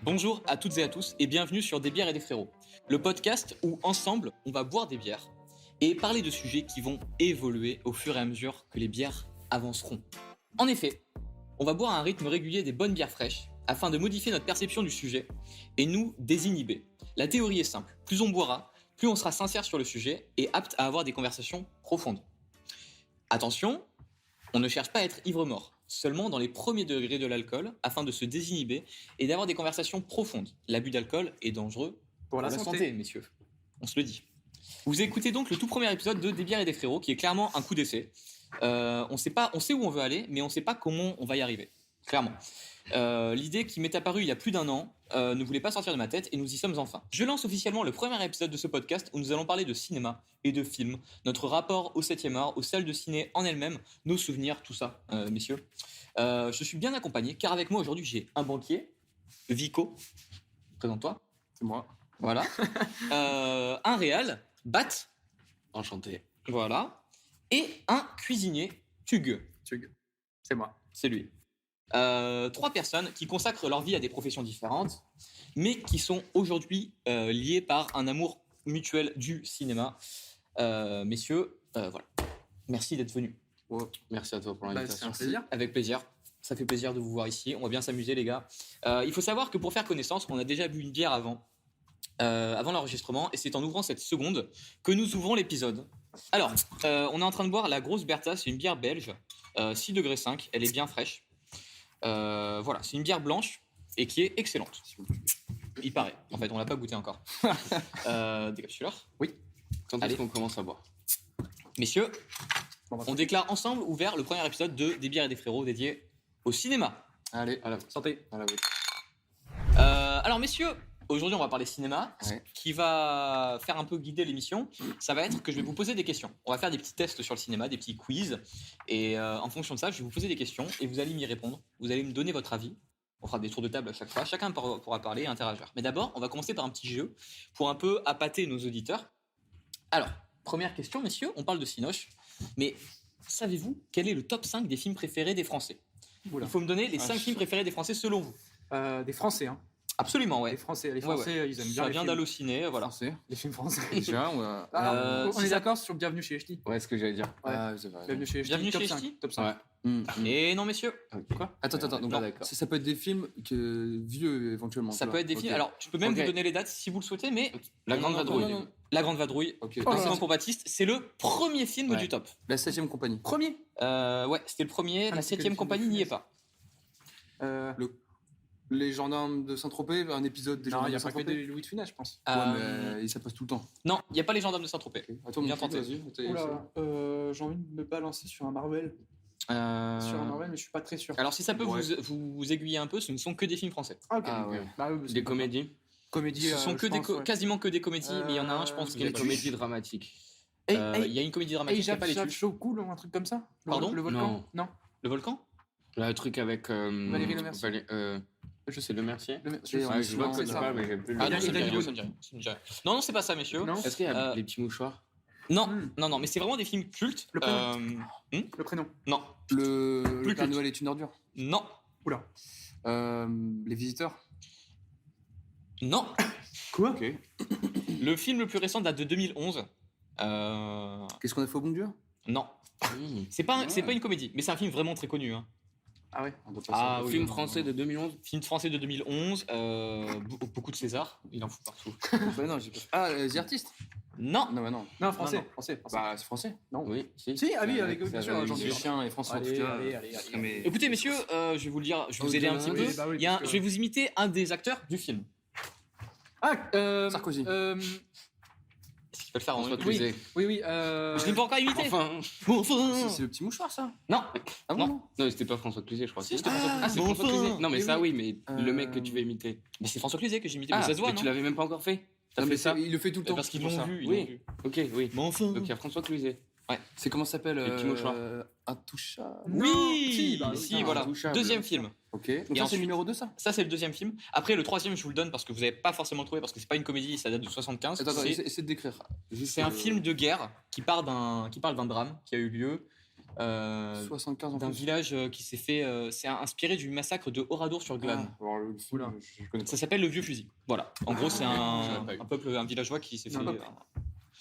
Bonjour à toutes et à tous et bienvenue sur Des bières et des frérots, le podcast où ensemble on va boire des bières et parler de sujets qui vont évoluer au fur et à mesure que les bières avanceront. En effet, on va boire à un rythme régulier des bonnes bières fraîches afin de modifier notre perception du sujet et nous désinhiber. La théorie est simple, plus on boira, plus on sera sincère sur le sujet et apte à avoir des conversations profondes. Attention, on ne cherche pas à être ivre-mort, seulement dans les premiers degrés de l'alcool afin de se désinhiber et d'avoir des conversations profondes. L'abus d'alcool est dangereux pour la santé, messieurs. On se le dit. Vous écoutez donc le tout premier épisode de Des bières et des frérots qui est clairement un coup d'essai. On sait où on veut aller, mais on ne sait pas comment on va y arriver. Clairement. L'idée qui m'est apparue il y a plus d'un an ne voulait pas sortir de ma tête et nous y sommes enfin. Je lance officiellement le premier épisode de ce podcast où nous allons parler de cinéma et de films, notre rapport au 7e art, aux salles de ciné en elles-mêmes, nos souvenirs, tout ça, messieurs. Je suis bien accompagné car avec moi aujourd'hui j'ai un banquier, Vico, présente-toi. C'est moi. Voilà. Un réal, Bat. Enchanté. Voilà. Et un cuisinier, Tug. C'est moi. C'est lui. 3 personnes qui consacrent leur vie à des professions différentes, mais qui sont aujourd'hui liées par un amour mutuel du cinéma. Messieurs, voilà. Merci d'être venus. Oh, merci à toi pour l'invitation. C'est un plaisir. Avec plaisir. Ça fait plaisir de vous voir ici. On va bien s'amuser, les gars. Il faut savoir que pour faire connaissance, on a déjà bu une bière avant l'enregistrement, et c'est en ouvrant cette seconde que nous ouvrons l'épisode. Alors, on est en train de boire la Grosse Bertha, c'est une bière belge, 6 degrés 5, elle est bien fraîche. Voilà, c'est une bière blanche et qui est excellente. Il paraît. En fait, on l'a pas goûté encore. Décapsuleur. Oui. Quand est-ce qu'on commence à boire? Messieurs, on déclare ensemble ouvert le premier épisode de Des bières et des frérots dédié au cinéma. Allez, à la Santé. À la Alors, messieurs, aujourd'hui, on va parler cinéma. Ouais. Ce qui va faire un peu guider l'émission, ça va être que je vais vous poser des questions. On va faire des petits tests sur le cinéma, des petits quiz. Et en fonction de ça, je vais vous poser des questions et vous allez m'y répondre. Vous allez me donner votre avis. On fera des tours de table à chaque fois. Chacun pourra parler et interagir. Mais d'abord, on va commencer par un petit jeu pour un peu appâter nos auditeurs. Alors, première question, messieurs. On parle de Cinoche. Mais savez-vous quel est le top 5 des films préférés des Français? Oula. Il faut me donner les 5 films préférés des Français selon vous. Des Français, hein. Absolument, ouais. Les Français, Ouais. Ils aiment bien Ça les vient films. d'Allociné, voilà. Français. Les films français. Déjà, On si est ça- d'accord sur Bienvenue chez Ch'ti. ouais, ce que j'allais dire. Ouais. C'est vrai. Bienvenue chez Ch'ti. Bienvenue top chez 5. Ch'ti. Top 5. Ouais. Et non, messieurs. Quoi? Attends. Donc Non, d'accord. Ça peut être des films vieux éventuellement. Ça tu peut vois. être des films. Ok. Alors, je peux même Ok. vous donner les dates si vous le souhaitez, mais La Grande Vadrouille. non. La Grande Vadrouille. Ok. Oh là Vincent là. Compatiste, c'est le premier film Ouais. du top. La 7e compagnie. Premier. Ouais, c'était le premier. Ah, La c'est que 7e le film compagnie de n'y est Funès. pas. Les gendarmes de Saint-Tropez, un épisode des Non, gendarmes il n'y de a pas que Saint-Tropez. des Louis de Funès, je pense. Ouais, Euh, mais ça passe tout le temps. Non, il n'y a pas les gendarmes de Saint-Tropez. Attends, Bien mon truc, tenté. vas-y. Oula, j'ai envie de me balancer sur un Marvel. Euh, Sur un Marvel, mais je suis pas très sûr. Alors, si ça peut Ouais. vous aiguiller un peu, ce ne sont que des films français. Ah, ok. Ah ouais. Bah, oui, Des comédies. Comédie. Ce sont je que pense, ouais. quasiment que des comédies, mais il y en a un, je pense, qui Des est pas comédies dramatiques. Hey, Il y a une comédie dramatique, il n'y a pas les Jap tuches. Show Cool ou un truc comme ça. Pardon Le volcan. Non. Le volcan? Le truc avec. Valérie Lemercier. Je sais, Le Mercier. Ouais, Je vois que c'est c'est ça. pas, mais j'ai plus le Ah non, nom. ça me dit Danny rien, Boone. ça me dit rien, ça me dit rien. Non, c'est pas ça, messieurs. Non. Est-ce qu'il y a Euh, les petits mouchoirs? Non, Hmm. non, mais c'est vraiment des films cultes. Le prénom. Le prénom. Non, Le Plus Père culte. Noël est une ordure. non, Oula. Les visiteurs. non. Quoi? Ok. Le film le plus récent date de 2011. Qu'est-ce qu'on a fait au bon Dieu? Non, c'est pas une comédie, mais c'est un film vraiment très connu. Hein. Ah ouais. Ah oui. Film français de 2011. Film français de 2011, beaucoup de César, il en fout partout. Bah non, j'ai pas. Ah, The Artist. Non, Non, bah non. Non, français. Non, non. Français. Bah, c'est français. Non. Oui, si. Si, ah oui, Bah, avec bien sûr, avec Jean-Pierre. Lucien et François en tout cas. Allez. Mais... écoutez messieurs, je vais vous le dire, je vais vous aider un petit Oui, peu. bah oui, Il y a un- parce que- Je vais vous imiter un des acteurs du film. Ah, Sarkozy. Est-ce qu'il peut le faire en François oui. Cluzet. Oui. Je l'ai pas encore imité. Enfin. C'est le petit mouchoir, ça? Non, Ah Non. bon? Non, c'était pas François Cluzet, je crois. Si, c'était François Cluzet. Ah, c'est Bon, François enfin. Cluzet. Non, mais Mais ça, oui. oui, mais le mec que tu vas imiter. mais c'est François Cluzet que j'ai imité, Ah, mais ça se voit, mais non? tu l'avais même pas encore fait. T'as Non, fait mais ça? il le fait tout le temps. Parce qu'ils c'est pour l'ont ça. vu, ils Oui. l'ont vu. Ok, oui. Mais enfin. Donc il y a François Cluzet. C'est comment ça s'appelle? Les petits mouchoirs. Intouchable. Oui, Si, bah oui, si, non, voilà. Intouchable. Deuxième film. Ok. Donc Et ça, c'est ensuite- le numéro 2, ça? Ça, c'est le deuxième film. Après, le troisième, je vous le donne parce que vous n'avez pas forcément trouvé, parce que c'est pas une comédie, ça date de 75. Attends, essaie de décrire. Juste, C'est un film de guerre qui parle d'un drame qui a eu lieu 75 en d'un plus. village qui s'est fait. C'est inspiré du massacre de Oradour-sur-Glane. Ah, alors, le film, Oula. je connais pas. Ça s'appelle le Vieux Fusil. Voilà. En gros, c'est j'avais pas eu. un peuple, un villageois qui s'est fait. Non,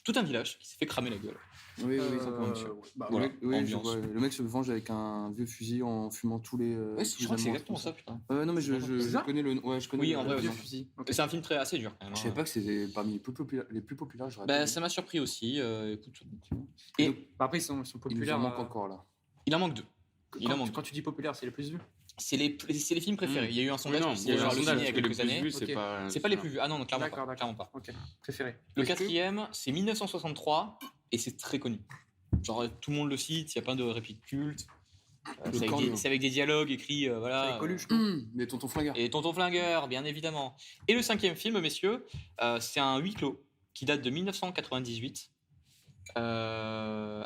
Tout un village qui s'est fait cramer la gueule. Oui, oui, simplement, monsieur. ouais, bah, Voilà. Oui, je ambiance. vois. Le mec se venge avec un vieux fusil en fumant tous les. Ouais, tous je les crois que c'est Allemands, exactement tout ça, putain. Non, mais C'est je ça connais le. Ouais, je connais Oui, le- en vrai, le ouais. vieux Vieux fusil. fusil. Ok. C'est un film très assez dur quand même. Je savais pas que c'était parmi les plus populaires. J'aurais pas Bah, dit. ça m'a surpris aussi. Écoute, Et Et- donc, Bah, après, ils sont il nous populaires. en manque encore là. il en manque 2. Il en Quand, manque. quand tu dis populaire, c'est les plus vus. C'est les films préférés. Il y a eu un sondage non, qui il y a eu un sur le sondage ciné il y a que les quelques plus années. vus, c'est Ok. pas. C'est pas les plus vus. Ah non, clairement D'accord, pas. Clairement pas. Ok. Préféré. Le Est-ce que- quatrième, c'est 1963 et c'est très connu. Genre tout le monde le cite, il y a plein de répliques cultes. Le camp, C'est avec des dialogues écrits, voilà. C'est Coluche, non Mais Tonton Flingueur. Et Tonton Flingueur, bien évidemment. Et le cinquième film, messieurs, c'est un huis clos qui date de 1998.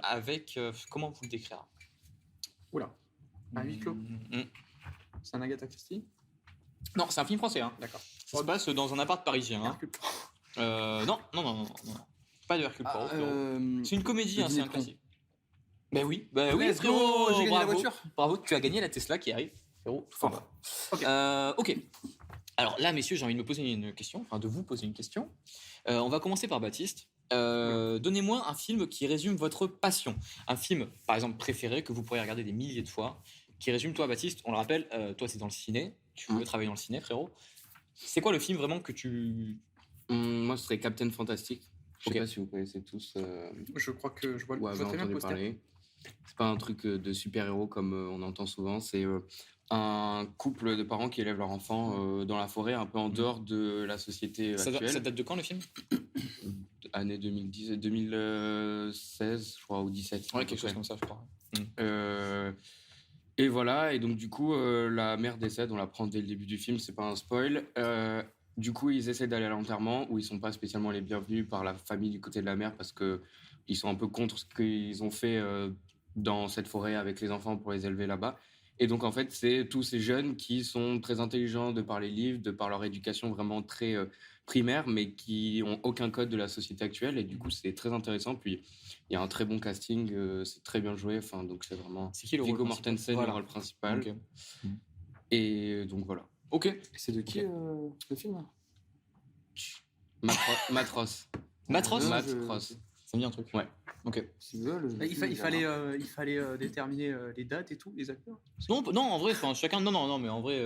Avec. Comment vous le décrire? Oula. Un huis clos. Mm. C'est un Agatha Christie. Non, c'est un film français. Hein. D'accord. Ça se passe dans un appart parisien. Hein. Hercule. Non. Pas de Hercule Poirot. frérot. C'est une comédie, le hein, c'est dîner un de classique. Ben oui, oui, Let's go, frérot, j'ai gagné la bravo. voiture. Bravo, tu as gagné la Tesla qui arrive, frérot. Tout en bas. Ok. Alors là, messieurs, j'ai envie de me poser une question, enfin de vous poser une question. On va commencer par Baptiste. Donnez-moi un film qui résume votre passion. Un film, par exemple, préféré que vous pourrez regarder des milliers de fois, qui résume toi, Baptiste. On le rappelle, toi, c'est dans le ciné. Tu veux travailler dans le ciné, frérot. C'est quoi le film vraiment que tu... Moi, ce serait Captain Fantastic. Je sais Ok. pas si vous connaissez tous. Je crois que je vois Ou je vois avez très bien le entendu poster. parler. C'est pas un truc de super-héros comme on entend souvent. C'est un couple de parents qui élèvent leur enfant dans la forêt, un peu en dehors de la société ça actuelle. date de quand le film? Année 2010, 2016, je crois, ou 17. Ouais, quelque chose comme ça, je crois. Et voilà, et donc du coup, la mère décède, on l'apprend dès le début du film, c'est pas un spoil. Du coup, ils essaient d'aller à l'enterrement où ils sont pas spécialement les bienvenus par la famille du côté de la mère parce que ils sont un peu contre ce qu'ils ont fait dans cette forêt avec les enfants pour les élever là-bas. Et donc en fait, c'est tous ces jeunes qui sont très intelligents de par les livres, de par leur éducation vraiment très primaire, mais qui ont aucun code de la société actuelle. Et du coup, c'est très intéressant. Puis il y a un très bon casting, c'est très bien joué. Enfin, donc c'est vraiment C'est qui le rôle Viggo principal? Mortensen, Voilà. le rôle principal. Ok. Et donc voilà. Ok. C'est de qui le film Matros. Matros Ouais, Matros. Ça me dit un truc. Ouais. Ok. Si tu veux, le Il film, fallait déterminer les dates et tout, les acteurs. Non, en vrai, enfin, chacun. Non, mais en vrai,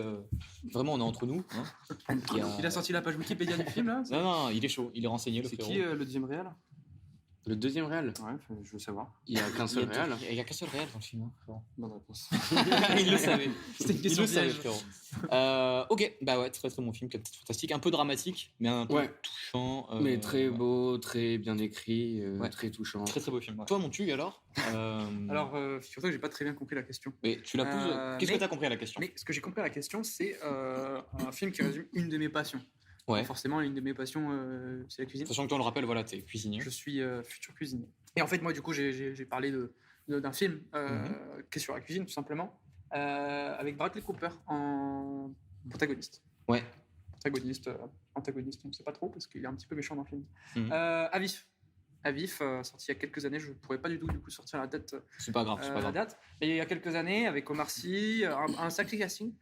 vraiment, on est entre nous. Hein. Il a sorti la page Wikipédia du film là. Non, il est chaud, il est renseigné, le C'est frérot. qui le deuxième réal Le deuxième réel, Ouais, je veux savoir. il y a qu'un seul réel. Il y a qu'un seul réel dans le film. Hein, frérot. Bonne réponse. Il le savait. C'était une Il question le savait, piège. frérot. Ok, bah ouais, très bon film, Captain Fantastique. Un peu dramatique, mais un peu Ouais. touchant. Mais très ouais. beau, très bien écrit, Ouais. très touchant. Très beau film. Ouais. Toi, mon tug, alors Alors, figure-toi que j'ai pas très bien compris la question. mais tu la poses. Qu'est-ce que mais- tu as compris à la question? Mais ce que j'ai compris à la question, c'est un film qui résume une de mes passions. Ouais. Forcément, une de mes passions, c'est la cuisine. Sachant que toi, on le rappelle, voilà, t'es cuisinier. Je suis futur cuisinier. Et en fait, moi, du coup, j'ai parlé d'un film qui est sur la cuisine, tout simplement, avec Bradley Cooper en protagoniste. Ouais. Antagoniste, on ne sait pas trop, parce qu'il est un petit peu méchant dans le film. Mhm. Avif, sorti il y a quelques années, je ne pourrais pas du tout sortir la date. C'est pas grave, c'est pas La grave. date. Mais il y a quelques années, avec Omar Sy, un sacré casting.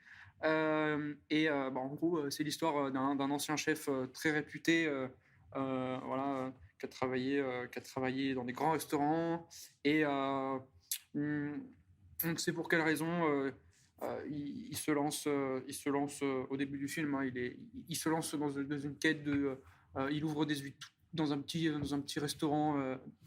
En gros, c'est l'histoire d'un ancien chef très réputé, voilà, qui a travaillé dans des grands restaurants. Et on ne sait pour quelle raison il se lance au début du film. Hein, il se lance dans une quête il ouvre des huîtres dans un petit restaurant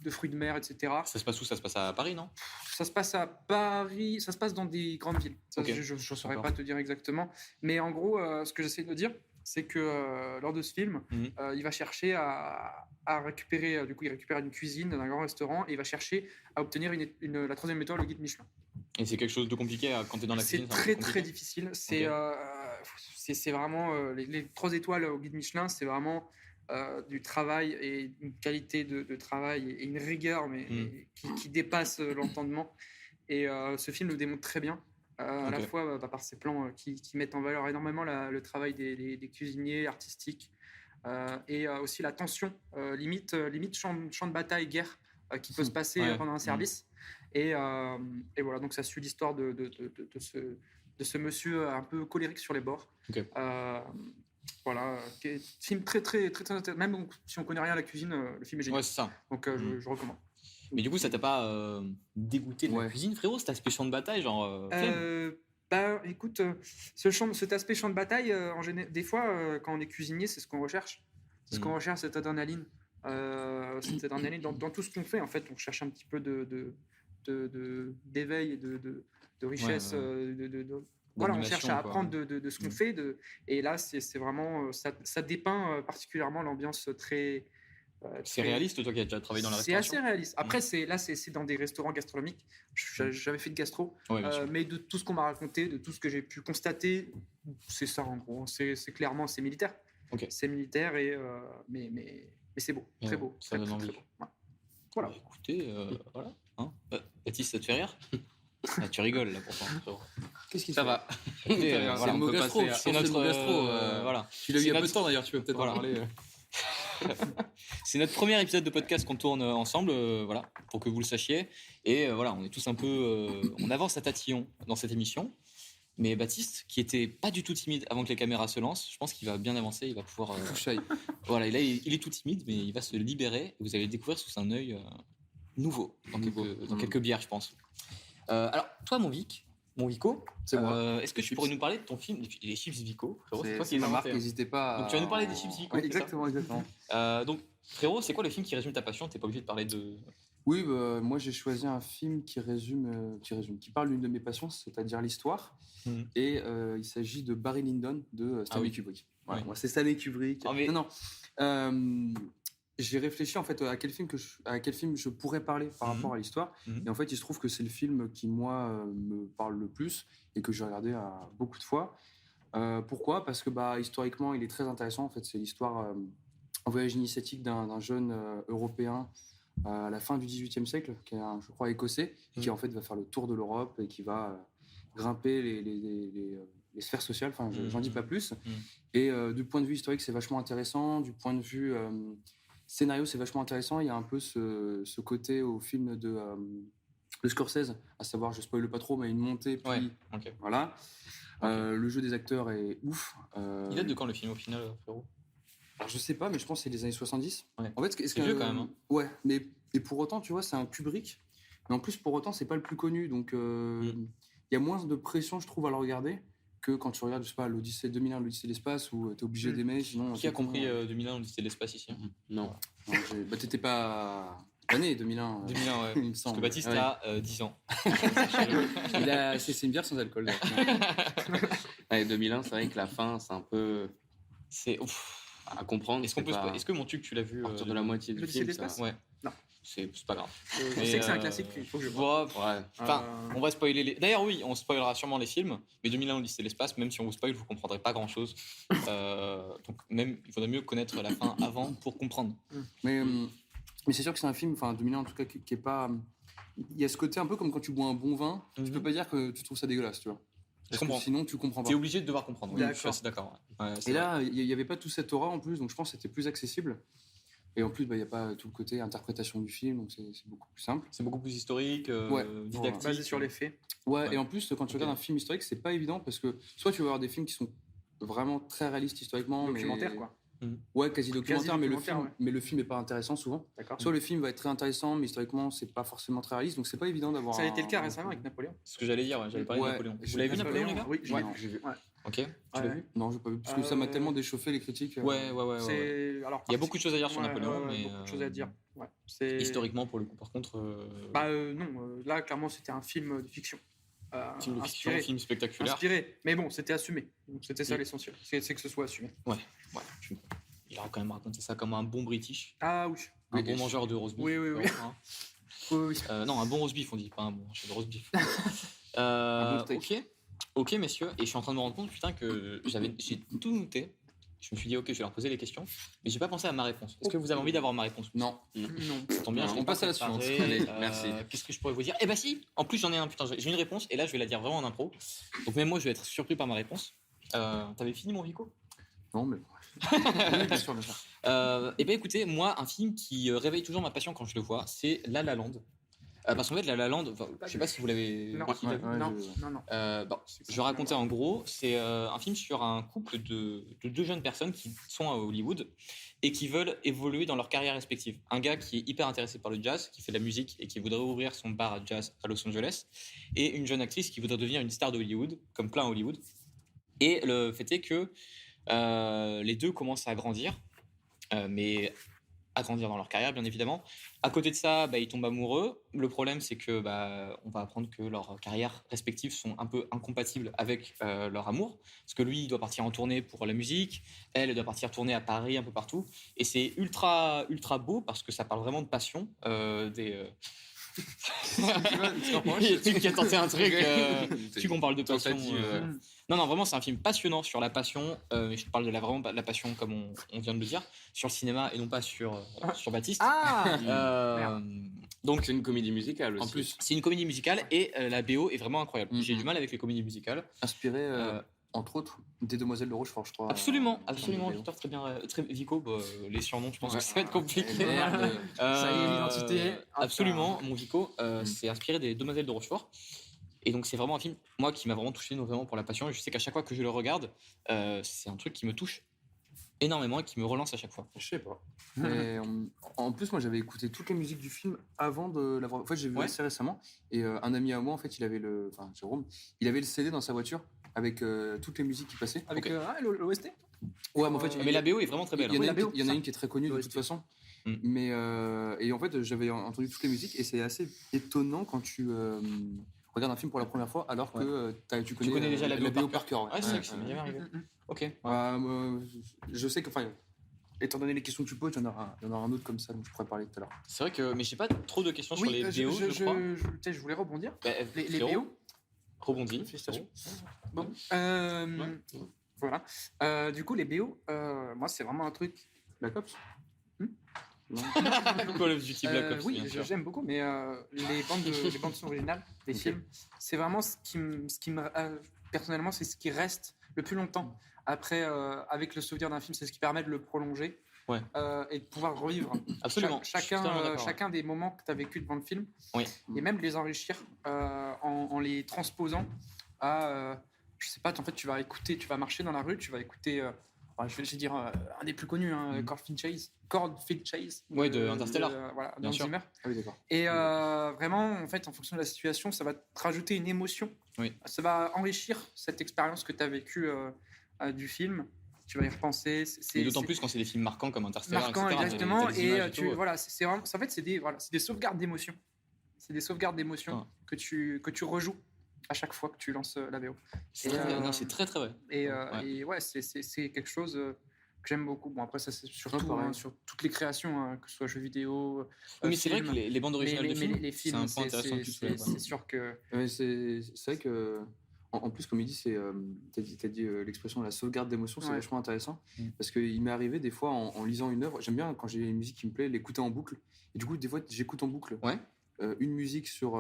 de fruits de mer, etc. Ça se passe où? Ça se passe à Paris, non? Ça se passe à Paris, ça se passe dans des grandes villes. Ça, Ok. je ne saurais D'accord. pas te dire exactement. Mais en gros, ce que j'essaie de dire, c'est que lors de ce film, Mhm. il va chercher à récupérer, du coup, il récupère une cuisine d'un grand restaurant et il va chercher à obtenir la 3e étoile au guide Michelin. Et c'est quelque chose de compliqué quand t'es dans la cuisine? C'est très très difficile. C'est vraiment les 3 étoiles au guide Michelin, c'est vraiment du travail et une qualité de travail et une rigueur mais qui dépasse l'entendement. Et ce film le démontre très bien. À la fois par ses plans qui mettent en valeur énormément le travail des cuisiniers artistiques et aussi la tension, limite champ de bataille, guerre qui peut se passer pendant un service. Et voilà, donc ça suit l'histoire de ce monsieur un peu colérique sur les bords. Ok. Voilà, qui est un film très intéressant. Même si on connaît rien à la cuisine, le film est génial. Ouais, c'est ça. Donc je recommande. Mais du coup, ça t'a pas dégoûté de la Ouais. cuisine, frérot, cet aspect champ de bataille, genre flemme. Bah, écoute, cet aspect champ de bataille, des fois, quand on est cuisinier, c'est ce qu'on recherche. C'est ce qu'on recherche, cette adrénaline. Dans tout ce qu'on fait, en fait, on cherche un petit peu d'éveil et de richesse. Voilà, on cherche à apprendre de ce qu'on fait. Et là, c'est vraiment, ça dépeint particulièrement l'ambiance très. C'est réaliste, toi qui as déjà travaillé dans la C'est restauration. assez réaliste. Après, c'est dans des restaurants gastronomiques. J'avais fait de gastro. Ouais, bien sûr. Mais de tout ce qu'on m'a raconté, de tout ce que j'ai pu constater, c'est ça en gros. C'est clairement, c'est militaire. Ok. C'est militaire, mais c'est beau, très beau. Ça donne envie. Très beau. Ouais. Voilà. Bah, écoutez, voilà. Hein Baptiste, ça te fait rire Ah, tu rigoles là pourtant. frérot. Qu'est-ce qu'il Ça fait va. Écoutez, C'est voilà, le on mot peut gastro, passer à- c'est c'est notre notre gastro. voilà. Tu l'as eu il y a C'est peu de notre- temps d'ailleurs, tu peux peut-être Voilà. en parler. C'est notre premier épisode de podcast qu'on tourne ensemble, voilà, pour que vous le sachiez. Et voilà, on est tous un peu, on avance à tatillon dans cette émission. Mais Baptiste, qui était pas du tout timide avant que les caméras se lancent, je pense qu'il va bien avancer, il va pouvoir. Voilà, et là, il est tout timide, mais il va se libérer. Et vous allez le découvrir sous un œil nouveau dans quelques bières, je pense. Alors, toi, mon Vico, C'est moi. est-ce que tu Chips. pourrais nous parler de ton film, les chips Vico, frérot, c'est toi qui C'est les ma as marque, inventés, hein. n'hésitez pas. Donc, tu vas nous parler des chips Vico, Ouais, c'est ça exactement. Donc, frérot, c'est quoi le film qui résume ta passion? T'es pas obligé de parler de. Oui, bah, moi j'ai choisi un film qui parle d'une de mes passions, c'est-à-dire l'histoire. Mhm. Et il s'agit de Barry Lyndon de Stanley oui. Kubrick. Voilà, Oui. moi, c'est Stanley Kubrick. Ah, mais- Non. J'ai réfléchi en fait à quel film je pourrais parler par Mhm. rapport à l'histoire. Mhm. Et en fait, il se trouve que c'est le film qui moi me parle le plus et que j'ai regardé beaucoup de fois. Pourquoi? Parce que historiquement, il est très intéressant. En fait, c'est l'histoire en voyage initiatique d'un jeune Européen à la fin du XVIIIe siècle, qui est je crois écossais, et qui en fait va faire le tour de l'Europe et qui va grimper les sphères sociales. Enfin, j'en dis pas plus. Et du point de vue historique, c'est vachement intéressant. Du point de vue scénario, c'est vachement intéressant. Il y a un peu ce côté au film de Scorsese, à savoir, je spoile pas trop, mais une montée, puis Ouais, ok. voilà. Le jeu des acteurs est ouf. Il date de quand le film au final, frérot? Alors, je sais pas, mais je pense que c'est les années 70. Ouais. En fait, C'est vieux quand même, hein. Ouais, mais et pour autant, tu vois, c'est un Kubrick. Mais en plus, pour autant, c'est pas le plus connu. Donc, il y a moins de pression, je trouve, à le regarder que quand tu regardes, je sais pas, l'Odyssée 2001, l'Odyssée de l'espace, où t'es obligé d'aimer. Sinon, Qui a t'es compris con. 2001, l'Odyssée de l'espace ici? Non. Non, t'étais pas né 2001. 2001, ouais. il me Parce semble. que Baptiste Ouais. a 10 ans. C'est une bière sans alcool. Allez, 2001, c'est vrai que la fin, c'est un peu C'est. Ouf. à comprendre. Est-ce qu'on c'est peut pas- est-ce que mon tube, tu l'as vu à partir de la moitié du L'Odyssée film, de l'espace ça- Ouais. Non. C'est pas grave. Je Mais, sais que c'est un classique, il faut que je vois. Bon, Ouais. enfin, on va spoiler les. D'ailleurs, oui, on spoilera sûrement les films, mais 2001, l'Odyssée de l'espace, même si on vous spoil, vous comprendrez pas grand chose. Donc, même, il faudrait mieux connaître la fin avant pour comprendre. Mais c'est sûr que c'est un film, enfin 2001 en tout cas, qui est pas. Il y a ce côté un peu comme quand tu bois un bon vin, tu peux pas dire que tu trouves ça dégueulasse, tu vois. Parce que comprends. sinon, tu comprends pas. T'es obligé de devoir comprendre. Oui, D'accord. je suis assez d'accord. Ouais, c'est Et vrai. là, il n'y avait pas tout cette aura en plus, donc je pense que c'était plus accessible. Et en plus, il n'y a pas tout le côté interprétation du film, donc c'est beaucoup plus simple. C'est beaucoup plus historique, Ouais, didactique. Basé sur les faits. Ouais, Ouais. et en plus, quand tu Ok. regardes un film historique, c'est pas évident parce que soit tu vas avoir des films qui sont vraiment très réalistes historiquement, Documentaire, mais... quoi. Ouais, quasi documentaire, mais Quasi-documentaire, mais le film est pas intéressant souvent. D'accord. Soit le film va être très intéressant, mais historiquement, c'est pas forcément très réaliste, donc c'est pas évident d'avoir. Ça a été le cas un- récemment avec Napoléon. C'est ce que j'allais dire, ouais, j'allais parler de Ouais. Napoléon. Je Vous l'avez vu sais pas, Napoléon, les gars? Oui, je l'ai Ouais. vu. J'ai vu. Ouais. Ok, tu l'as Ouais. vu? Non, j'ai pas vu, parce que ça m'a tellement déchauffé les critiques. Ouais. Alors, Il y a beaucoup de choses à dire sur ouais, Napoléon, ouais, mais beaucoup de choses à dire. Ouais. C'est historiquement, pour le coup, par contre, Non, là clairement c'était un film de fiction. film de fiction, Inspiré. film spectaculaire. Inspiré, mais bon, c'était assumé. Donc c'était ça Oui. l'essentiel. C'est que ce soit assumé. Ouais, il a quand même raconté ça comme un bon British, Ah oui. un Oui, bon mangeur de roast beef. Oui, oui, oui. hein. Oui, oui. Non, un bon roast beef, on dit, pas un bon mangeur de roast beef. Un bon steak. Ok, messieurs, et je suis en train de me rendre compte, putain, que j'ai tout noté. Je me suis dit, ok, je vais leur poser les questions, mais j'ai pas pensé à ma réponse. Est-ce que vous avez envie d'avoir ma réponse? Non. Non. Ça tombe bien, Non, je l'ai on pas passe à la préparé. suivante. Allez, merci. Qu'est-ce que je pourrais vous dire? Eh bah si, en plus j'en ai un, putain, j'ai une réponse, et là je vais la dire vraiment en impro. Donc même moi je vais être surpris par ma réponse. T'avais fini mon Vico? Non, mais. Oui, bien sûr, bien sûr. Eh ben écoutez, moi un film qui réveille toujours ma passion quand je le vois, c'est La La Land. Parce qu'en fait, La La Land, je sais pas si vous l'avez. Non. qui l'a vu. Non. Bon, je vais raconter en gros, c'est un film sur un couple de deux jeunes personnes qui sont à Hollywood et qui veulent évoluer dans leur carrière respective. Un gars qui est hyper intéressé par le jazz, qui fait de la musique et qui voudrait ouvrir son bar à jazz à Los Angeles, et une jeune actrice qui voudrait devenir une star de Hollywood, comme plein à Hollywood. Et le fait est que les deux commencent à grandir, mais à grandir dans leur carrière, bien évidemment. À côté de ça, ils tombent amoureux. Le problème, c'est que on va apprendre que leurs carrières respectives sont un peu incompatibles avec leur amour. Parce que lui, il doit partir en tournée pour la musique. Elle doit partir tourner à Paris, un peu partout. Et c'est ultra, ultra beau parce que ça parle vraiment de passion. Tu qui a tenté un truc, tu qu'on parle de passion. Non, vraiment, c'est un film passionnant sur la passion. Mais je parle de la passion comme on vient de le dire, sur le cinéma et non pas sur Baptiste. Donc c'est une comédie musicale aussi. En plus, C'est une comédie musicale et la BO est vraiment incroyable. J'ai du mal avec les comédies musicales. inspiré, entre autres, des Demoiselles de Rochefort, je crois. Absolument, Vidéo. Victor, très bien. Vico, les surnoms, je pense que ça va être compliqué. Merde. Ça y est, l'identité. Absolument, mon Vico, c'est inspiré des Demoiselles de Rochefort. Et donc c'est vraiment un film, moi, qui m'a vraiment touché, notamment pour la passion. Et je sais qu'à chaque fois que je le regarde, c'est un truc qui me touche énormément et qui me relance à chaque fois. Je sais pas. Mais, en plus, moi, j'avais écouté toutes les musiques du film avant de l'avoir. En fait, j'ai vu Ouais. assez récemment. Et un ami à moi, en fait, Jérôme, il avait le CD dans sa voiture avec toutes les musiques qui passaient. Avec Ok. l'OST. Ouais, mais en fait, Mais la BO est vraiment très belle. il y en a Oui, une la BO, il y en a ça. une qui est très connue de Ouais, toute façon. Mm. Mais et en fait, j'avais entendu toutes les musiques et c'est assez étonnant quand tu regardes un film pour la première fois alors que tu connais déjà la BO par cœur. Ouais, c'est vrai que ça m'est jamais arrivé. Ok. Ouais. Moi, je sais que, enfin, étant donné les questions que tu poses, il y en aura un autre comme ça dont je pourrais parler tout à l'heure. C'est vrai que, mais j'ai pas trop de questions sur les BO, je crois. je voulais rebondir. Les Frérot, BO. rebondis. Félicitations. Bon. Voilà. Du coup, les BO, moi, c'est vraiment un truc. Black Ops Call of Duty Black Ops, Oui, bien sûr. j'aime beaucoup, mais les bandes son originales des films, c'est vraiment ce qui me personnellement, c'est ce qui reste le plus longtemps. Après, avec le souvenir d'un film, c'est ce qui permet de le prolonger. Ouais. Et de pouvoir revivre Absolument. Je suis totalement d'accord. chacun des moments que tu as vécu devant le film, Oui. et même les enrichir en les transposant à je sais pas, en fait tu vas marcher dans la rue, tu vas écouter je vais dire un des plus connus, Cord Finchase Ouais, de Interstellar. Voilà, Bien Hans sûr. Zimmer. Ah oui, d'accord. Et vraiment, en fait, en fonction de la situation, ça va te rajouter une émotion. Oui. Ça va enrichir cette expérience que tu as vécue du film. Tu vas y repenser. Et d'autant plus quand c'est des films marquants comme Interstellar, marquant, etc. exactement. T'as des Et images tout. voilà, c'est vraiment, en fait, c'est des sauvegardes d'émotions. C'est des sauvegardes d'émotions que tu rejoues à chaque fois que tu lances la VO. C'est Et, très, non, c'est très très vrai. Et ouais, c'est quelque chose que j'aime beaucoup. Bon, après, ça, c'est surtout pareil. sur toutes les créations, que ce soit jeux vidéo. Oui, mais c'est vrai films. que les bandes originales de films, les c'est films, un point intéressant que tu soulèves. c'est sûr que. Ouais, c'est vrai que, en plus, comme il dit, t'as dit l'expression la sauvegarde d'émotion, c'est Ouais. vachement intéressant. Mm. Parce qu'il m'est arrivé des fois en lisant une œuvre, j'aime bien quand j'ai une musique qui me plaît, l'écouter en boucle. Et du coup, des fois, j'écoute en boucle Ouais. une musique sur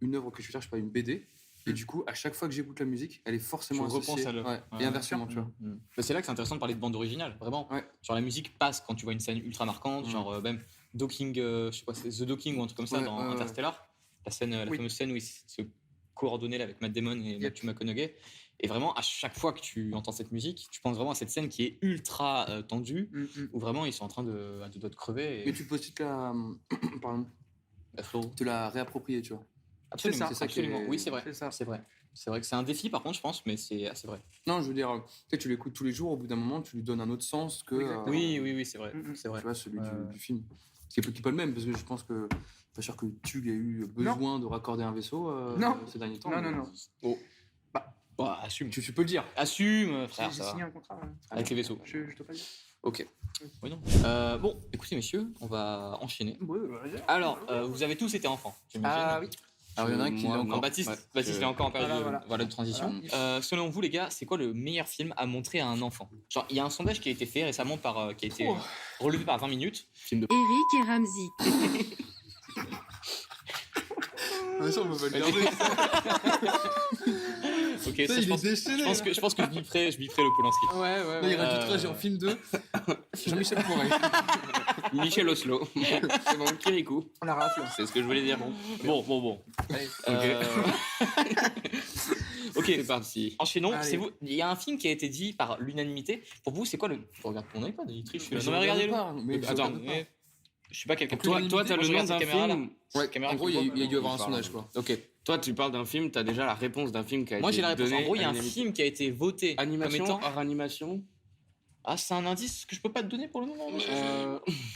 une œuvre que je cherche, pas une BD. Et du coup, à chaque fois que j'écoute la musique, elle est forcément Tu repenses associée. à l'œuvre. Ouais. Ouais. Et inversement, tu vois. Mais c'est là que c'est intéressant de parler de bande originale, vraiment. Ouais. Genre la musique passe quand tu vois une scène ultra marquante, genre même Docking, je sais pas, c'est The Docking ou un truc comme ça Ouais, dans ouais, ouais. Interstellar. La fameuse scène où il se coordonnait là avec Matt Damon et Matthew McConaughey. Et vraiment, à chaque fois que tu entends cette musique, tu penses vraiment à cette scène qui est ultra tendue, où vraiment ils sont en train à deux doigts de crever. Mais tu peux aussi te la réapproprier, tu vois. Absolument, C'est ça, absolument. Oui, c'est vrai. C'est ça. C'est vrai. C'est vrai que c'est un défi, par contre, je pense, mais c'est assez vrai. Non, je veux dire, tu l'écoutes tous les jours, au bout d'un moment, tu lui donnes un autre sens que. Exactement. Oui, c'est vrai. C'est vrai. Tu vois, celui du film. Ce qui n'est pas le même, parce que je pense que. Pas sûr que Tug ait eu besoin de raccorder un vaisseau ces derniers temps. Non. Oh. Bah, assume. Tu peux le dire. Assume, frère, J'ai ça va. signé un contrat. Avec les vaisseaux. Je dois pas le dire. Ok. Oui, non. Bon, écoutez, messieurs, on va enchaîner. Ouais, Alors, vous avez tous été enfants, j'imagine. Ah oui. Alors, il y en a un qui l'est Moi, encore. Non, Baptiste, Ouais, Baptiste est encore en période Voilà. de transition. Selon vous, les gars, c'est quoi le meilleur film à montrer à un enfant? Genre, il y a un sondage qui a été fait récemment qui a été relevé par 20 minutes. Film de Eric et Ramsey. Mais ça, on peut pas le garder. Ok, ça, je pense que je biperai le Polanski. Ouais. Là, il rajouterait genre film 2. Jean-Michel Poiret. Michel Oslo. C'est bon, Kirikou. La rafle. C'est ce que je voulais dire. Bon. Allez. Ok, C'est parti. enchaînons. Allez. C'est vous. Il y a un film qui a été dit par l'unanimité. Pour vous, c'est quoi le. Tu regardes ton iPad, il triche. Mais Non, mais regardez-le. Mais Attends, regarde pas. Je sais pas quel Toi, t'as le nom d'un film. Ouais, caméra en gros, qui il y a dû y avoir un Il parle. sondage, quoi. Ok. Toi, tu parles d'un film, t'as déjà la réponse d'un film qui a Moi, été j'ai la réponse. donné En gros, il y a à un l'unanimité. film qui a été voté Animation, comme étant. hors animation. Ah, c'est un indice que je peux pas te donner pour le moment. monsieur.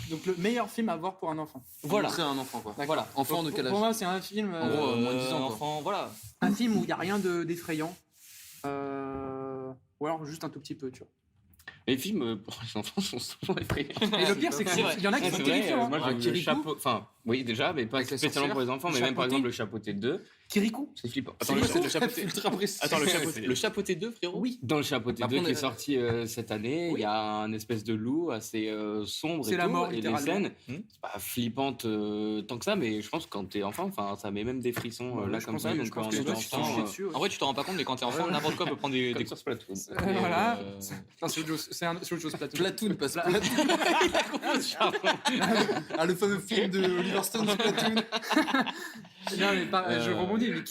Donc le meilleur film à voir pour un enfant. Voilà. Montrer à un enfant, quoi. Voilà. Enfant de Donc, quel âge? Pour moi, c'est un film, En gros, moins de 10 ans, quoi. Enfant, voilà. un film où il n'y a rien d'effrayant. Ou alors juste un tout petit peu, tu vois. Les films pour les enfants sont souvent effrayants. Et le pire, c'est C'est vrai. qu'il y en a qui Ouais, sont c'est vrai, terrifiants. moi, hein. je le Kirikou. chapeau. Enfin, oui, déjà, mais pas Avec la spécialement sorcière. pour les enfants, mais même par Chapeauté. exemple le chapeauté 2. Kirikou. C'est flippant. Attends, Attends, le chapeauté. Ultra précis. Attends, c'est- le chapeauté 2, frérot. Oui. Dans le chapeauté 2 Après, on qui est est- sorti cette année, il Oui. y a un espèce de loup assez sombre C'est et la tout, mort, et les littéralement. scènes, Hmm. c'est pas flippante tant que ça, mais je pense que quand t'es enfant, enfin, ça met même des frissons Ouais, là je comme pense ça. que- Donc je pense en que étant toi, tu t'en enfant, chies dessus, ouais. En vrai, tu t'en rends pas compte, mais quand t'es enfant, n'importe quoi peut prendre des comme coups. sur Splatoon. Et, Voilà. euh, Non, c'est autre chose. C'est autre chose, Platoon. Platoon, parce que Pla- Ah, le fameux film de Oliver Stone, Platoon. Non, mais je Euh, rebondis, mais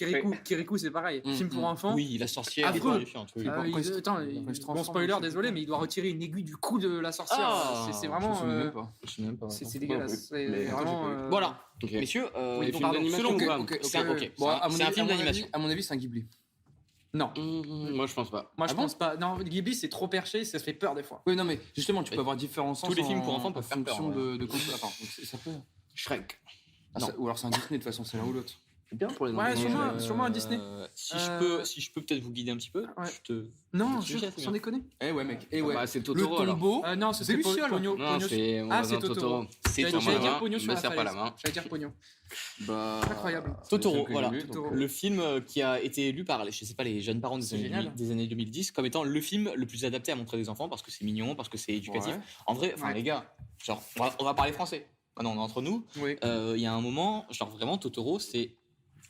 Kirikou, c'est pareil. Mm, Film pour mm. enfants. Oui, la sorcière. Affreux. terrifiante, oui. Ah, Quand il se- attends, quand il se bon transforme, spoiler, je sais désolé, pas. mais il doit retirer une aiguille du cou de la sorcière. Ah, C'est Je me vraiment. souviens même pas. Je sais même pas. C'est dégueulasse. C'est Mais- vraiment. Voilà, Ok. messieurs. Les donc, films pardon, d'animation selon ou vous, pas c'est un- ok, Bon, à mon c'est un avis- film à mon d'animation. avis- À mon avis, c'est un Ghibli. Non. Moi, je pense pas. Moi, je Ah bon pense pas. Non, Ghibli, c'est trop perché, ça fait peur des fois. Oui, non, mais justement, tu Mais peux avoir différents sens. tous les films en- pour enfants en peuvent faire peur, fonction ouais. de quoi. Enfin, ça peut. Shrek. Ah, Non. ou alors c'est un Disney, de toute façon, c'est l'un ou l'autre. C'est bien pour les Ouais, enfants. sûrement un Disney. Si je peux peut-être vous guider un petit peu, Ouais. je te. Non, Je sais, c'est sans bien. déconner. Eh ouais, mec. Eh Ah ouais. bah, c'est Le Totoro alors. tombeau. Non, ce Des serait lucioles. Pogno. Non, c'est Ah, c'est Totoro. C'est J'allais Totoro. dire Pogno sur me la serre pas la falaise. main. J'allais dire Pogno. Bah. Incroyable. c'est Totoro, le film que voilà. j'ai vu, donc, Totoro. Le film qui a été élu par, je sais pas, les jeunes parents C'est génial. des années 2010 comme étant le film le plus adapté à montrer des enfants parce que c'est mignon, parce que c'est éducatif. Ouais. En vrai, enfin Ouais. les gars, genre on va parler français. Maintenant, on est entre nous. Oui. Il y a un moment, genre vraiment Totoro, c'est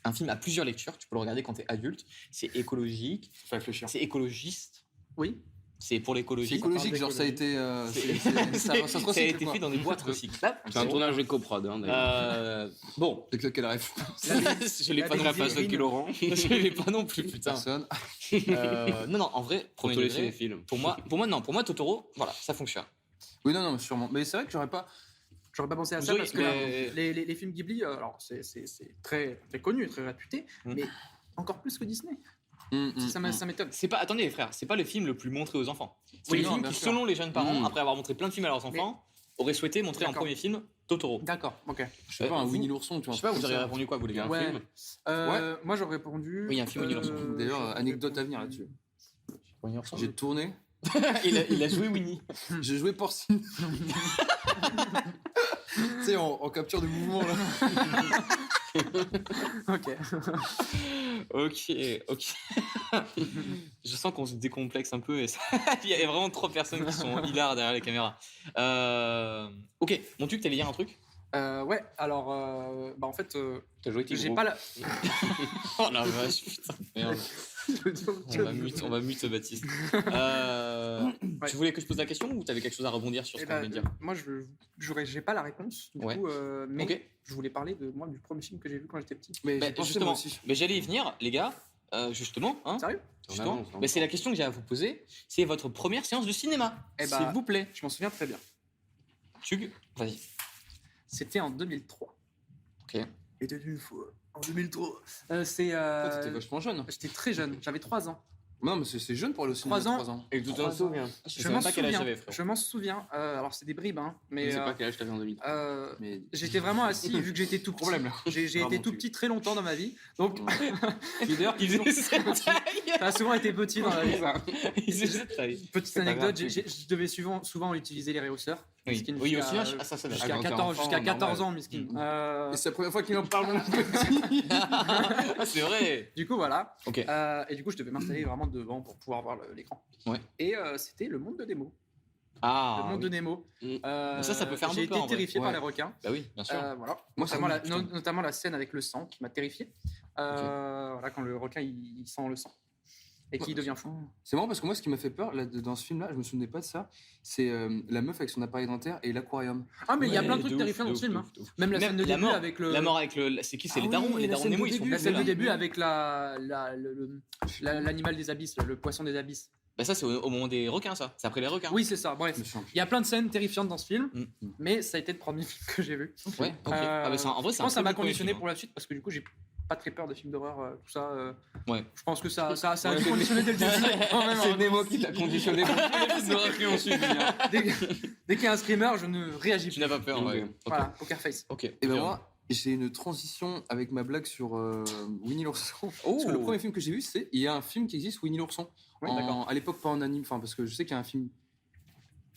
un film à plusieurs lectures. Tu peux le regarder quand t'es adulte. C'est écologique, Faut réfléchir. c'est écologiste, Oui. c'est pour l'écologie. C'est écologique, parle genre ça a été. C'est- Ça se a recycle, été quoi. fait dans des boîtes recyclables. C'est un tournage éco-prod. Hein, d'ailleurs. Bon, C'est que quel rêve. je l'ai la pas Pas non de la façon Irine. qui Laurent. je l'ai pas non plus, putain. Personne. Non, en vrai, Pour premier te laisser degré, les films. pour moi, Totoro, voilà, ça fonctionne. Oui, non, sûrement. Mais c'est vrai que j'aurais pas. J'aurais pas pensé à Vous ça auriez- parce que mais- les films Ghibli, alors c'est très, très connu et très réputé, Mm. mais encore plus que Disney. Hum, Ça m'étonne. C'est pas, attendez les frères, c'est pas le film le plus montré aux enfants. C'est Oui, le non, film bien qui, sûr. selon les jeunes parents, Mm. après avoir montré plein de films à leurs enfants, auraient souhaité montrer en D'accord. premier film Totoro. D'accord, ok. Je sais pas, un vous- Winnie l'ourson, tu vois. Je sais pas, vous comme auriez ça. répondu quoi, vous les Il y a gars un Ouais. film. Moi j'aurais répondu. Oui, il y a un film Winnie l'ourson. D'ailleurs, j'aurais anecdote à répondu- venir là-dessus. J'ai- J'ai tourné, il a joué Winnie. j'ai joué porcine. Tu sais, en capture de mouvement là. Ok. Ok. Je sens qu'on se décomplexe un peu. Et il y a vraiment trois personnes qui sont hilares derrière les caméras. Ok, mon truc, t'allais dire un truc. Ouais, alors, bah en fait, T'as joué j'ai Tigro. pas la. Oh la vache, putain. Merde. On va mute Baptiste. Ouais. Tu voulais que je pose la question ou t'avais quelque chose à rebondir sur ce Eh qu'on ben, venait de dire? moi, j'ai pas la réponse. Du Ouais. coup, mais Ok. je voulais parler de moi du premier film que j'ai vu quand j'étais petit. Mais Bah, j'ai pensé, justement, moi aussi. mais j'allais y venir, les gars. Justement, hein, Sérieux? justement. avance, Mais c'est la question que j'ai à vous poser. C'est votre première séance de cinéma, Eh bah, s'il vous plaît. Je m'en souviens très bien. Tug, vas-y. C'était en 2003. Ok. Et de une fois, en 2003. C'est. Toi, t'étais vachement jeune. J'étais très jeune, j'avais 3 ans. Non, mais c'est jeune pour aller au cinéma. 3 ans. 3 ans. Et tu t'en 3 ans. souviens. Je Je sais m'en même pas quel âge souviens. j'avais, frérot. Je m'en souviens. Alors, c'est des bribes, hein. Je Mais sais pas quel âge t'avais en 2003. Mais j'étais vraiment assis, vu que j'étais tout petit. problème là. J'ai Pardon, été tout tu- petit très longtemps dans ma vie. Donc, Leader, il faisait cette taille. ça a souvent été petit dans la vie. Il faisait cette taille. Petite pas anecdote, grave, je devais souvent utiliser les réhausseurs. Oui, Miskin, oui aussi, jusqu'à- ah, ça date. Jusqu'à quand t'es 14, enfant, jusqu'à 14 normal. ans, Miskin. Et c'est la première fois qu'il en parle, mon petit. Ah, c'est vrai. Du coup, voilà. Ok. Et du coup, je devais m'installer vraiment devant pour pouvoir voir l'écran. Ouais. Et c'était le monde de Nemo. Ah. Le monde oui. de Nemo. Mm. Ça peut faire un J'ai peu peur, été en vrai. terrifié par Ouais. les requins. Bah oui, bien sûr. Voilà. Moi, ça Notamment, me- putain. notamment la scène avec le sang qui m'a terrifié. Voilà, quand le requin il sent le sang. et qui devient fou. C'est marrant parce que moi, ce qui m'a fait peur là, dans ce film-là, je me souvenais pas de ça, c'est la meuf avec son appareil dentaire et l'aquarium. Ah, mais il y a Ouais, plein de trucs ouf, terrifiants dans de ce ouf, film. de ouf, de ouf. Même la scène de début mort, avec le. La mort avec le. C'est qui? C'est Ah les darons. oui, Les la darons scène Nemo, de ils sont début, la scène de là. début avec l'animal des abysses, le poisson des abysses. Bah, ça, c'est au moment des requins, ça. C'est après les requins. Oui, c'est ça. Bref, Je me souviens plus. il y a plein de scènes terrifiantes dans ce film, Mm. mais ça a été le premier film que j'ai vu. Ouais, ok. Ah, bah, en vrai, je c'est pense un que ça très m'a bon premier conditionné film, pour la suite parce que du coup, j'ai pas très peur des films d'horreur, tout ça. Ouais. Je pense que ça a Ouais. conditionné dès le début. Quand même, C'est hein. Nemo qui t'a conditionné pour tous les films d'horreur qui ont suivi. hein. Dès qu'il y a un screamer, je ne réagis Tu plus. n'as pas peur, Ok. ouais. Ok. Voilà, Poker Face. Ok. Et ben moi, j'ai une transition avec ma blague sur Winnie l'ourson. Oh. Parce que le premier film que j'ai vu, c'est il y a un film qui existe, Winnie l'ourson. Oui, À l'époque, pas en anime, enfin parce que je sais qu'il y a un film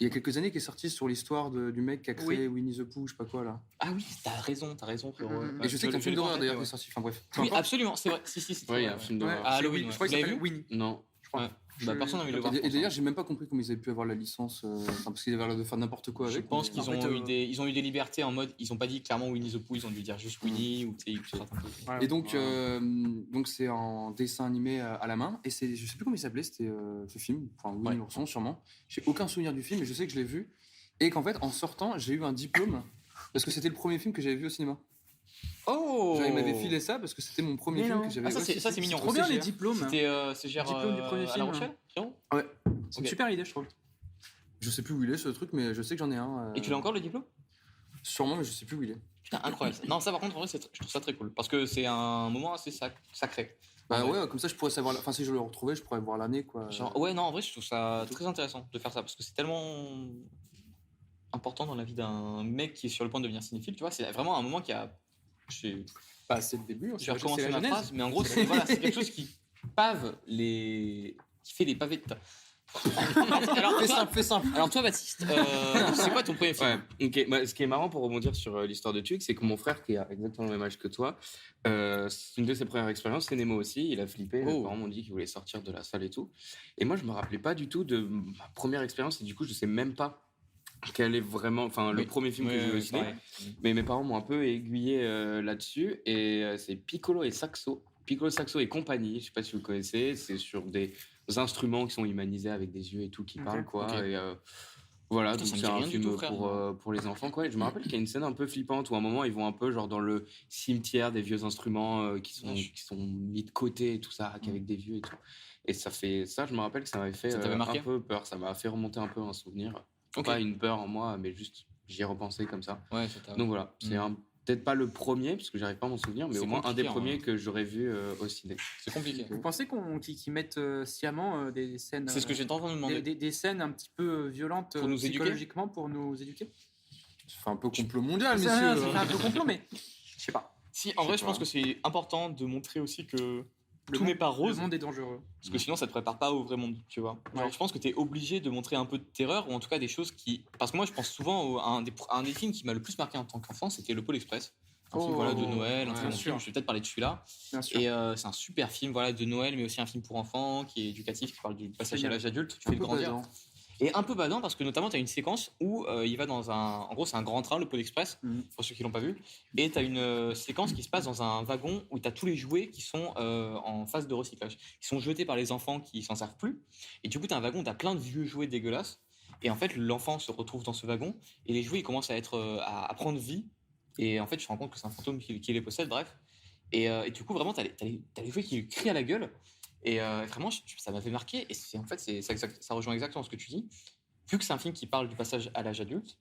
il y a quelques années qui est sorti sur l'histoire du mec qui a créé Winnie the Pooh, je sais pas quoi là. Ah oui, t'as raison, frérot. Mhm. Et je sais qu'il y a un film d'horreur d'ailleurs qui est sorti. Enfin bref. Oui, absolument, c'est vrai. Si, c'est Ouais, il y a vrai. un film Ouais, d'horreur. Ah, c'est Halloween, Je crois ouais. qu'il Vous l'avez s'appelle Winnie. Non. Je crois. Ouais. Bah, personne n'a envie de le voir. Et d'ailleurs, j'ai même pas compris comment ils avaient pu avoir la licence, parce qu'ils avaient l'air de faire n'importe quoi Je avec. pense mais- qu'ils en fait, ils ont eu des libertés en mode, ils ont pas dit clairement Winnie the Pooh, ils ont dû dire juste Winnie ou tu sais, ils sortent un peu. Ouais. Et donc c'est en dessin animé à la main. Et c'est, je sais plus comment il s'appelait, c'était ce film, enfin Winnie Ouais. l'ourson sûrement. J'ai aucun souvenir du film, mais je sais que je l'ai vu. Et qu'en fait, en sortant, j'ai eu un diplôme parce que c'était le premier film que j'avais vu au cinéma. Oh Genre, il m'avait filé ça parce que c'était mon premier Mais film non. que j'avais. Ah, ça, c'est mignon. Trop bien les CGR. diplômes. C'était CGR Diplôme du premier à La film. Rochelle, Pierrot C'est une Ok. super idée, je trouve. Je sais plus où il est ce truc, mais je sais que j'en ai un. Et tu l'as encore le diplôme? Sûrement, mais je sais plus où il est. Putain, incroyable. Non, ça par contre, en vrai, je trouve ça très cool. Parce que c'est un moment assez sacré. Bah En vrai. ouais, comme ça je pourrais savoir. Enfin, si je le retrouvais, je pourrais voir l'année quoi. Genre, ouais, non, en vrai, je trouve ça très intéressant de faire ça. Parce que c'est tellement important dans la vie d'un mec qui est sur le point de devenir cinéphile. Tu vois, c'est vraiment un moment qui a. Bah, c'est le début. Je vais recommencer ma phrase, mais en gros, c'est voilà, c'est quelque chose qui pave les. Qui fait les pavés de ta. Alors, Fais simple. alors toi, Baptiste, c'est quoi ton premier film? Ouais, ok. Bah, ce qui est marrant pour rebondir sur l'histoire de Tuc, c'est que mon frère, qui a exactement le même âge que toi, c'est une de ses premières expériences, c'est Nemo aussi. Il a flippé. Oh. Mes parents m'ont dit qu'il voulait sortir de la salle et tout. Et moi, je me rappelais pas du tout de ma première expérience. Et du coup, je sais même pas quel est vraiment, enfin, le Oui. premier film que j'ai vu au ciné. pareil. Mais mes parents m'ont un peu aiguillé là-dessus. Et c'est Piccolo et Saxo. Piccolo, Saxo et compagnie. Je sais pas si vous connaissez. C'est sur des instruments qui sont humanisés avec des yeux et tout qui Ok. parlent, quoi. Ok. Et voilà, Putain, donc ça me c'est dit un rien du film tout, frère. pour les enfants, quoi. Et je me rappelle qu'il y a une scène un peu flippante où à un moment ils vont un peu genre dans le cimetière des vieux instruments qui sont mis de côté et tout ça, avec des vieux et tout. Et ça, je me rappelle que ça m'avait fait Ça t'avait marqué un peu peur. Ça m'a fait remonter un peu un souvenir. Ok. Pas une peur en moi, mais juste j'y ai repensé comme ça. Ouais, ça t'a. Donc voilà, c'est peut-être pas le premier, parce que j'arrive pas à m'en souvenir, mais C'est au moins un des compliqué, premiers hein. que j'aurais vu au ciné. C'est compliqué. Vous pensez qu'ils mettent sciemment des scènes. C'est ce que j'étais en train de me demander. des scènes un petit peu violentes Pour nous éduquer psychologiquement pour nous éduquer. Ça fait un peu complot mondial, Ça messieurs. fait un peu complot, mais je sais pas. Si, en vrai, je pas. pense que c'est important de montrer aussi que Le tout monde- n'est pas rose. Le monde est dangereux. Parce que sinon, ça te prépare pas au vrai monde, tu vois. Genre, Ouais. je pense que tu es obligé de montrer un peu de terreur, ou en tout cas des choses qui. Parce que moi, je pense souvent à un des films qui m'a le plus marqué en tant qu'enfant, c'était Le Pôle Express. Un film Oh, voilà, de Noël, un ouais, très bon bien film. sûr. Je vais peut-être parler de celui-là. Bien sûr. Et c'est un super film voilà, de Noël, mais aussi un film pour enfants, qui est éducatif, qui parle du passage à Génial. l'âge adulte, tu Un fais peu grandir. badant. Et un peu badant parce que notamment tu as une séquence où il va dans un. En gros, c'est un grand train, le Pôle Express, Mhm. pour ceux qui l'ont pas vu. Et tu as une séquence qui se passe dans un wagon où tu as tous les jouets qui sont en phase de recyclage, qui sont jetés par les enfants qui s'en servent plus. Et du coup, tu as un wagon où tu as plein de vieux jouets dégueulasses. Et en fait, l'enfant se retrouve dans ce wagon et les jouets ils commencent à, être, à prendre vie. Et en fait, je me rends compte que c'est un fantôme qui les possède, bref. Et du coup, vraiment, tu as les jouets qui crient à la gueule. Et vraiment, ça m'avait marqué. Et en fait, ça rejoint exactement ce que tu dis. Vu que c'est un film qui parle du passage à l'âge adulte,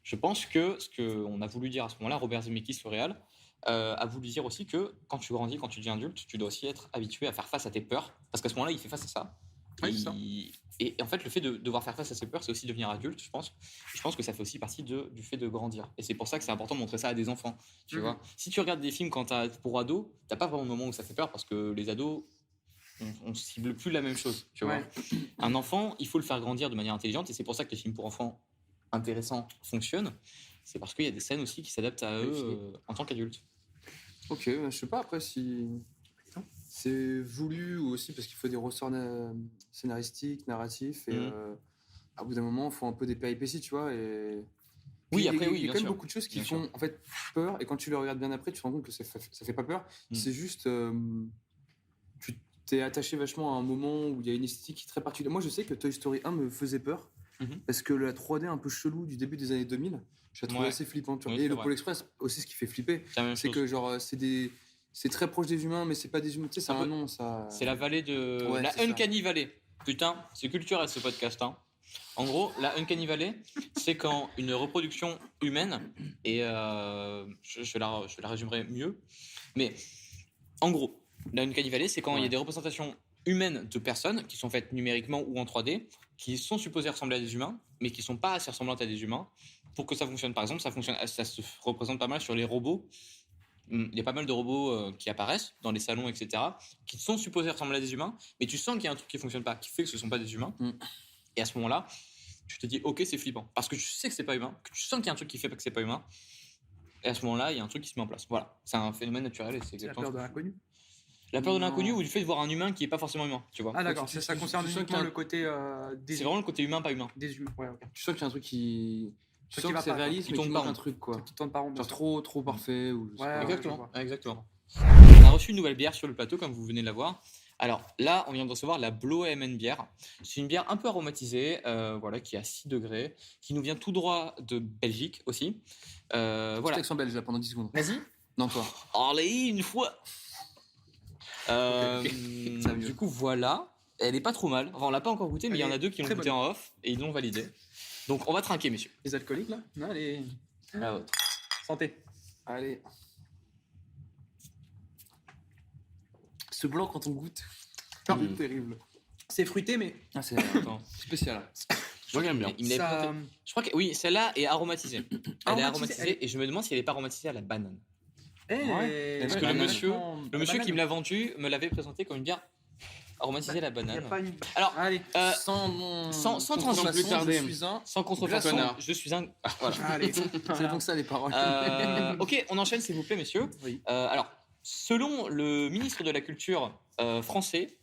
je pense que ce qu'on a voulu dire à ce moment-là, Robert Zemeckis, le réal, a voulu dire aussi que quand tu grandis, quand tu deviens adulte, tu dois aussi être habitué à faire face à tes peurs. Parce qu'à ce moment-là, il fait face à ça. Oui, c'est ça. Et en fait, le fait de devoir faire face à ses peurs, c'est aussi devenir adulte, je pense. Je pense que ça fait aussi partie du fait de grandir. Et c'est pour ça que c'est important de montrer ça à des enfants. Tu Mhm. vois, si tu regardes des films pour ados, t'as pas vraiment le moment où ça fait peur parce que les ados, on cible plus la même chose. Tu vois, Ouais. un enfant, il faut le faire grandir de manière intelligente, et c'est pour ça que les films pour enfants intéressants fonctionnent. C'est parce qu'il y a des scènes aussi qui s'adaptent à eux en tant qu'adultes. Ok, je sais pas après si c'est voulu ou aussi parce qu'il faut des ressorts scénaristiques, narratifs et à bout d'un moment, il faut un peu des péripéties, tu vois. Et Oui, il y a- après, oui, il y a bien quand même sûr. beaucoup de choses qui Bien font en fait peur et quand tu le regardes bien après, tu te rends compte que ça fait pas peur. Mm. C'est juste t'es attaché vachement à un moment où il y a une esthétique qui est très particulière. Moi, je sais que Toy Story 1 me faisait peur parce que la 3D un peu chelou du début des années 2000, je la trouvais Ouais. assez flippante. Tu vois. Oui, Et c'est le vrai. Pôle Express aussi, ce qui fait flipper, C'est la même c'est chose. que genre c'est très proche des humains, mais c'est pas des humains. Tu sais, c'est Un un peu- nom, ça. C'est la vallée de... Ouais, la c'est ça. Uncanny Valley. Putain, c'est culturel ce podcast. Hein. En gros, la Uncanny Valley, c'est quand une reproduction humaine, et je la résumerai mieux, mais en gros, la Uncanny Valley, c'est quand il y a des représentations humaines de personnes qui sont faites numériquement ou en 3D, qui sont supposées ressembler à des humains, mais qui sont pas assez ressemblantes à des humains pour que ça fonctionne. Par exemple, ça se représente pas mal sur les robots. Il y a pas mal de robots qui apparaissent dans les salons, etc., qui sont supposés ressembler à des humains, mais tu sens qu'il y a un truc qui fonctionne pas, qui fait que ce sont pas des humains. Et à ce moment-là, tu te dis, ok, c'est flippant, parce que tu sais que c'est pas humain, que tu sens qu'il y a un truc qui fait que c'est pas humain. Et à ce moment-là, il y a un truc qui se met en place. Voilà, c'est un phénomène naturel. Et c'est C'est la exactement peur ce de que je- l'inconnu. La peur de Non. l'inconnu ou du fait de voir un humain qui est pas forcément humain, tu vois. Ah d'accord, tu- ça tu- concerne tu sens qu'il y uniquement a un- le côté des C'est vraiment le côté humain, pas humain. des humains. Ouais, ok. Tu sens qu'il y a un truc qui. Tu Truc sens qui que va c'est pas, quoi. réaliste, Qui mais tourne qui pas manque un rond. truc, quoi. Qui tourne pas rond. bien Genre sûr. trop parfait. Ou je sais Ouais, pas. ouais. Exactement, je vois. exactement. On a reçu une nouvelle bière sur le plateau, comme vous venez de la voir. Alors là, on vient de recevoir la Bloemen bière. C'est une bière un peu aromatisée, voilà, qui est à 6 degrés, qui nous vient tout droit de Belgique aussi. Petit Voilà. accent belge là pendant 10 secondes. Vas-y. Non, toi. Allez, une fois. Ça va mieux. Du coup, voilà. Elle est pas trop mal. Enfin, on l'a pas encore goûté, mais il y en a deux qui l'ont très goûté bonne. en off et ils l'ont validé. Donc, on va trinquer, messieurs. Les alcooliques là. Non, les La vôtre. santé. Allez. Ce blanc, quand on goûte, c'est terrible. C'est fruité, mais Ah, c'est Attends. spécial. Moi, j'aime bien. Il me l'avait ça. présenté. Je crois que oui, celle-là est aromatisée. Elle est Aromatisée, aromatisée et je me demande si elle est pas aromatisée à la banane. Eh, Parce que le ouais, monsieur- vachement- Le la monsieur banane. qui me l'a vendu me l'avait présenté comme une bière aromatisée à la Il y a banane. pas une. Alors, Allez. sans contrefaçon, plus tarder. Je suis un. sans contrefaçon, Connard. je suis un. Voilà. Allez. C'est donc ça les paroles. Ok, on enchaîne s'il vous plaît, messieurs. Oui. Alors, selon le ministre de la Culture français,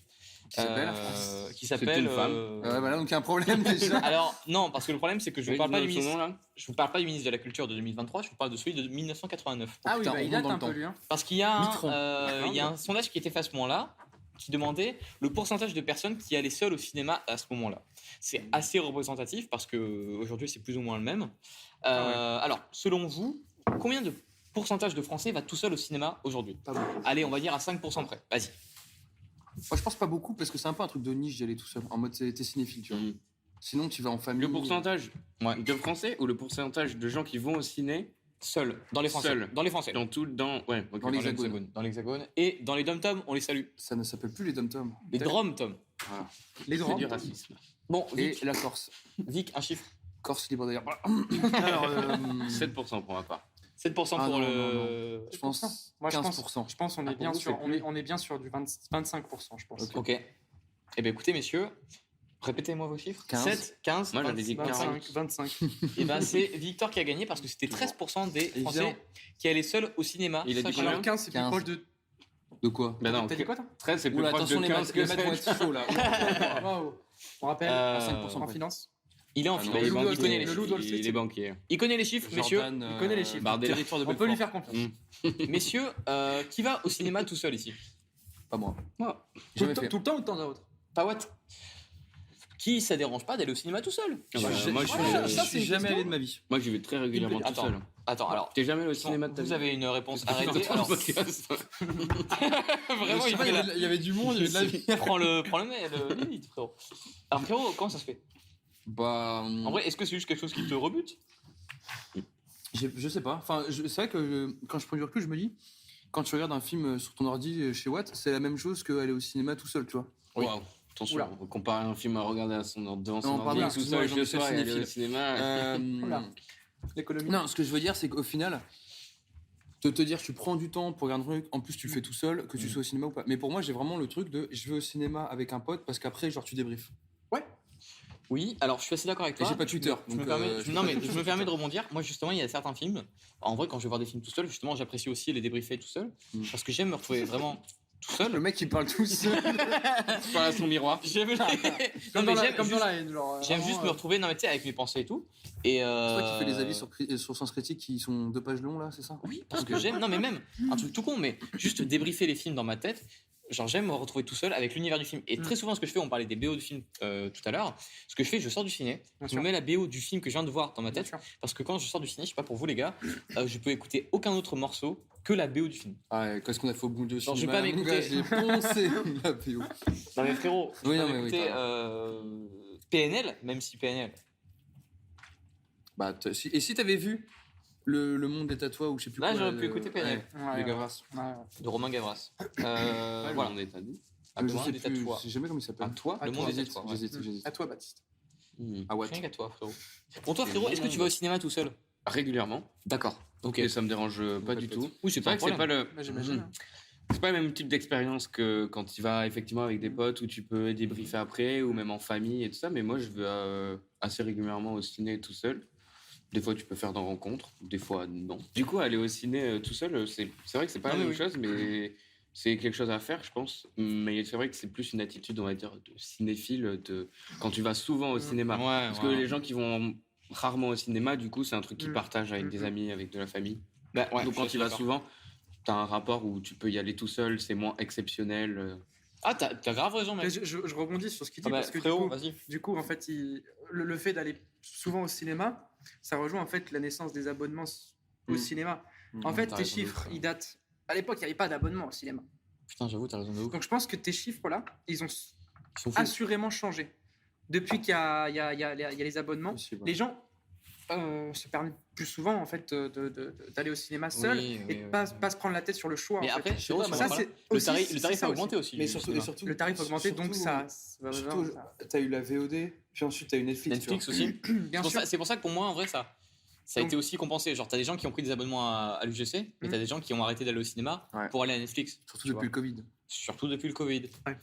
qui s'appelle. une femme. Voilà, donc il y a un problème déjà. Alors, non, parce que le problème, c'est que je Je ne vais parle pas donner du son ministre. nom là. Je vous parle pas du ministre de la Culture de 2023, je vous parle de celui de 1989. Ah oui, Putain, bah, on il monte date dans un le peu temps. lui. Hein. Parce qu'il y a Mitterrand. il y a un sondage qui était fait à ce moment-là qui demandait le pourcentage de personnes qui allaient seules au cinéma à ce moment-là. C'est assez représentatif parce que aujourd'hui c'est plus ou moins le même. Alors, selon vous, combien de pourcentage de Français va tout seul au cinéma aujourd'hui? Pas beaucoup. Allez, on va dire à 5% près. Vas-y. Moi, je pense pas beaucoup parce que c'est un peu un truc de niche d'y aller tout seul. En mode, t'es cinéphile, tu vois. Mm. Sinon, tu vas en famille. Le pourcentage Ouais. de Français ou le pourcentage de gens qui vont au ciné Seul, dans les Français. Seul. Dans les Français. dans tout dans ouais ok. Dans l'Hexagone. Dans l'Hexagone. Et dans les dom-toms, on les salue. Ça ne s'appelle plus les dom-toms. Les drom-toms. Les C'est droits. du racisme. Bon, Et Vic, la Corse. Vic, un chiffre. Corse libre d'ailleurs. Alors, 7% pour ma part. 7% pour Ah, non, le. non, je pense Moi, 15%. Je pense on Ah, est pour bien vous, sûr. c'est On est, on est bien sur du 25%, je pense. Ok. Ok. Eh bien, écoutez, messieurs, répétez-moi vos chiffres. 15. 7, 15, Moi, j'avais dit 25. 25. Et ben, c'est Victor qui a gagné parce que c'était 13% des Évidemment. Français qui allaient seuls au cinéma. Il a dit Sachez- combien Alors 15, c'est plus 15. proche de. De quoi Bah non, T'as dit quoi toi 13 c'est plus Oula, proche attention, de les 15 maths que vont 7. être chauds là. Waouh. On rappelle. Euh, 5% En près. finance. Il est en Ah non, finance. les loup Il Wall connaît Street, les le chiffres. loup Wall Street. Il est banquier. Il connaît les chiffres, messieurs. Jordan, il connaît les chiffres. Bardella. Territoire de On peut lui Belfort. faire confiance. Messieurs, qui va au cinéma tout seul ici? Pas moi. Moi. Jamais fait. Tout le temps ou de temps à autre Pas what? Qui ça dérange pas d'aller au cinéma tout seul? Ah bah, moi je Ouais, suis ça, Je c'est une suis jamais question. allé de ma vie. moi j'y vais très régulièrement tout Attends. seul. Attends, alors. T'es jamais allé au cinéma de ta Vous vie? avez une réponse Parce que arrêtée. dans Alors, le podcast. vraiment, il fait la- Il y avait du monde, il y avait de la vie. prends le lead, frérot. Alors, frérot, comment ça se fait? Bah. En vrai, est-ce que c'est juste quelque chose qui te rebute? Je sais pas. Enfin, c'est vrai que quand je prends du recul, je me dis, quand tu regardes un film sur ton ordi chez Watt, c'est la même chose qu'aller au cinéma tout seul, tu vois. Oui. Waouh. Attention, Oula. comparer un film à regarder devant son Non, pardon, ordi tout excuse-moi, seul chez Jean-Michel soi et aller cinéphile. au cinéma. Oula. L'économie. Non, ce que je veux dire, c'est qu'au final, te dire tu prends du temps pour regarder un truc, en plus tu le fais tout seul, que tu sois au cinéma ou pas. Mais pour moi, j'ai vraiment le truc de je vais au cinéma avec un pote parce qu'après, genre, tu débriefes. Oui, alors je suis assez d'accord avec Et toi. j'ai pas Twitter. Je me donc, permets, je non peux mais pas- je me permets de rebondir. Moi justement, il y a certains films. En vrai, quand je vais voir des films tout seul, justement, j'apprécie aussi les débriefer tout seul, Mm. parce que j'aime me retrouver vraiment tout seul. Le mec, il parle tout seul. Par à son miroir. J'aime, non, Comme mais dans la- j'aime comme dans juste, la haine. genre, j'aime vraiment, juste me retrouver, non mais tu sais, avec mes pensées et tout. Et C'est toi qui fais les avis sur Sens Critique qui sont 2 pages longs, là, c'est ça? Oui, parce que j'aime. Non mais même un truc tout con, mais juste débriefer les films dans ma tête. genre j'aime me retrouver tout seul avec l'univers du film. Et très souvent, ce que je fais, on parlait des BO de films tout à l'heure. Ce que je fais, je sors du ciné, je me mets la BO du film que je viens de voir dans ma tête, parce que quand je sors du ciné, je sais pas pour vous les gars, je peux écouter aucun autre morceau que la BO du film. Ah ouais, qu'est-ce qu'on a fait au bon Dieu Genre, je vais cinéma, pas mon m'écouter. gars, j'ai poncé la PO. Non mais frérot, Oui, je non, peux mais oui, écouter t'as PNL, même si PNL. Bah, et si t'avais vu le monde des tatouages ou je sais plus Là, quoi. j'aurais pu écouter PNL. De Gavras. De Romain Gavras. Voilà. Voilà. On est à dit. À Je moi, sais des plus, tatouages. je sais jamais comment il s'appelle. À toi, le À monde toi, des J'hésite, tatouages. j'hésite. À toi, Baptiste. Ah ouais. Rien qu'à toi, frérot. Pour toi, frérot, est-ce que tu vas au cinéma tout seul? Régulièrement. D'accord. Ok. Et ça me dérange pas du tout. Oui, c'est C'est vrai que c'est pas le. Bah, j'imagine. C'est pas le même type d'expérience que quand tu vas effectivement avec des potes où tu peux débriefer après ou même en famille et tout ça. Mais moi, je vais assez régulièrement au ciné tout seul. Des fois, tu peux faire des rencontres, des fois, non. Du coup, aller au ciné tout seul, c'est vrai que c'est pas Non, la mais même chose, mais c'est quelque chose à faire, je pense. Mais c'est vrai que c'est plus une attitude, on va dire, de cinéphile quand tu vas souvent au cinéma. Ouais, Parce que les gens qui vont rarement au cinéma, du coup, c'est un truc qu'ils partagent avec des amis, avec de la famille. Bah, ouais, Donc je quand suis tu vas d'accord. souvent, tu as un rapport où tu peux y aller tout seul, c'est moins exceptionnel. Ah, t'as grave raison, mec. Mais je rebondis sur ce qu'il dit Ah bah, parce que frérot, vas-y. du coup, en fait, le fait d'aller souvent au cinéma, ça rejoint en fait la naissance des abonnements au cinéma. En fait, t'as tes raison de chiffres, ouf. ils datent. À l'époque, il n'y avait pas d'abonnement au cinéma. Putain, j'avoue, t'as raison de ouf. Donc je pense que tes chiffres-là, ils ont Ils sont fous. assurément changé. Depuis qu'il y a les abonnements, Possible, ouais. les gens se permettent plus souvent en fait d'aller au cinéma seul Oui, et de pas se prendre la tête sur le choix. Mais en après, fait. frérot, ça, ça, c'est le aussi- tarif, c'est ça a aussi. augmenté aussi. Mais du surtout, cinéma. et surtout, Le tarif a augmenté, donc ça va Surtout, vraiment- t'as eu la VOD, puis ensuite t'as eu Netflix. Netflix tu vois. aussi. Bien sûr. C'est pour ça que pour moi, en vrai, ça a Donc- été aussi compensé. Genre, t'as des gens qui ont pris des abonnements à l'UGC, mais t'as des gens qui ont arrêté d'aller au cinéma Ouais. pour aller à Netflix. Surtout tu depuis vois. le Covid. Surtout depuis le Covid. Ouais.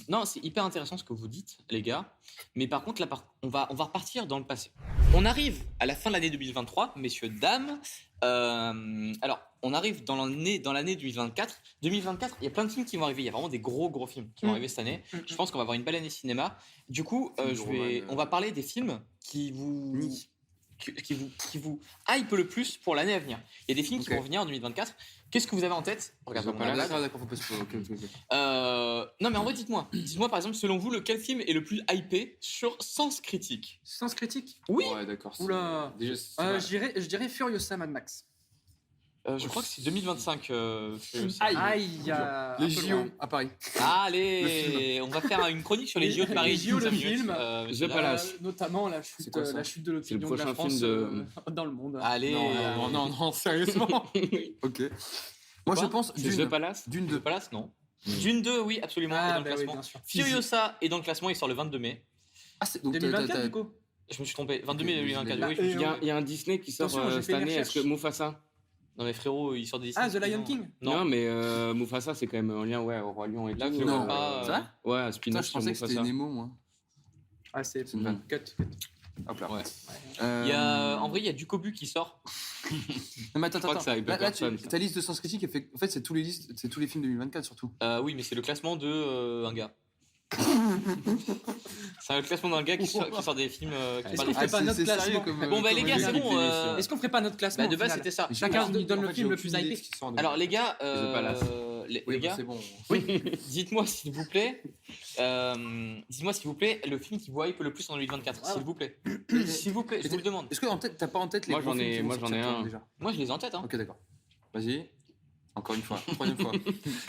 Non, c'est hyper intéressant ce que vous dites, les gars. Mais par contre, là, on va repartir dans le passé. On arrive à la fin de l'année 2023, messieurs, dames. Alors, on arrive dans l'année 2024. 2024, il y a plein de films qui vont arriver. Il y a vraiment des gros films qui vont arriver cette année. Je pense qu'on va avoir une belle année cinéma. Du coup, on va parler des films qui vous hype le plus pour l'année à venir. Il y a des films qui Ok. vont venir en 2024. Qu'est-ce que vous avez en tête? Regarde Ils ont pas pas mon la blague. D'accord, faut pas se ok. Non, mais en vrai, dites-moi par exemple, selon vous, lequel film est le plus hypé sur Sens Critique? Sens critique. Oui. Ouais, d'accord. Oula. Déjà, Je dirais Furiosa Mad Max. Je crois que c'est 2025. Aïe. les JO à Paris. Allez, on va faire une chronique sur les JO de Paris. Les JO, le 15 minutes, film. messieurs, The dames. Palace. Notamment la C'est quoi, ça chute de C'est le l'opinion de la prochain France film de- dans le monde. Allez. Non, sérieusement. Ok. Moi, je pense C'est The Dune. Palace. Dune The 2. Palace, non. Dune 2, oui, absolument. est Ah, dans le bah oui, classement. bien sûr. Furiosa est dans le classement, il sort le 22 mai. Ah, c'est donc 2024 du coup. Je me suis trompé. 22 mai Ok, 2024. bah, Oui, je me suis Il y, il y a un Disney qui sort Attention, j'ai cette fait mes année. Est-ce que recherches. Mufasa? Non, mais frérot, il sort des. Ah, The Lion non. King. Non. mais Mufasa, c'est quand même en lien au Roi Lion et Là, tout. je Non. vois pas. Ça Ouais, un Putain, spin-off je sur pensais que c'était Mufasa. Nemo, moi. Ah, c'est C'est une vanne. cut. Hop là. Ouais. En vrai, il y a Ducobu qui sort. Non, mais attends, crois que ça hype Là, personne, ça. ta liste de Sens Critique, en fait, c'est tous les films 2024 surtout. Oui, mais c'est le classement de un gars. C'est le classement d'un gars qui sort des films qui Est-ce parlent qu'on de- ferait pas notre c'est sérieux classement comme. Bon, bah, les gars, c'est bon. Est-ce qu'on ferait pas notre classement Bah, de au base, final c'était ça. Mais Chacun j'ai- donne en le fait, film j'ai le plus aucune idée hypé. de ce qui sort de- Alors, les gars, The Palace. les Oui, bah, gars, c'est bon. dites-moi s'il vous plaît, le film qui vous hype le plus en 2024, s'il vous plaît. S'il vous plaît, je vous le demande. Est-ce que t'as pas en tête les Moi, gros j'en ai- films qui vont moi, j'en sortir ai toi, un. déjà? Moi, je les ai en tête. Hein. Ok, d'accord. Vas-y. Encore une fois. Troisième fois.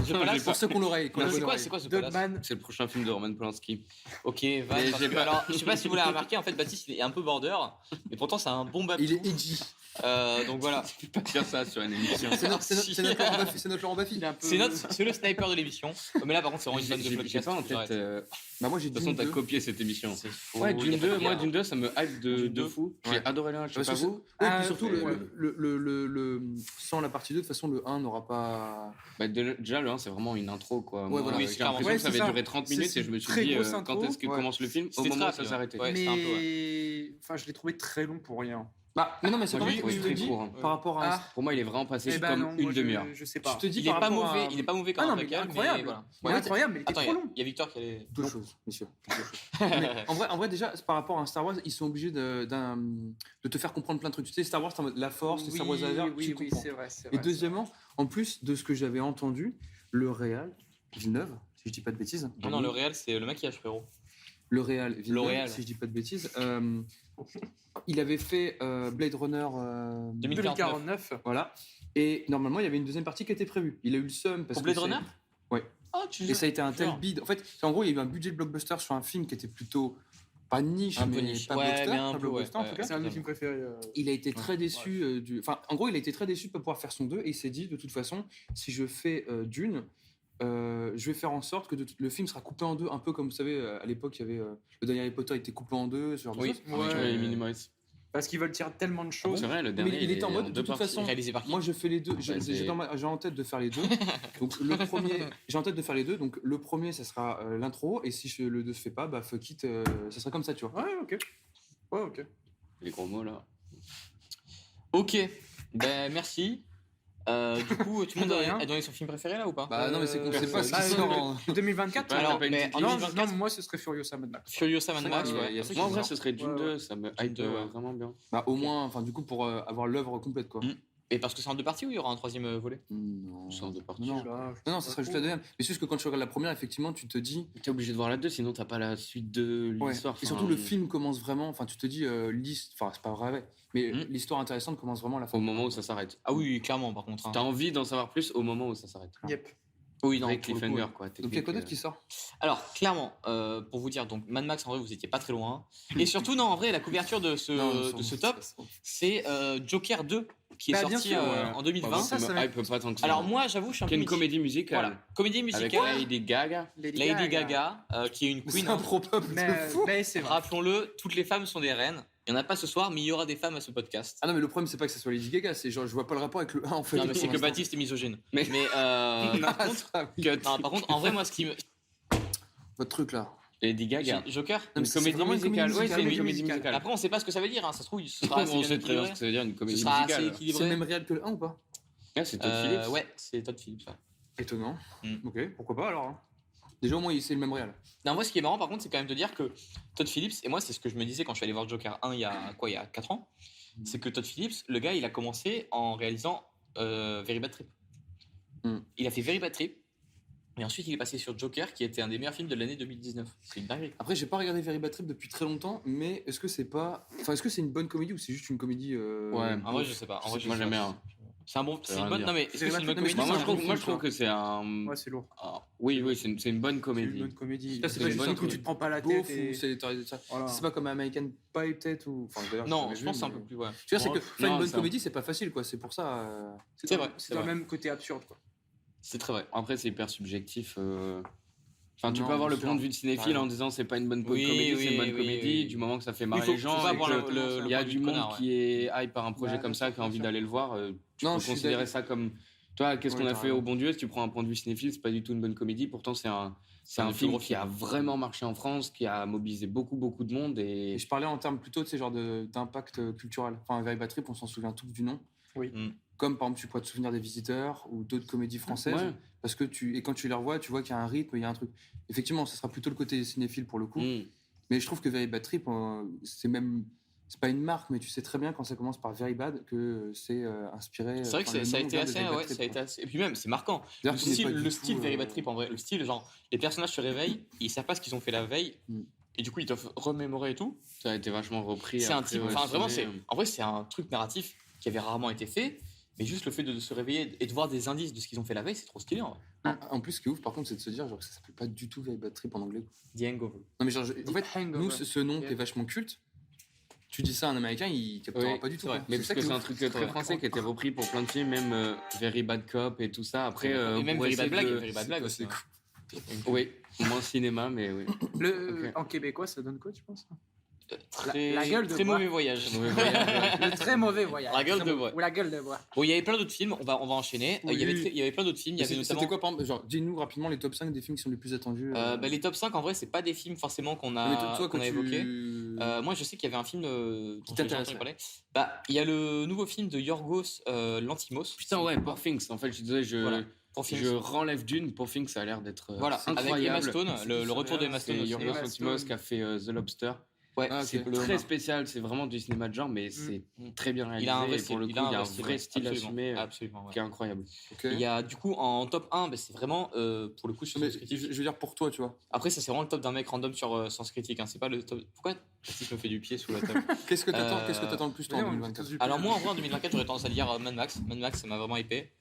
The Palace, Pour ceux qui ont l'oreille. qui ont la bonne oreille. c'est quoi ce Palace? Dogman. C'est le prochain film de Roman Polanski. Ok, Mais parce j'ai que- pas- alors, je sais pas si vous l'avez remarqué, en fait, Baptiste, il est un peu border, mais pourtant, c'est un bon babtou. Il est edgy. Donc voilà. Tu peux pas dire ça sur une émission. C'est notre Laurent Baffy. C'est notre Laurent Baffy. C'est le sniper de l'émission. Mais là, par contre, c'est vraiment une vanne de J'ai podcast. pas en tête. j'arrête. Bah, moi, j'ai De toute façon, Dune t'as 2. copié cette émission. C'est faux. Ouais, il y a Dune pas de 2, moi, guerre. Dune 2, ça me hype Dune de 2. fou. Ouais. J'ai adoré le 1, je sais Parce pas que vous. ouais, Ah, puis surtout, ouais. sans la partie 2, de toute façon, le 1 n'aura pas. Bah, déjà, le 1, c'est vraiment une intro, quoi. Ouais, Moi, voilà. Oui, j'ai c'est clairement. l'impression que ça Ouais, avait c'est duré 30 ça. minutes C'est et je me suis très dit, grosse quand intro. est-ce que Ouais. commence le film? Au C'était moment où très ça bien. s'arrêtait. Ouais, c'était un peu, ouais. Mais enfin, je l'ai trouvé très long pour rien. Bah, mais non, mais c'est Moi, pas je vrai l'ai que trouvé je te très dis court, hein. par rapport à. Ah. Pour moi, il est vraiment passé Eh ben comme non, une moi, demi-heure. je sais pas. Je te dis Il est par pas rapport à- mauvais, il est pas mauvais Ah comme non, un mais il est Bacall, incroyable. mais voilà. Il est incroyable, mais il était Attends, trop long. il y a Victor qui allait. Deux choses, messieurs. Mais en vrai, déjà, par rapport à un Star Wars, ils sont obligés de te faire comprendre plein de trucs. Tu sais, Star Wars, c'est en mode la force, les sabres laser, tu oui, comprends. c'est vrai. Et deuxièmement, en plus de ce que j'avais entendu, le réal, Villeneuve, si je dis pas de bêtises. Non, le réel, c'est le maquillage, frérot. Le réal, Villeneuve, L'Oréal. si je dis pas de bêtises. Il avait fait Blade Runner 2049. 2049. voilà. Et normalement, il y avait une deuxième partie qui était prévue. Il a eu le seum parce Pour Blade que Runner Ouais. Ah, tu Et ça a été un tel Genre. bide. En fait, en gros, il y a eu un budget de blockbuster sur un film qui était plutôt pas niche, Un peu mais niche. pas Ouais, blockbuster, mais un pas peu, blockbuster, ouais, en tout cas. C'est un de mes films préférés. Il a été très déçu du. Enfin, en gros, il a été très déçu de ne pas pouvoir faire son 2 et il s'est dit de toute façon, si je fais Dune, je vais faire en sorte que le film sera coupé en deux, un peu comme vous savez, à l'époque, il y avait le dernier Harry Potter était coupé en deux, ce genre de Oui. choses. Ouais. les Minimaris. Parce qu'ils veulent tirer tellement de choses. C'est vrai, le Mais dernier. il était en mode, est de toute parties. façon, Réalisé par qui moi je fais les deux, c'est- j'ai en tête de faire les deux. Donc le premier, j'ai en tête de faire les deux, donc le premier, ça sera l'intro, et si le 2 se fait pas, bah fuck it, ça sera comme ça, tu vois. Ouais, ok. Ouais, ok. Les gros mots là. Ok, ben merci. Du coup, tout le monde De rien. a donné son film préféré là ou pas Bah non, mais c'est qu'on sait pas ce qui Ah, sort en. 2024 Ouais, Alors, t'as pas une mais petite en non, liste 2024, non, moi ce serait Furiosa Mad Max. Furiosa Mad Max, Ouais, ouais. il y a ça qui Moi en vrai, sort. ce serait Dune Ouais, 2, ça me hype 2, ouais. vraiment bien. Bah au moins, enfin du coup pour avoir l'œuvre complète quoi. Et parce que c'est en 2 parties ou il y aura un troisième volet Non. C'est en 2 parties. Non. Non, ça sera juste la deuxième. Mais c'est juste que quand tu regardes la première, effectivement, tu te dis. T'es obligé de voir la 2, sinon t'as pas la suite de Ouais. l'histoire. Et surtout, le film commence vraiment. Enfin, tu te dis, enfin, c'est pas vrai, mais l'histoire intéressante commence vraiment à la fin. Au moment où ça s'arrête. Ah oui, clairement, par contre. hein. T'as envie d'en savoir plus au moment où ça s'arrête. Yep. Oui, non, Vrai pour le coup, cliffhanger ouais. quoi. Donc il y a quoi d'autre qui sort Alors, clairement, pour vous dire, donc Mad Max, en vrai, vous étiez pas très loin. Et surtout, non, en vrai, la couverture de ce top, c'est Joker 2, qui est Bah, bien sorti sûr, en 2020. ça, Ça ça me va- hype pas tant que ça. Alors, moi, j'avoue, je suis un qui est peu une mitigé. comédie musicale. Voilà, comédie Avec musicale. Lady Gaga. Lady Gaga, qui est une C'est queen. improbable Mais, de fou. mais c'est vrai. Rappelons-le, toutes les femmes sont des reines. Il n'y en a pas ce soir, mais il y aura des femmes à ce podcast. Ah non, mais le problème, c'est pas que ça soit Lady Gaga, c'est genre, je vois pas le rapport avec le 1 en fait. Non, mais c'est pour que l'instant. Baptiste est misogyne. Mais- Par contre, Ah, oui. non, par contre, en vrai, moi, ce qui me. Votre truc là. Lady Gaga. Joker Non, mais Une c'est comédie vraiment une comédie musicale. Ouais, musicale, c'est une oui, comédie musicale. musicale. Après, on sait pas ce que ça veut dire. Hein. Ça se trouve, ce Après, sera on assez sait bien très bien ce équilibré. que ça veut dire une Ce comédie sera assez musicale. C'est le équilibré. même réel que le 1 ou pas Ah, c'est Todd Phillips. Ouais, c'est Todd Phillips. Ouais. Étonnant. Mm. Ok, pourquoi pas alors hein. Déjà, au moins, c'est le même réel. Non, moi, ce qui est marrant, par contre, c'est quand même de dire que Todd Phillips, et moi, c'est ce que je me disais quand je suis allé voir Joker 1 il y a 4 ans, c'est que Todd Phillips, le gars, il a commencé en réalisant Very Bad Trip. Mm. Il a fait Very Bad Trip, et ensuite, il est passé sur Joker, qui était un des meilleurs films de l'année 2019. C'est une dinguerie. Après, j'ai pas regardé Very Bad Trip depuis très longtemps, mais est-ce que c'est pas. Enfin, est-ce que c'est une bonne comédie ou c'est juste une comédie. Ouais. En vrai, je sais pas. En vrai, je Moi, sais j'aime pas. bien. C'est un bon. C'est une rien bonne. dire. Non, mais est-ce que c'est une bonne Non, mais comédie moi, Moi, c'est je un trouve, bon moi, film, je trouve que c'est un. Ouais, c'est lourd. Oui, oui, c'est une bonne C'est une comédie. bonne comédie. Là, c'est C'est pas juste juste un un coup, truc tu te prends pas la beauf tête. Et... ou c'est Voilà. c'est pas comme American Pie peut-être ou. Enfin, d'ailleurs, Non, j'avais je vu, pense que c'est un mais- peu plus. Ouais. Tu vois, c'est que faire Non, une bonne ça- comédie, c'est pas facile quoi. C'est pour ça. C'est vrai. C'est dans le même côté absurde, quoi. C'est très vrai. Après, c'est hyper subjectif. Enfin, tu Non, peux avoir le bien point sûr. de vue de cinéphile Ouais. en disant c'est pas une bonne Oui, comédie, oui, c'est une bonne oui, comédie, oui. du moment que ça fait Il marrer faut les gens. pas et avoir que le il y a point de vue du de monde connard, ouais. qui est hype par un projet Ouais, comme bien ça, sûr, qui a envie bien d'aller le voir. Tu Non, peux je suis considérer ça comme. Toi, qu'est-ce Ouais, qu'on a t'as fait raison. au bon Dieu? Si tu prends un point de vue cinéphile, c'est pas du tout une bonne comédie. Pourtant, c'est un des plus film gros qui a vraiment marché en France, qui a mobilisé beaucoup, beaucoup de monde. Et Et je parlais en termes plutôt de ces genres d'impact culturel. Enfin, Very Bad Trip, on s'en souvient tous du nom. Oui. Mm. Comme par exemple, tu pourrais te souvenir des Visiteurs ou d'autres comédies françaises. Ouais. Parce que et quand tu les revois, tu vois qu'il y a un rythme, il y a un truc. Effectivement, ce sera plutôt le côté cinéphile pour le coup. Mm. Mais je trouve que Very Bad Trip, c'est même. C'est pas une marque, mais tu sais très bien quand ça commence par Very Bad que c'est inspiré. C'est vrai que enfin, le ça a nom été vient de assez, Very Bad ouais, Trip, ça a été quoi. assez. Et puis même, c'est marquant. Le D'ailleurs, qui n'est pas style, du le tout, style Very Bad Trip, en vrai, le style, genre, les personnages se réveillent, ils savent pas ce qu'ils ont fait la veille, Mm. et du coup, ils doivent remémorer et tout. Ça a été vachement repris. C'est un après, type, ouais, enfin, vraiment, ciné. en vrai, c'est un truc narratif qui avait rarement été fait, mais juste le fait de se réveiller et de voir des indices de ce qu'ils ont fait la veille, c'est trop stylé, en vrai. En plus, ce qui est ouf, par contre, c'est de se dire genre, que ça s'appelle pas du tout Very Bad Trip en anglais. The Hangover. Non, mais genre, en fait, Hangover. nous, ce nom qui Yeah. est vachement culte, tu dis ça à un américain, il captera Oui, pas du tout. c'est vrai. quoi. Mais C'est parce ça que qui est c'est un ouf. truc très français qui a été repris pour plein de films, même Very Bad Cop et tout ça. Après, Et même pour Very Bad essayer Blague, de- Very Bad Blague aussi. c'est hein. Oui, moins cinéma, mais oui. Le... Ok. En québécois, ça donne quoi, tu penses? Très, La gueule de très bois. mauvais voyage. Mauvais voyage. Le très mauvais voyage. La gueule Très de mauvais- bois. Ou la gueule de bois. Bon, il y avait plein d'autres films, on va enchaîner. Oui. Il y avait plein d'autres films, il y avait C'était notamment. quoi, par exemple, genre, dis-nous rapidement les top 5 des films qui sont les plus attendus. Bah, les top 5, en vrai, c'est pas des films forcément qu'on mais a, toi, qu'on a quand évoqués. tu. Moi, je sais qu'il y avait un film dont j'ai t'intéresse, entendu parler. Bah, il y a le nouveau film de Yorgos Lanthimos. Putain, ouais, Poor Things. En fait, je disais, Voilà. Pour Things. je renlève Dune. Poor Things, ça a l'air d'être Voilà, avec Emma incroyable. Stone, le retour d'Emma Stone C'est aussi. Yorgos Emma Lanthimos Stone. qui a fait The Lobster. Ouais, Ah, ok. c'est Très spécial, c'est vraiment du cinéma de genre, mais c'est très bien réalisé. Il a un vrai et pour le coup, style, il y a un vrai style absolument, assumé absolument, ouais. qui est incroyable. Ok. Il y a du coup en top 1, c'est vraiment pour le coup sur Mais Sens je Critique. veux dire pour toi, tu vois. Après, ça c'est vraiment le top d'un mec random sur Sens Critique. Hein. C'est pas le top. Pourquoi Baptiste me fait du pied sous la table? Qu'est-ce que t'attends Euh, Qu'est-ce que t'attends le plus toi en 2024? Alors moi en vrai en 2024 j'aurais tendance à dire Mad Max. Mad Max ça m'a vraiment hypé.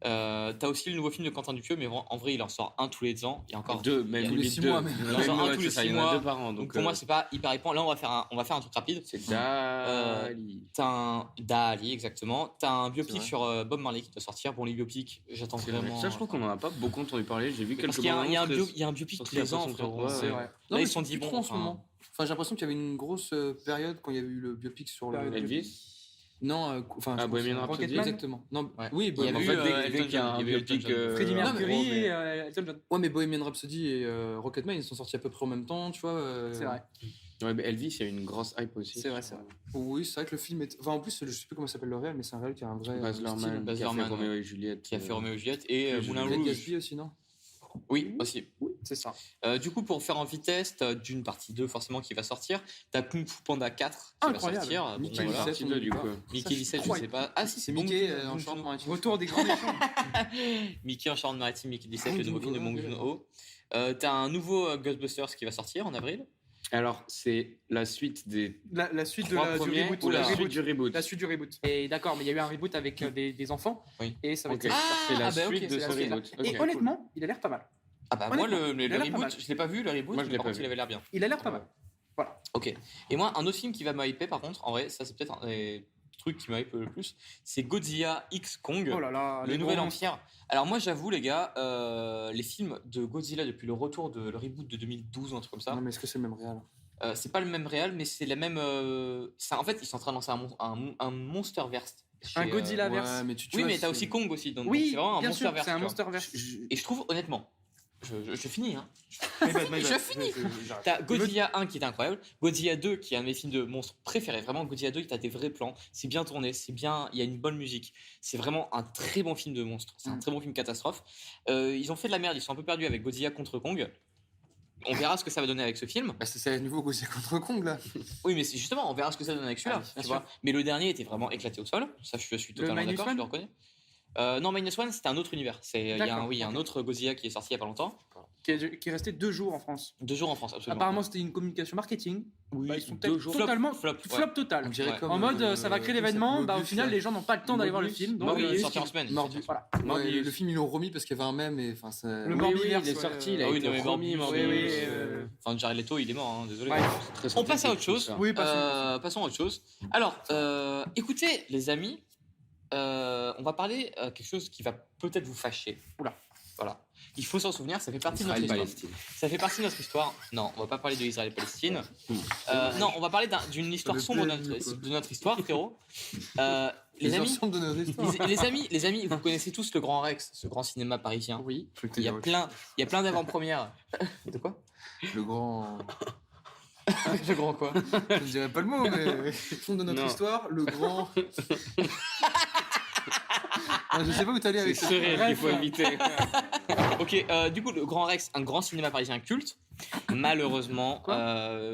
T'as aussi le nouveau film de Quentin Dupieux, mais en vrai il en sort un tous les ans. Il y a encore Deux, même il y a tous les limite 6 deux. mois, mais- Il y en a Il en même, sort un ouais, tous les c'est ça, 6 il y en a mois. deux par an. Donc pour moi c'est pas hyper hypant. Là on va faire un truc rapide. c'est Dali. T'as un Dali exactement. T'as un C'est biopic vrai. sur Bob Marley qui doit sortir. Bon les biopics j'attends C'est vrai. vraiment. Ça, je trouve qu'on en a pas beaucoup entendu parler. J'ai vu quelques Parce qu'il y a un bandes-annonces. il y a un biopic tous sorti il y a les pas ans longtemps. frérot. Ouais, C'est ouais. vrai. Là Non, ils mais se sont c'est dit plus bon. trop en ce moment. Enfin, j'ai l'impression qu'il y avait une grosse période quand il y avait eu le biopic sur le. Période Elvis. Non, enfin. Ah, je Bohemian pense- Rhapsody. Exactement. Non, Ouais. oui, Il y En avait Bohemian- eu, fait, dès qu'il y a un Elton John. biopic. Freddie non, mais- Mercury et Elton John. Ouais, mais Bohemian Rhapsody et Rocketman, ils sont sortis à peu près en même temps, tu vois. C'est vrai. Ouais, mais Elvis, il y a eu une grosse hype aussi. C'est vrai, c'est vrai. Oui, c'est vrai que le film est. Enfin, en plus, je sais plus comment s'appelle le réel, mais c'est un réel qui a un vrai. Baz style. Luhrmann, Baz qui a fait Luhrmann, Roméo et Juliette. Qui a fait Roméo et Juliette et que Moulin Ted Rouge. Gatsby aussi, non? Oui, aussi. C'est ça. Du coup, pour faire en vitesse, t'as d'une partie 2 forcément qui va sortir. T'as Kung Fu Panda 4 qui Incroyable. va sortir. Bon, Mickey voilà. 17, Partie 2, du coup. Mickey Ça, 17, c'est je sais pas. Ah si, C'est Bong Mickey Joon-ho. en short maritime. Retour des grands méchants. Mickey en Charente-Maritime, Mickey 17, le Bong nouveau film de Joon-ho, Bong ok. Joon-ho. T'as un nouveau Ghostbusters qui va sortir en avril. Alors, c'est la suite des La suite de trois du premiers reboot. ou la le suite reboot. du reboot. La suite du reboot. Et d'accord, mais il y a eu un reboot avec des enfants. Oui. Et ça va Ok. être. C'est la Ah, bah, ok, suite de c'est ce la suite. reboot. Et Ok. honnêtement, il a l'air pas mal. Ah bah moi Honnêtement, le il a l'air pas mal. reboot, je l'ai pas vu le reboot, Moi, je mais l'ai par pas contre vu. il avait l'air bien. Il a l'air pas mal. Voilà. Ok. Et moi un autre film qui va m'hyper par contre, en vrai, ça c'est peut-être un des trucs qui m'hype le plus, c'est Godzilla X Kong. Oh là là. Le les nouvel gros empire. Alors moi j'avoue les gars, les films de Godzilla depuis le retour de le reboot de 2012 ou un truc comme ça, Non, mais est-ce que c'est le même réel? c'est pas le même réal mais c'est la même. En fait ils sont en train de lancer un Monsterverse. Un Godzilla verse. Ouais, mais tu Oui vois, mais t'as c'est- aussi Kong aussi donc Oui, c'est vraiment un bien sûr, Monsterverse. c'est un tu vois. Monsterverse. Et je trouve honnêtement, je finis hein. My bad, my Je bad. finis. J'arrête. T'as Godzilla 1 qui est incroyable, Godzilla 2 qui est un de mes films de monstres préférés. Vraiment, Godzilla 2, t'as des vrais plans, c'est bien tourné, c'est bien, il y a une bonne musique. C'est vraiment un très bon film de monstres, c'est un très bon film catastrophe. Ils ont fait de la merde, ils sont un peu perdus avec Godzilla contre Kong. On verra ce que ça va donner avec ce film. Bah, c'est le nouveau Godzilla contre Kong, là. Oui, mais justement, on verra ce que ça donne avec celui-là. Ah oui, bien tu vois. Mais le dernier était vraiment éclaté au sol. Ça, je suis totalement Minus d'accord, je One le reconnais. Non, Minus One, c'était un autre univers. Il y a D'accord, un ok. autre Godzilla qui est sorti il y a pas longtemps. Qui est resté 2 jours en France. 2 jours en France, absolument. Apparemment, c'était une communication marketing. oui, Bah, ils sont 2 jours. totalement flop. flop total. On dirait Ouais. comme, En mode, ça va créer l'événement. Bah, au final, les gens n'ont pas le temps d'aller voir le Mobius. film. Bah Donc, oui, il est ils- sorti en semaine. Morbius. Voilà. Ouais, Morbius. le film, ils l'ont remis parce qu'il y avait un mème. Et, enfin, c'est- Le Oui, Morbiverse, il est ouais. sorti, il a Ah oui, été non, mais remis, Morbius, Morbius. oui, Enfin, Jared Leto, il est mort, hein, désolé. Ouais. Très On passe à autre synthétique, chose. tout ça. Oui, pas Passons à autre chose. Alors, écoutez, les amis, on va parler quelque chose qui va peut-être vous fâcher. Oula. Voilà. Il faut s'en souvenir, ça fait partie de notre Israël, histoire. Palestine. Ça fait partie de notre histoire. Non, on va pas parler de Israël et Palestine. Non, on va parler d'une histoire Le sombre plus- de notre histoire, frérot. Les Les amis, ensembles de nos histoires. les amis, vous connaissez tous le Grand Rex, ce grand cinéma parisien. Oui. Il y a plein d'avant-premières. De quoi? Le grand. Le grand quoi? Je ne dirais pas le mot, mais. Fond de notre Non. histoire, le grand. Ah, je sais pas où t'allais avec C'est ça. ce rire qu'il faut éviter. Ok, du coup, le Grand Rex, un grand cinéma parisien culte. Malheureusement, Quoi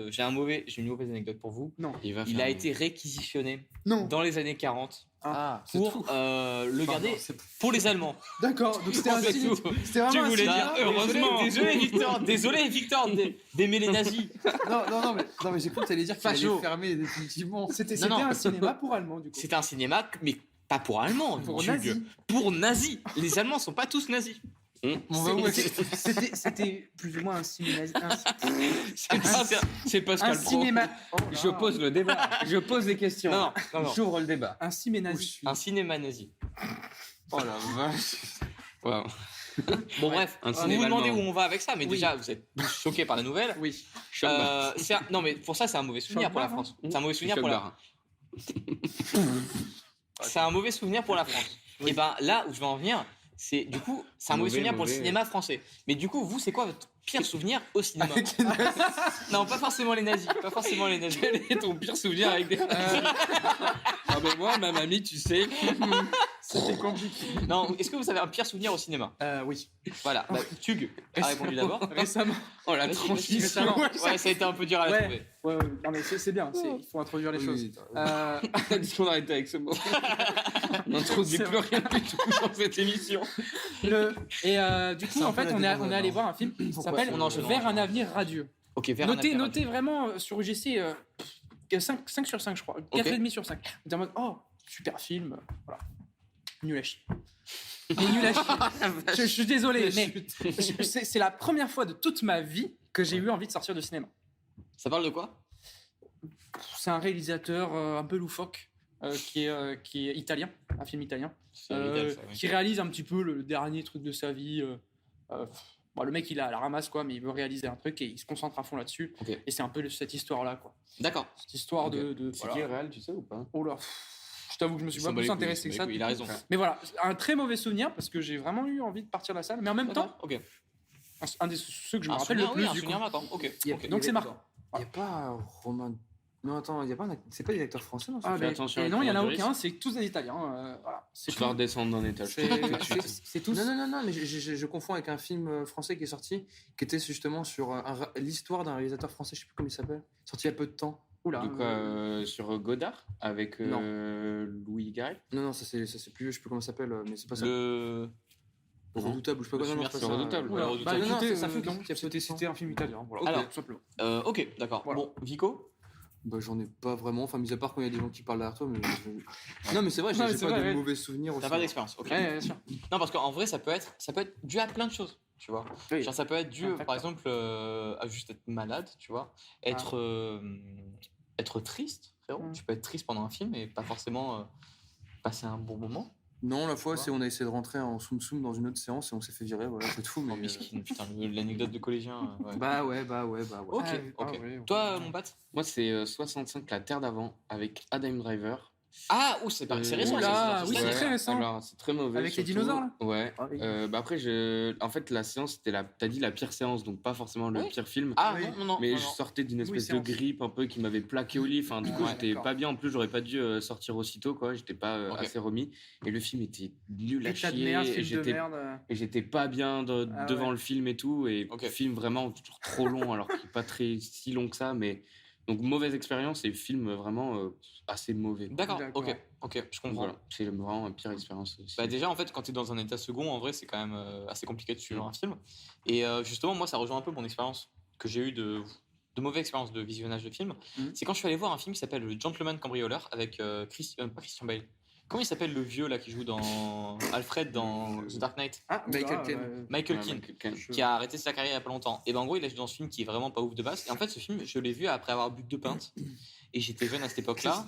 j'ai une mauvaise anecdote pour vous. Il va Il faire a un- été réquisitionné Non. dans les années 40 Ah, c'est pour tout. le garder Pardon, c'est- pour les Allemands. D'accord. Donc c'était un C'est cinéma. tout. C'était vraiment Tu un voulais cinéma. dire heureusement. Désolé Victor d'aimer les nazis. Non, mais j'ai cru que t'allais dire qu'il Facho. allait fermer définitivement. C'était Non, non. un cinéma pour Allemands du coup. C'était un cinéma, mais pas pour Allemands. Pour Dieu. nazis. Pour nazis. Les Allemands sont pas tous nazis. On va où avec- C'était plus ou moins un cinéma. C'est Pascal Un Pro. cinéma. Je pose le débat. Je pose des questions. Non. J'ouvre le débat. Un cinéma nazi. Un cinéma nazi. Oh la vache. Wow. Bon bref, Un vous cinéma vous demandez où allemand. on va avec ça, mais Oui. déjà vous êtes choqués par la nouvelle. Oui. Non mais pour ça c'est un mauvais souvenir pour la France. C'est un mauvais souvenir pour la. C'est un mauvais souvenir pour la France. Et ben là où je vais en venir, c'est du coup c'est un mauvais souvenir pour le mauvais. cinéma français. Mais du coup vous c'est quoi votre pire souvenir au cinéma. Avec les nazis. Non, pas forcément les nazis. Pas forcément les nazis. Quel est ton pire souvenir avec des Ah ben moi, ma mamie, tu sais. C'était compliqué. Non, est-ce que vous avez un pire souvenir au cinéma? Oui. Voilà, bah, Tug a répondu d'abord. Récemment. Oh la Vas-y, transition. récemment. Ouais, ça a été un peu dur à la Ouais. trouver. Ouais, non mais c'est bien, il faut introduire les Oui, choses. oui, t'as raison. Dis qu'on arrête avec ce mot. On n'introduit C'est plus rien du tout dans cette émission. Du coup, C'est un en peu fait, la on est débandade, allé hein. voir un film qui Pourquoi s'appelle on enchaîne, Vers un avenir radieux. Ok, vers un Notez, avenir notez vraiment sur UGC 5 sur 5, je crois. 4,5 sur 5. On était en mode, oh, super film. Voilà. Nul à chier. Mais nul à chier. Je suis désolé, mais c'est la première fois de toute ma vie que j'ai eu envie de sortir de cinéma. Ça parle de quoi? C'est un réalisateur un peu loufoque qui est italien, un film italien, C'est italien, ça, oui. qui réalise un petit peu le dernier truc de sa vie. Bon, le mec, il a la ramasse, quoi, mais il veut réaliser un truc et il se concentre à fond là-dessus. Ok. Et c'est un peu cette histoire-là, quoi. D'accord. Cette histoire Ok. de C'est voilà. qui est réel, tu sais ou pas? Oh là, je t'avoue que je me suis pas plus intéressé que ça. Il a raison. Mais voilà, un très mauvais souvenir parce que j'ai vraiment eu envie de partir de la salle, mais en même temps, D'accord, ok. un des ceux que je me Un rappelle souvenir, le plus oui, un du coup. souvenir marquant. Ok. Il y a- ok. il y Donc avait- c'est marquant. Il n'y a pas Romain. Non, attends, il y a pas c'est pas des acteurs français dans ce Ah, film Fais mais- attention et avec non, il y en a le risque. aucun, c'est tous des Italiens. Voilà, c'est Tu vas tout. redescendre d'un étage. C'est tous. Non, mais je confonds avec un film français qui est sorti, qui était justement sur l'histoire d'un réalisateur français, je sais plus comment il s'appelle, sorti il y a peu de temps. Oula. De quoi sur Godard avec Non. Louis Garrel. Non, ça c'est plus vieux, je sais plus comment ça s'appelle, mais c'est pas ça. Le. Redoutable, je sais pas Le quoi, non, c'est pas souvenir, ça. Redoutable. Oula. Ouais, Bah, non, non, écoutez, c'est un film donc, qui a c'était sauté un film italien. Voilà, Alors, tout simplement. Ok, d'accord. Voilà. Bon, Vico. Bah, j'en ai pas vraiment, enfin, mis à part quand il y a des gens qui parlent derrière toi, mais. Non, mais c'est vrai, Non, mais j'ai c'est pas vrai, de ouais. mauvais souvenirs aussi. T'as pas d'expérience. Ok. Ouais, bien sûr. Non, parce qu'en vrai, ça peut être dû à plein de choses. Tu vois. Oui. Genre, ça peut être dû, Ah, d'accord. par exemple, à juste être malade, tu vois. Être triste, frérot. Mm. Tu peux être triste pendant un film et pas forcément passer un bon moment. Non, la fois, c'est on a essayé de rentrer en soum soum dans une autre séance et on s'est fait virer, voilà, c'est tout. Oh, Mais, miskin, putain, l'anecdote de collégien. Ouais. Bah ouais. Ok, Ah, ok. ouais, Toi, mon pote. Moi, c'est 65, La Terre d'avant, avec Adam Driver. Ah, c'est pas, c'est récent. Oula, ça, oui, cette c'est année. très récent. Alors, c'est très mauvais. Avec les surtout. dinosaures, là Ouais. Ah, oui. Bah après, en fait, la séance, c'était t'as dit la pire séance, donc pas forcément le Oui. pire film. Ah, Oui. non. Mais non, je non. sortais d'une espèce de séance. grippe un peu qui m'avait plaqué au lit. Enfin, du coup, Ouais, j'étais d'accord. pas bien. En plus, j'aurais pas dû sortir aussitôt, quoi. J'étais pas Ok. assez remis. Et le film était nul à État de chier. merde, et film de j'étais merde. et j'étais pas bien Ah devant ouais. le film et tout. Et Ok. film vraiment toujours trop long, alors qu'il est pas si long que ça. Mais donc, mauvaise expérience et film vraiment assez mauvais. D'accord, D'accord. ok, je Donc, comprends. voilà, c'est vraiment une pire expérience. Bah déjà en fait quand tu es dans un état second en vrai c'est quand même assez compliqué de suivre un film et justement moi ça rejoint un peu mon expérience que j'ai eu de mauvaise expérience de visionnage de film. Mhm. C'est quand je suis allé voir un film qui s'appelle Le Gentleman Cambrioleur avec pas Christian Bale. Comment il s'appelle le vieux là qui joue dans Alfred dans The Dark Knight? Ah, Michael oula, Caine. Michael Keane qui a arrêté sa carrière il y a pas longtemps. Et ben en gros il a joué dans ce film qui est vraiment pas ouf de base et en fait ce film je l'ai vu après avoir bu 2 pintes et j'étais jeune à cette époque là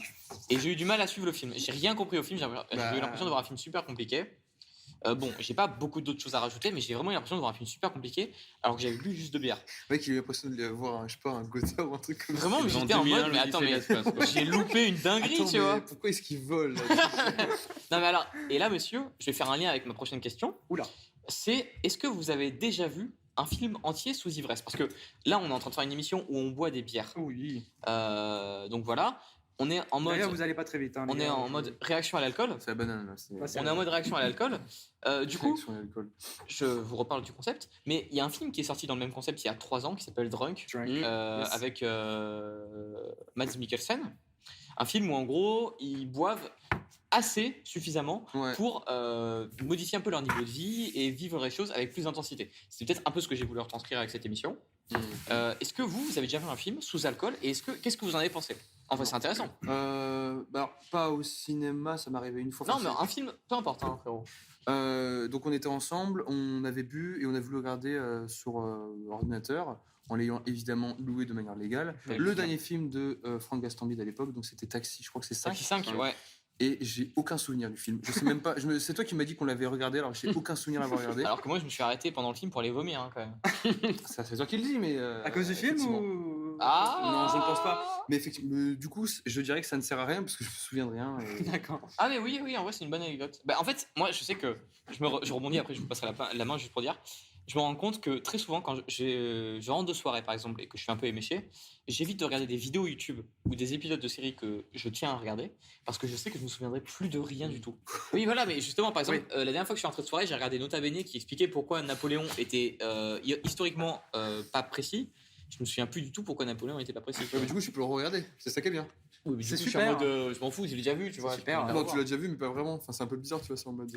et j'ai eu du mal à suivre le film. J'ai rien compris au film, j'ai eu l'impression de voir un film super compliqué. Bon, j'ai pas beaucoup d'autres choses à rajouter, mais j'ai vraiment eu l'impression de voir un film super compliqué alors que j'avais bu juste 2 bières. Le mec, il a eu l'impression de voir, je sais pas, un Gotha ou un truc comme ça. Vraiment, mais Dans j'étais en 2001, mode, mais attends, mais l'Odyssée de l'espace, quoi. j'ai loupé une dinguerie, Attends, tu mais vois. pourquoi est-ce qu'il vole là Non, mais alors, et là, monsieur, je vais faire un lien avec ma prochaine question. Oula. C'est est-ce que vous avez déjà vu un film entier sous ivresse? Parce que là, on est en train de faire une émission où on boit des bières. Oui. Donc voilà, on est en mode, D'ailleurs, vous allez pas très vite. Hein, on les est gars, en je- mode réaction à l'alcool. C'est la banane là. C'est Ouais, c'est On est en mode réaction à l'alcool. Du coup, réaction à l'alcool. je vous reparle du concept, mais il y a un film qui est sorti dans le même concept il y a 3 ans qui s'appelle Drunk. Drunk. Yes. Avec Mads Mikkelsen. Un film où en gros ils boivent assez suffisamment Ouais. pour modifier un peu leur niveau de vie et vivre les choses avec plus d'intensité. C'est peut-être un peu ce que j'ai voulu retranscrire avec cette émission. Est-ce que vous avez déjà vu un film sous alcool et qu'est-ce que vous en avez pensé? Enfin, c'est intéressant. Bah, alors, pas au cinéma, ça m'est arrivé une fois. Non, Enfin, mais un film, peu importe, hein, frérot. donc on était ensemble, on avait bu et on a voulu regarder sur ordinateur en l'ayant évidemment loué de manière légale. Ouais, Le bien. dernier film de Franck Gastambide à l'époque, donc c'était Taxi, je crois que c'est ça. 5, ouais. Et j'ai aucun souvenir du film. Je sais même pas. C'est toi qui m'as dit qu'on l'avait regardé, alors j'ai aucun souvenir d'avoir regardé. Alors que moi, je me suis arrêté pendant le film pour aller vomir, hein, quand même. Ça, c'est toi qui le dis, mais. À cause du film effectivement. ou Ah. Non, je ne pense pas. Mais effectivement, du coup, je dirais que ça ne sert à rien parce que je me souviens de rien. D'accord. Ah mais oui, en vrai c'est une bonne anecdote. Bah, en fait, moi je sais que je rebondis après, je vous passerai la main juste pour dire. Je me rends compte que très souvent quand je rentre de soirée par exemple et que je suis un peu éméché, j'évite de regarder des vidéos YouTube ou des épisodes de séries que je tiens à regarder parce que je sais que je me souviendrai plus de rien du tout. Oui voilà, mais justement par exemple la dernière fois que je suis rentré de soirée, j'ai regardé Nota Bene qui expliquait pourquoi Napoléon était historiquement pas précis. Je me souviens plus du tout pourquoi Napoléon était pas précis. Ouais, mais du coup, je peux le regarder. C'est ça qui est bien. Oui, mais du C'est coup, je suis en super. mode, je m'en fous, je l'ai déjà vu, tu vois. super. je peux Non, pas tu l'as déjà vu, mais pas vraiment. Enfin, c'est un peu bizarre, tu vois, c'est en mode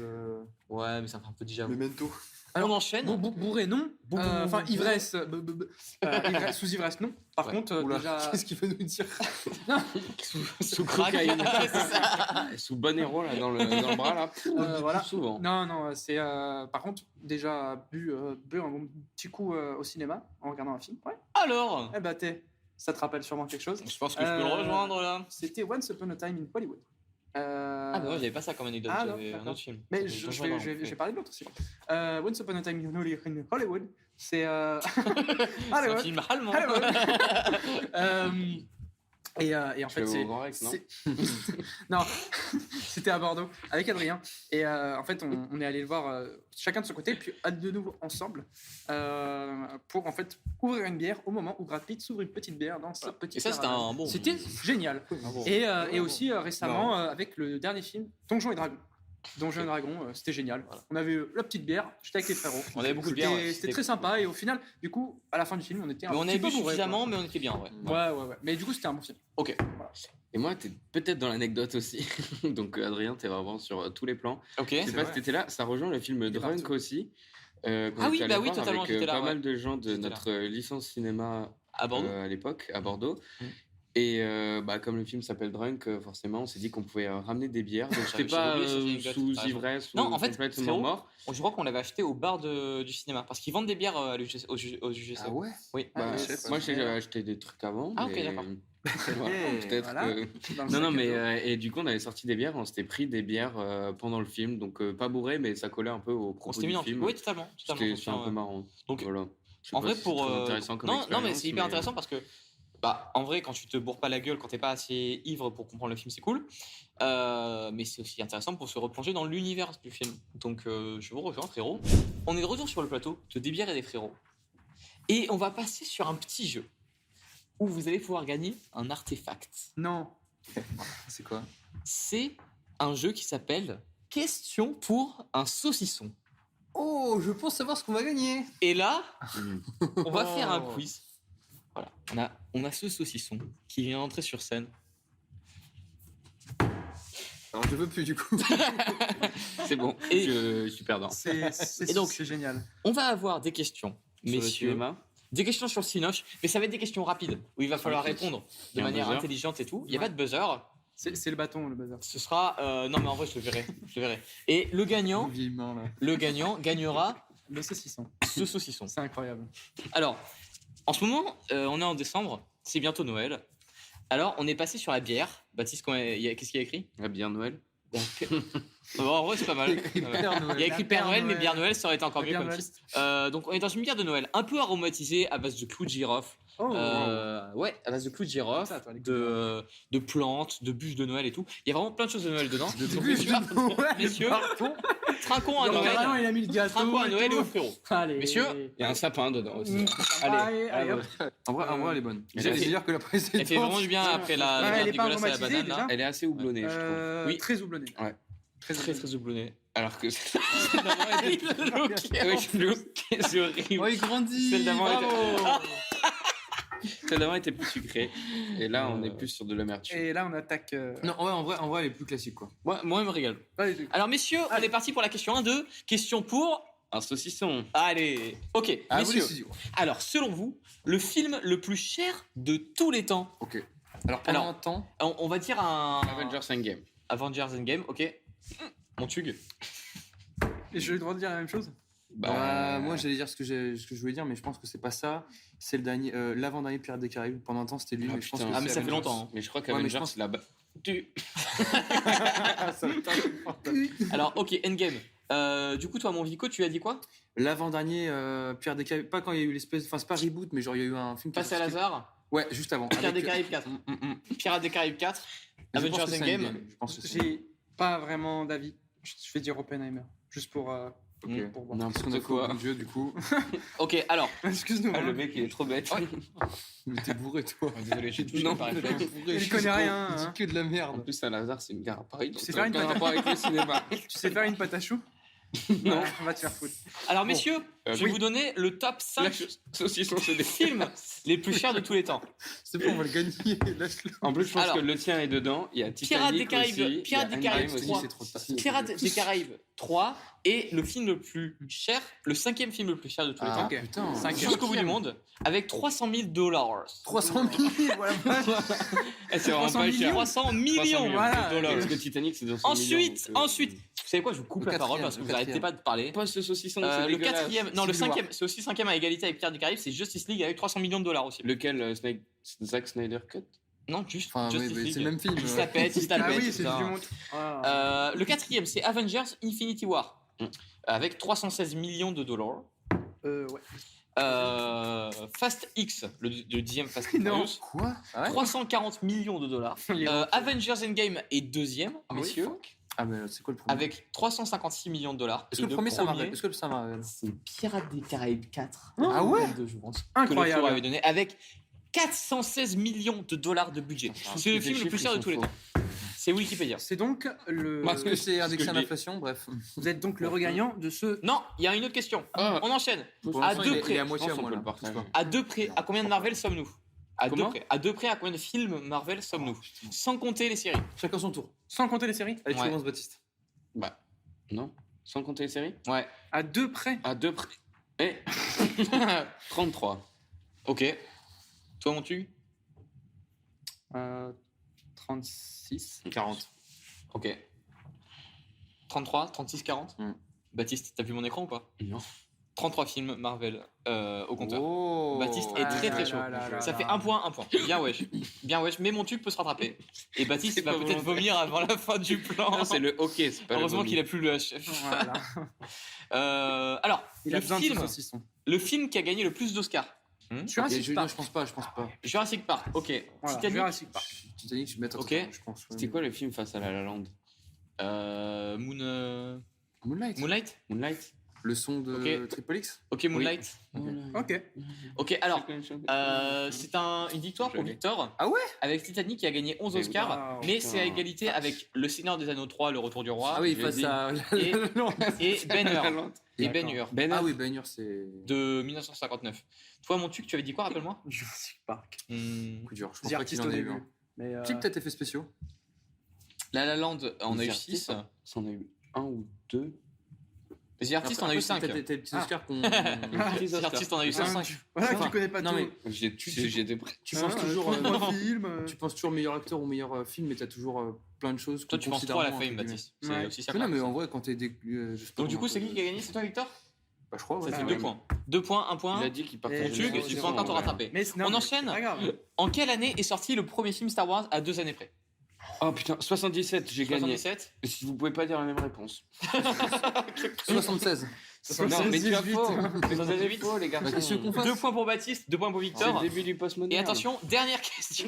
Ouais, mais ça me fait un peu déjà vu. memento. Alors, On enchaîne. Bourré, non. Enfin, ivresse. Ivresse, sous ivresse, non. Par Ouais. contre, Oula, déjà. qu'est-ce qu'il veut nous dire? Sous crack. Ouais, c'est ça. Sous bon héros là dans le bras là. Voilà. Souvent. Non, c'est. Par contre, déjà bu un bon petit coup au cinéma en regardant un film. Ouais. Alors, Eh bah, ça te rappelle sûrement quelque chose. je pense que je peux le rejoindre là. C'était Once Upon a Time in Hollywood. Ah, bah moi, j'avais pas ça comme anecdote, Ah, non, j'avais un d'accord. autre film. Mais Ça fait je longtemps, vais parler de l'autre aussi. Once Upon a Time in Hollywood, c'est C'est un film allemand. Hollywood. Et en fait, Je vais c'est au Grand Rex, non non, c'était à Bordeaux avec Adrien. Et en fait, on est allé le voir chacun de son côté, puis de nouveau ensemble pour en fait ouvrir une bière au moment où Brad Pitt s'ouvre une petite bière dans sa petite. Et ça, c'était un bon. C'était génial. Et aussi récemment avec le dernier film Donjons et Dragons. Donjons et Dragons, c'était génial. Voilà. On avait la petite bière, j'étais avec les frérots. On avait beaucoup de bière. Ouais, C'était très sympa et au final, du coup, à la fin du film, on était un Mais on petit avait peu bu bourrés, suffisamment, quoi. mais on était bien, ouais. Ouais. Mais du coup, c'était un bon film. Ok. Et moi, t'es peut-être dans l'anecdote aussi. Donc, Adrien, t'es vraiment sur tous les plans. Ok. Je sais pas vrai. si t'étais là. Ça rejoint le film est Drunk partout. aussi. Ah oui, bah oui, totalement, Avec j'étais là, pas ouais. mal de gens de J'étais là. notre licence cinéma À Bordeaux. à l'époque, à Bordeaux. Mm. Et comme le film s'appelle Drunk, forcément, on s'est dit qu'on pouvait ramener des bières. Donc, j'étais J'avais pas oublié cette anecdote, sous t'as raison. ivresse Non, ou en fait, complètement frérot, mort. Je crois qu'on l'avait acheté au bar du cinéma parce qu'ils vendent des bières au UGC. Ah ouais? Oui. Ah, Bah, chef, moi, ouais. j'avais acheté des trucs avant. Ah, ok, mais- d'accord. Voilà, peut-être voilà. que- Dans le Non, sac à mais dos. et du coup, on avait sorti des bières, on s'était pris des bières pendant le film, donc pas bourré, mais ça collait un peu au On propos s'était mis du en film. Oui, totalement. C'était un peu marrant. Donc, Voilà. Je sais En pas vrai, si c'est pour. très intéressant comme non, mais expérience, c'est hyper intéressant parce que, bah, en vrai, quand tu te bourres pas la gueule, quand t'es pas assez ivre pour comprendre le film, c'est cool. Mais c'est aussi intéressant pour se replonger dans l'univers du film. Donc, je vous rejoins, frérot. On est de retour sur le plateau de Des bières et des frérots. Et on va passer sur un petit jeu où vous allez pouvoir gagner un artefact. Non. C'est quoi? C'est un jeu qui s'appelle Question pour un saucisson. Oh, je pense savoir ce qu'on va gagner. Et là, Mm. on va faire un Oh. quiz. Voilà, on a ce saucisson qui vient d'entrer sur scène. Alors, je veux plus du coup. C'est bon, Et- je suis perdant. Et donc- c'est génial. On va avoir des questions, Sur le messieurs. cinéma, Des questions sur le Cinoche, mais ça va être des questions rapides, où il va falloir répondre Il y de a un manière buzzer. intelligente et tout. Il n'y a Ouais. pas de buzzer. C'est le bâton, le buzzer. Ce sera... non, mais en vrai, je le verrai. Je le verrai. Et le gagnant Vieille main là. gagnera Le saucisson. ce saucisson. C'est incroyable. Alors, en ce moment, on est en décembre. C'est bientôt Noël. Alors, on est passé sur la bière. Baptiste, qu'est-ce qu'il y a écrit? la bière Noël. En vrai, c'est pas mal. Il y a écrit Père Noël, mais bière Noël, ça aurait été encore mieux Bière comme Noël. titre. Donc, on est dans une bière de Noël, un peu aromatisée à base de clous de girofle. Oh, Ouais, à base de clous de girofle, Ça, toi, les clous de plantes, de bûches de Noël et tout. Il y a vraiment plein de choses de Noël dedans. De Donc, bûches messieurs, trinquons à Carrément, Noël. il a mis le gâteau. Trinquons à et Noël et tout. aux frérots. Allez. Messieurs, Il y a un sapin dedans aussi. Mm. Allez, Allez, hop. En vrai, elle est bonne. Elle J'allais fait- dire que la précédente. Elle fait vraiment du bien après la Ouais, bière elle est pas dégueulasse à la aromatisée, banane. Là. déjà. Elle est assez houblonnée, je trouve. Oui. Très houblonné. Ouais. Très très houblonné. Alors que Celle d'avant était Ouais, c'est horrible. Oh, il grandit. Celle d'avant Bravo. Celle d'avant était plus sucrée. Et là, on est plus sur de l'amertume. Et là, on attaque. Non, ouais, en vrai, elle est plus classique quoi. Moi, elle me régale. Allez, Alors, messieurs, on est parti pour la question 1-2. Question pour. Un saucisson. Allez. Ok, Ah, messieurs. oui, Alors, selon vous, le film le plus cher de tous les temps. Ok. Alors pendant Alors- un temps, On va dire un. Avengers Endgame. Avengers Endgame, ok. Mon tug. Et je vais le droit de dire la même chose. moi j'allais dire ce que je voulais dire, mais je pense que c'est pas ça. C'est le dernier, l'avant-dernier Pirate des Caraïbes. Pendant un temps, c'était lui, Ah, mais je pense putain. que Ah, mais c'est ça fait Avengers. longtemps. hein. Mais je crois Ouais, mais qu'Avengers, je pense- c'est la tu. Ça me tente. Alors, ok, Endgame. Du coup, toi, mon Vico, tu as dit quoi? L'avant-dernier Pirate des Caraïbes, pas quand il y a eu l'espèce, enfin c'est pas reboot, mais genre il y a eu un film. qui est Passe à sorti. Lazare. Ouais, juste avant. Pirates des Avec- Caraïbes 4. Pirates des Caraïbes 4. Je pense Avengers que c'est Endgame. Je pense que c'est J'ai pas vraiment d'avis. Je vais dire Oppenheimer. Juste pour voir. Qu'est-ce qu'on a fait au bout de jeu, du coup? Ok, alors. Excuse-nous. Ah, hein. le mec, il est trop bête. Mais t'es bourré, toi. Désolé, j'ai touché Non, par T'es réflexe. bourré, Il connaît rien, Il dit hein. que de la En merde. plus, Saint-Lazare, c'est une gare à Paris. Tu donc sais ça faire a une aucun patate- rapport avec le cinéma. Tu sais faire une pâte à choux? Non. Ouais, on va te faire foutre. Alors, messieurs, je vais oui. vous donner le top 5 Saucisson, c'est des films les plus chers de tous les temps. C'est bon, on va le gagner. Lâche-le. En plus, je pense Alors, que le tien est dedans. Il y a Pirates des Titanic Caraïbes, aussi. Pirates il y a des Caraïbes Endgame aussi. 3. C'est trop facile. Pirates des Caraïbes 3 est le film le plus cher, le 5e film le plus cher de tous les Ah, temps. Ok. putain. Jusqu'au bout du monde, avec 300 000 $. 300 000, voilà. Eh, c'est vraiment 300 pas millions. cher. 300 millions voilà. de dollars. Parce que Titanic, c'est 200 Ensuite, millions. vous savez quoi, je vous coupe Le la parole quatrième, parce que le vous arrêtez quatrième. pas de parler. Pas ce saucisson, c'est Le dégueulasse. quatrième, non, le Civil War. cinquième, c'est aussi cinquième à égalité avec Pirates des Caraïbes, c'est Justice League avec 300 millions de $. Aussi. Lequel Zack Snyder Cut Non, juste Enfin, oui, Justice mais League. c'est le même film. Il se la pète, il se la Ah pète, oui, tout c'est ça. du monde. Ah. Le quatrième, c'est Avengers Infinity War avec 316 millions de $. Ouais. Fast X, le 10e Fast and Non. Furious, Quoi? Ah ouais 340 millions de $. Il est Avengers Endgame est deuxième, Ah oui, messieurs, Ah, mais c'est quoi le premier? avec 356 millions de $. Est-ce que Et le premier, c'est Marvel? Est-ce que c'est Marvel? c'est Pirates des Caraïbes 4. Ah ouais Je pense. Incroyable. Que le tour avait donné avec 416 millions de $. De budget. C'est le film le plus cher de tous les temps. C'est Wikipédia. C'est donc le. Parce que c'est indexé que à je dis. l'inflation, bref. Vous êtes donc le regagnant de ce. Non, il y a une autre question. Ah. On enchaîne. Pour À l'instant, deux il est- près. il est à moitié Je à pense moi, qu'on là. peut le partager. À deux près, à combien de Marvel sommes-nous? À deux Comment près. À deux près, à combien de films Marvel sommes-nous? Sans compter les séries. Chacun son tour. Sans compter les séries? Allez, tu Ouais. commences, Baptiste. Bah, non. Sans compter les séries Ouais. À deux près. À deux près. Eh 33. Ok. Toi, mon tu 36. 40. Ok. 33, 36, 40 Hmm. Baptiste, t'as vu mon écran ou pas? Non. 33 films Marvel au compteur. Oh. Baptiste est très très chaud. Ça fait un point. Bien wesh. Bien wesh, mais mon tube peut se rattraper. Et Baptiste C'est va pas peut-être volontaire. vomir avant la fin du plan. Non, c'est le hockey, c'est pas Heureusement le qu'il a plus le chef. Voilà. Alors, Il a le besoin de film, ce saucisson. le film qui a gagné le plus d'Oscars. Jurassic Non, Park. je pense pas, je pense pas. Jurassic Park, ok. Voilà, Titanic, Jurassic Park. Titanic, je vais mettre. Ok. Je pense. C'était quoi le film face à La La Land Moonlight. Moonlight. Moonlight Le son de Ok. Triple X. Ok, Moonlight. Ok. Ok, alors, c'est une victoire pour Joli. Victor. Ah ouais Avec Titanic qui a gagné 11 Eh oui. Oscars, Wow, mais putain. c'est à égalité avec Le Seigneur des Anneaux 3, Le Retour du Roi. Ah oui, je face l'ai à. Et- Et Ben-Hur. Et D'accord. Ben-Hur. Ah oui, Ben Hur, c'est. De 1959. Toi, mon tuc, tu avais dit quoi, rappelle-moi Jurassic Park. Coup dur. Je pense The pas qu'il Artist en au ait eu. début. un. Mais. Qui peut-être effets spéciaux? La La Land, on a eu The 6. Artist, Ça en a eu un ou deux. The Artist, on a eu 5. T'as des petits Oscars qu'on. The Artist, on a eu 5. Voilà, Enfin, tu connais pas non, tout. mais J'étais prêt. tu penses toujours. Trois films. Tu penses toujours meilleur acteur ou meilleur film, mais t'as toujours plein de choses. Toi, qu'on tu penses considère trop à la moins, fame, entre guillemets. Baptiste. C'est Ouais. aussi ça. Mais non, mais en vrai, quand t'es. Je sais pas Donc, du comment coup, on c'est peut- qui a gagné? C'est toi, Victor? Bah, je crois, ouais. Ça fait Ah, 2 oui. points. 2 points, 1 point. Il a dit qu'il Et partageait. Mon tugue, zéro, tu peux zéro, encore te ouais. rattraper. Mais non, On mais enchaîne. c'est pas grave. En quelle année est sorti le premier film Star Wars à 2 années près? Oh putain, 77, j'ai gagné. 77. Si vous pouvez pas dire la même réponse. 76. Non, mais tu as 78. faux. 78. Faux, les garçons. Bah, qu'est-ce qu'on fasse 2 points pour Baptiste, 2 points pour C'est Victor. le début du postmoderne. Et attention, dernière question.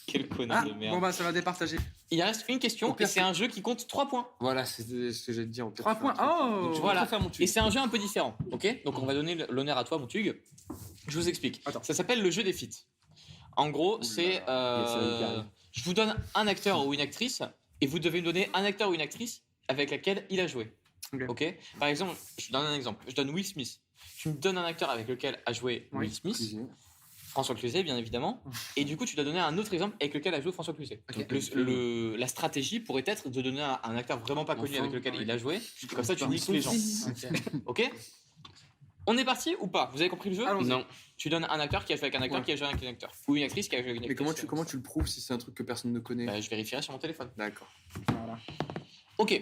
Quel connard Ah, de merde. bon bah ça va départager. Il reste une question Au pire, et c'est un jeu qui compte 3 points. Voilà, c'est ce que j'allais te dire. 3 points. Oh Donc, tu Voilà. voilà. Faire mon Et tuer. c'est un jeu un peu différent, ok? Donc on va donner l'honneur à toi, mon Tug. Je vous explique. Attends. Ça s'appelle le jeu des feats. En gros, c'est. ça qui arrive. Je vous donne un acteur ou une actrice et vous devez me donner un acteur ou une actrice avec laquelle il a joué. Ok. Ok? Par exemple, je donne un exemple. Je donne Will Smith. Tu me donnes un acteur avec lequel a joué Oui. Will Smith. Cuisiner. François Cluzet, bien évidemment. Et du coup, tu dois donner un autre exemple avec lequel a joué François Cluzet. Ok. Donc, la stratégie pourrait être de donner un acteur vraiment pas connu Enfin, avec lequel oui. il a joué. Comme ça, tu Putain, niques les gens. Ok. Ok? On est parti ou pas? Vous avez compris le jeu? Allons-y. Non. Tu donnes un acteur qui a joué avec un acteur Ouais. qui a joué avec un acteur. Ou une actrice qui a joué avec une Mais actrice. comment tu le prouves si c'est un truc que personne ne connaît? Bah, je vérifierai sur mon téléphone. D'accord. Voilà. Ok.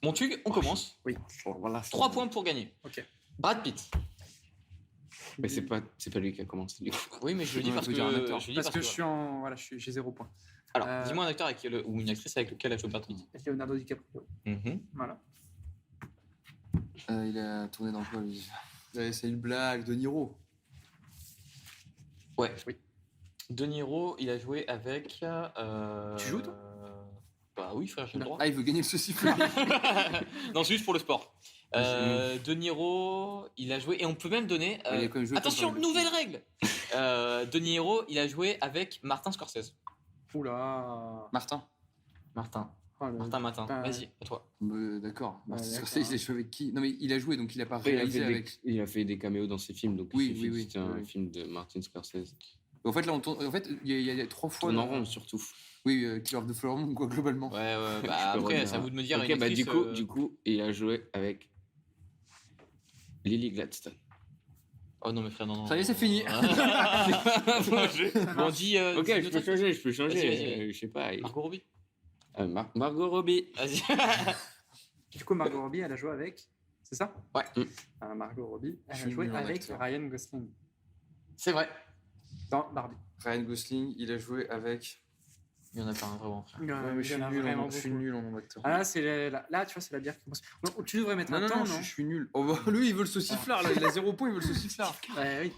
Mon tug, on commence. Oui. Voilà. 3 points pour gagner. Ok. Brad Pitt. Mais c'est pas lui qui a commencé du coup. Oui, mais je le dis Ouais, parce faut que. dire un acteur. je le dis Parce que que- je suis en. Voilà, j'ai 0 points. Alors, Euh, dis-moi un acteur avec ou une actrice avec lequel a joué Brad Pitt. Leonardo DiCaprio. Voilà. Il a tourné dans quoi, lui? C'est une blague de Niro. Ouais. Oui. De Niro, il a joué avec. Tu joues, toi? Bah oui, frère, j'ai le droit. Ah, il veut gagner le saucifleur. Non, c'est juste pour le sport. De Niro, il a joué. Et on peut même donner. Il a quand même joué Attention, contre- nouvelle règle. De Niro, il a joué avec Martin Scorsese. Oula. Martin. Martin. Oh, le- Martin. Putain. Vas-y, à toi. D'accord. Martin d'accord. Scorsese, il a joué avec qui? Non, mais il a joué, donc il a pas Après, réalisé avec. il a fait des caméos dans ses films, donc Oui, ce oui, film, oui, c'était un oui. film de Martin Scorsese. En fait, là, on tourne. En fait, il y a 3 fois. Tourne en là- rond, surtout. Oui, Killer of the Flower Moon, quoi, globalement. Ouais, Je bah peux après, revenir. c'est à vous de me dire. Ok, une bah actrice, du coup, il a joué avec Lily Gladstone. Oh non, mais frère, non. Ça y est, c'est fini. Bon, on dit. Ok, dis je notre- peux changer. Vas-y. Je sais pas. Margot Robbie. Margot Robbie. Vas-y. Du coup, Margot Robbie, elle a joué avec. C'est ça? Ouais. Margot Robbie, elle Je a suis joué nul en avec acteur. Ryan Gosling C'est vrai. dans Barbie. Ryan Gosling, il a joué avec. Il y en a pas un vraiment, frère. Il y en a- Ouais, mais je il y suis en a nul vraiment en- je suis beaucoup. nul en nom d'acteur. Ah, là, tu vois, c'est la bière qui commence. Non, tu devrais mettre Non, un non, temps, non, non? je suis nul. Oh, bah, lui, il veut le sauciflard, là. Il a 0 point, il veut le sauciflard. Ouais, oui.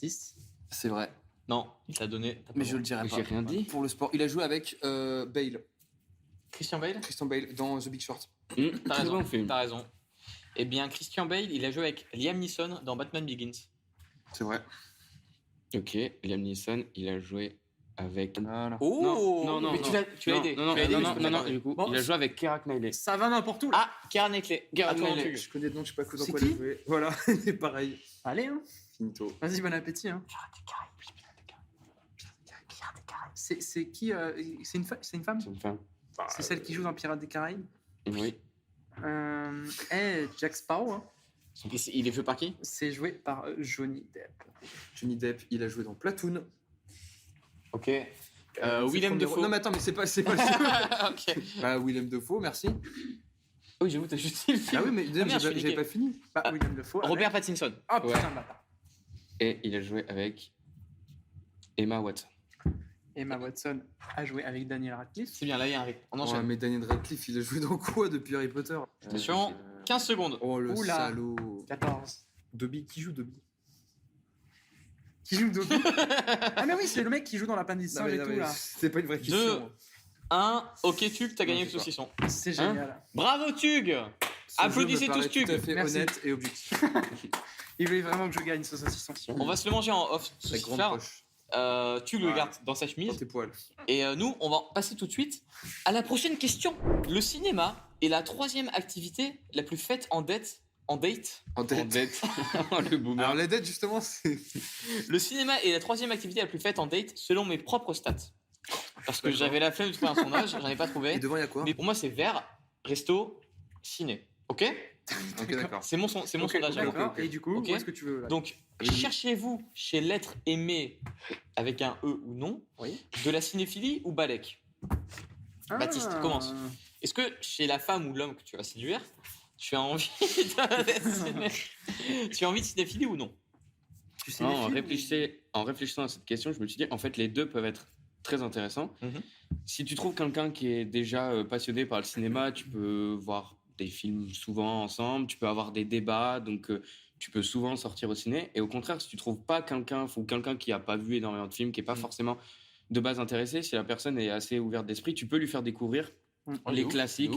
10. C'est vrai. Non, il t'a donné. t'as pas Mais le je le droit. dirai Mais pas. j'ai rien dit. Pour le sport. Il a joué avec Bale. Christian Bale. Christian Bale dans The Big Short. T'as Très raison. bon film. T'as raison. Eh bien, Christian Bale, il a joué avec Liam Neeson dans Batman Begins. C'est vrai. Ok, Liam Neeson, il a joué avec. Voilà. Oh non, mais non. tu l'as aidé. Non, tu l'as aidé, mais je non, peux non, t'accorder. du coup, Bon, il a joué avec Keira Knightley. Ça va n'importe où, là. Ah, Keira Knightley. Keira À toi, Knightley. Antugue. Je connais le nom, je sais pas dans C'est quoi qui il a joué. Voilà, c'est pareil. Allez, hein. Finito. Vas-y, bon appétit, hein. C'est qui c'est une femme? C'est une femme. C'est celle qui joue dans Pirates des Caraïbes? Oui. Jack Sparrow, hein. Il est joué par qui? C'est joué par Johnny Depp. Johnny Depp, il a joué dans Platoon. Ok. C'est Willem premier- Dafoe. Non, mais attends, mais c'est pas le Ok. Bah, Willem Dafoe, merci. Oui, j'avoue, t'as juste dit le film. Ah oui, mais merde, je suis j'avais niqué. pas fini. Bah, William Dafoe. Robert Pattinson. Ah, Ouais. putain, bâtard. Et il a joué avec Emma Watson. Emma Watson a joué avec Daniel Radcliffe. C'est bien, là, il y a un rythme. On Ouais, enchaîne. mais Daniel Radcliffe, il a joué dans quoi depuis Harry Potter? Attention. 15 secondes. Oh, le Oula. salaud. 14. Dobby, qui joue Dobby? Qui joue Dobby? Ah, mais oui, c'est le mec qui joue dans l'appendice Non, singe mais- et non, tout, mais là. C'est pas une vraie Deux. question. 1. Ok, Tug, t'as gagné Non, le je sais pas. saucisson. C'est génial. Bravo, Tug. Ce Applaudissez jeu me tous paraît Tug. tout à fait Merci. honnête et objectif. Il voulait vraiment que je gagne ce saucisson. On va se le manger en off. La grande Sauciflard. poche. Tug le Ouais. garde dans sa Dans chemise. tes poils. Et nous, on va passer tout de suite à la prochaine question. Le cinéma est la troisième activité la plus faite en date. En date. En En tête. dette. Le boomer. Alors, la dette, justement, c'est. Le cinéma est la troisième activité la plus faite en date selon mes propres stats. Parce que D'accord. j'avais la flemme de trouver un sondage, j'en ai pas trouvé. Et devant, il y a quoi? Mais pour moi, c'est vert, resto, ciné. Ok? Ok, d'accord. C'est mon Ok, sondage. à moi. d'accord. ok. Et du coup, Ok. où est-ce que tu veux là? Donc, Oui. cherchez-vous chez l'être aimé avec un E ou non Oui. de la cinéphilie ou Balek? Baptiste, commence. Est-ce que chez la femme ou l'homme que tu vas séduire, tu as envie tu as envie de cinéphilie ou non? Tu sais Non, les films en réfléchissant à cette question, je me suis dit, en fait, les deux peuvent être très intéressants. Mhm. Si tu trouves quelqu'un qui est déjà passionné par le cinéma, tu peux voir des films souvent ensemble, tu peux avoir des débats, donc tu peux souvent sortir au ciné. Et au contraire, si tu trouves pas quelqu'un ou quelqu'un qui a pas vu énormément de films, qui est pas forcément de base intéressé, si la personne est assez ouverte d'esprit, tu peux lui faire découvrir les classiques,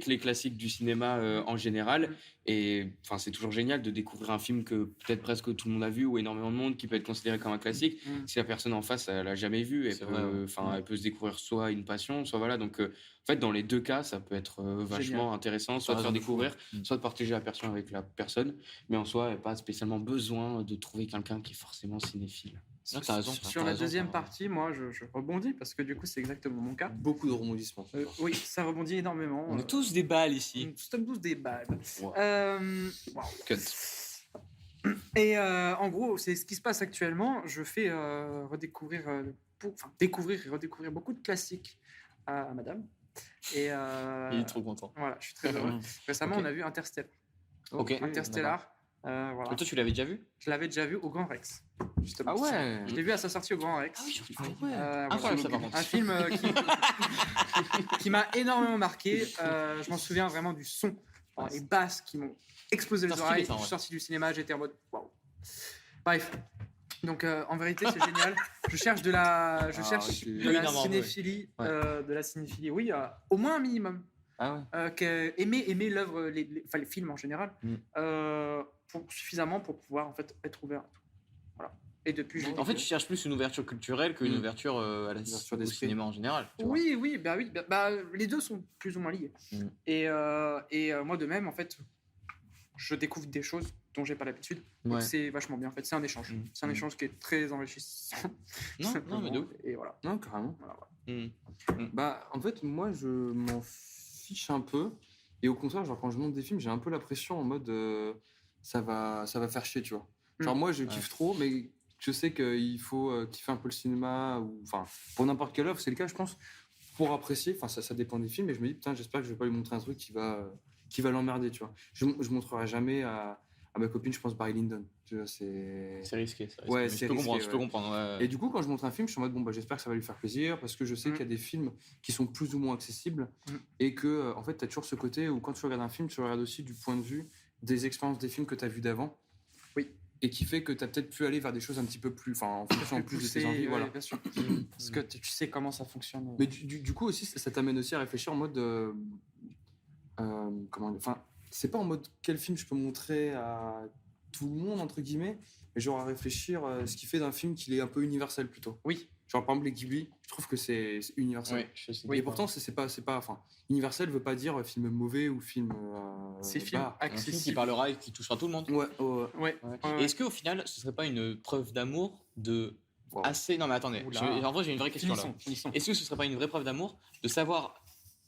les classiques du cinéma en général. Et enfin, c'est toujours génial de découvrir un film que peut-être presque tout le monde a vu ou énormément de monde qui peut être considéré comme un classique. Mm. Si la personne en face, elle l'a jamais vu, C'est vrai, ouais. elle peut se découvrir soit une passion, soit voilà. Donc, en fait, dans les deux cas, ça peut être vachement intéressant, soit de faire découvrir, soit de partager la passion avec la personne. Mais en soi, il n'y a pas spécialement besoin de trouver quelqu'un qui est forcément cinéphile. Non, t'as raison. Sur la deuxième partie, moi, je rebondis parce que du coup, c'est exactement mon cas. Beaucoup de rebondissements. Oui, ça rebondit énormément. On est tous des balles ici. Nous sommes tous des balles. Wow. Wow. Et en gros, c'est ce qui se passe actuellement. Je fais découvrir et redécouvrir beaucoup de classiques à madame. Et Il est trop content. voilà, je suis très heureux. Récemment, Ok. on a vu Interstellar. Ok. Interstellar. Voilà. Et toi, tu l'avais déjà vu? Je l'avais déjà vu au Grand Rex. Justement. Ah ouais. Je l'ai vu à sa sortie au Grand Rex. Incroyable, ça, par contre. Un film qui m'a énormément marqué. Je m'en souviens vraiment du son, les basses qui m'ont explosé les C'est oreilles. stylé, ça, Je suis ouais. sorti du cinéma, j'étais en mode waouh. Bref, Donc en vérité, c'est génial. Je cherche de la, ok. de Oui, la non, mais en vrai, cinéphilie, ouais. de la cinéphilie. Oui, au moins un minimum. Ah ouais. Aimer l'œuvre, enfin les films en général, Mm. suffisamment pour pouvoir en fait être ouvert à tout. Voilà. Et depuis, j'ai. En fait, tu cherches plus une ouverture culturelle qu'une Mm. ouverture Ouverture au d'esprit. cinéma en général. Tu vois. Oui, les deux sont plus ou moins liés. Mm. Et moi de même, en fait, je découvre des choses dont j'ai pas l'habitude. Donc Ouais. c'est vachement bien. En fait, c'est un échange. Mm. C'est un Mm. échange qui est très enrichissant. Non, mais de ouf. Et voilà. Non, carrément. Mm. Bah, en fait, moi, je m'en fiche un peu. Et au contraire, genre, quand je monte des films, j'ai un peu la pression en mode ça va faire chier, tu vois. Genre, moi, je kiffe trop, mais je sais qu'il faut kiffer un peu le cinéma. Ou, enfin, pour n'importe quelle œuvre, c'est le cas, je pense. Pour apprécier, enfin, ça dépend des films. Et je me dis, putain, j'espère que je vais pas lui montrer un truc qui va l'emmerder, tu vois. Je montrerai jamais à ma copine, je pense, Barry Lyndon. Tu vois, c'est risqué. Ouais, Mais c'est je peux comprendre. risqué, Je peux comprendre. Ouais. Et du coup, quand je montre un film, je suis en mode, bon, bah, j'espère que ça va lui faire plaisir, parce que je sais qu'il y a des films qui sont plus ou moins accessibles, et que, en fait, tu as toujours ce côté où quand tu regardes un film, tu regardes aussi du point de vue des expériences des films que tu as vus d'avant. Oui. Et qui fait que tu as peut-être pu aller vers des choses un petit peu plus, enfin, en fonction en plus de tes envies, Ouais, voilà. bien sûr. Parce que tu sais comment ça fonctionne. Mais du coup aussi, ça t'amène aussi à réfléchir en mode, enfin, c'est pas en mode quel film je peux montrer à tout le monde entre guillemets, mais genre à réfléchir ce qui fait d'un film qu'il est un peu universel plutôt. Oui. Genre par exemple les Ghibli, je trouve que c'est universel. Ouais, je sais. Et pourtant c'est pas, enfin, universel veut pas dire film mauvais ou film. C'est film bas. Un film qui accessible. parlera et qui touchera tout le monde. Ouais. Ouais. Ouais. Ouais. Et est-ce qu'au final, ce serait pas une preuve d'amour de Wow. assez. Non, mais attendez. Oula. En vrai, j'ai une vraie question là. Finissons. Est-ce que ce serait pas une vraie preuve d'amour de savoir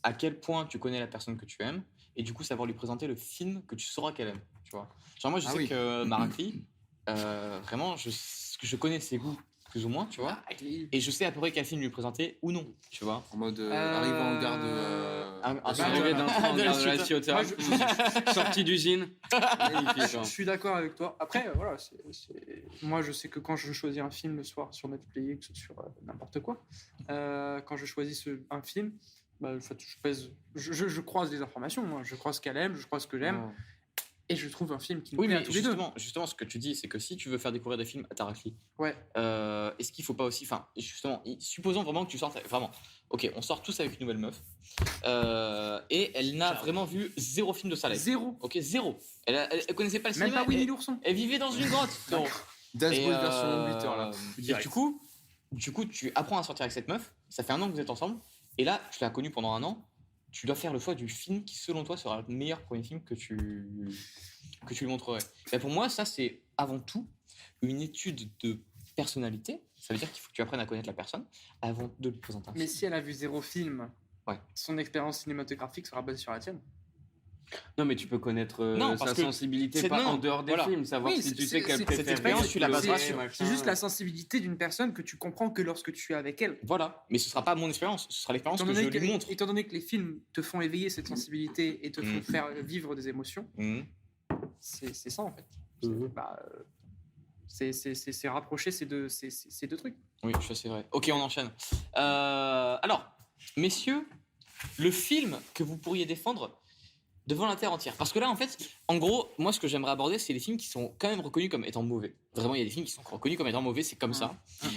à quel point tu connais la personne que tu aimes et du coup savoir lui présenter le film que tu sauras qu'elle aime, tu vois. Genre moi je Ah sais oui. que Maracli, vraiment je connais ses goûts plus ou moins, tu vois, et je sais à peu près quel film lui présenter ou non, tu vois. En mode arrivant en gare de. Arrivé d'un train en de la gare de la chute. Ciotat, Moi, sortie d'usine. Magnifique, Je hein. suis d'accord avec toi. Après, voilà, moi, je sais que quand je choisis un film le soir sur Netflix, sur n'importe quoi, quand je choisis un film, bah, en fait, je croise des informations. Moi. Je croise ce qu'elle aime, je croise ce que j'aime, Ouais. et je trouve un film qui nous Oui, plaît à mais tous les deux. justement, ce que tu dis, c'est que si tu veux faire découvrir des films à Tarakli, Ouais. est-ce qu'il faut pas aussi, enfin, justement, supposons vraiment que tu sortes, vraiment, ok, on sort tous avec une nouvelle meuf, et elle n'a vraiment vu zéro film de sa life. Zéro. Ok, zéro. Elle connaissait pas le Même cinéma. pas Winnie elle, l'ourson. elle vivait dans une grotte. frérot. Das Et, Boy version 8 heures là. et du coup, tu apprends à sortir avec cette meuf. Ça fait 1 an que vous êtes ensemble. Et là, tu l'as connue pendant 1 an. Tu dois faire le choix du film qui, selon toi, sera le meilleur premier film que tu lui montrerais. Et pour moi, ça, c'est avant tout une étude de personnalité. Ça veut dire qu'il faut que tu apprennes à connaître la personne avant de lui présenter un Mais film. si elle a vu zéro film, Ouais. son expérience cinématographique sera basée sur la tienne. Non, mais tu peux connaître Non, sa parce que sensibilité c'est- pas non, en dehors des voilà. films, savoir Oui, si tu c'est- sais qu'elle c'est- préfère cette expérience, tu la baseras sur- C'est juste la sensibilité d'une personne que tu comprends que lorsque tu es avec elle. Voilà. Mais ce sera pas mon expérience. Ce sera l'expérience Étant que je donné lui montre. étant donné que les films te font éveiller cette sensibilité et te font faire vivre des émotions, Mhm. c'est ça en fait. Mhm. C'est rapprocher ces deux trucs. Oui, ça c'est vrai. Ok, on enchaîne. Alors, messieurs, le film que vous pourriez défendre devant la terre entière. Parce que là, en fait, en gros, moi, ce que j'aimerais aborder, c'est les films qui sont quand même reconnus comme étant mauvais. Vraiment, il y a des films qui sont reconnus comme étant mauvais, c'est comme ça.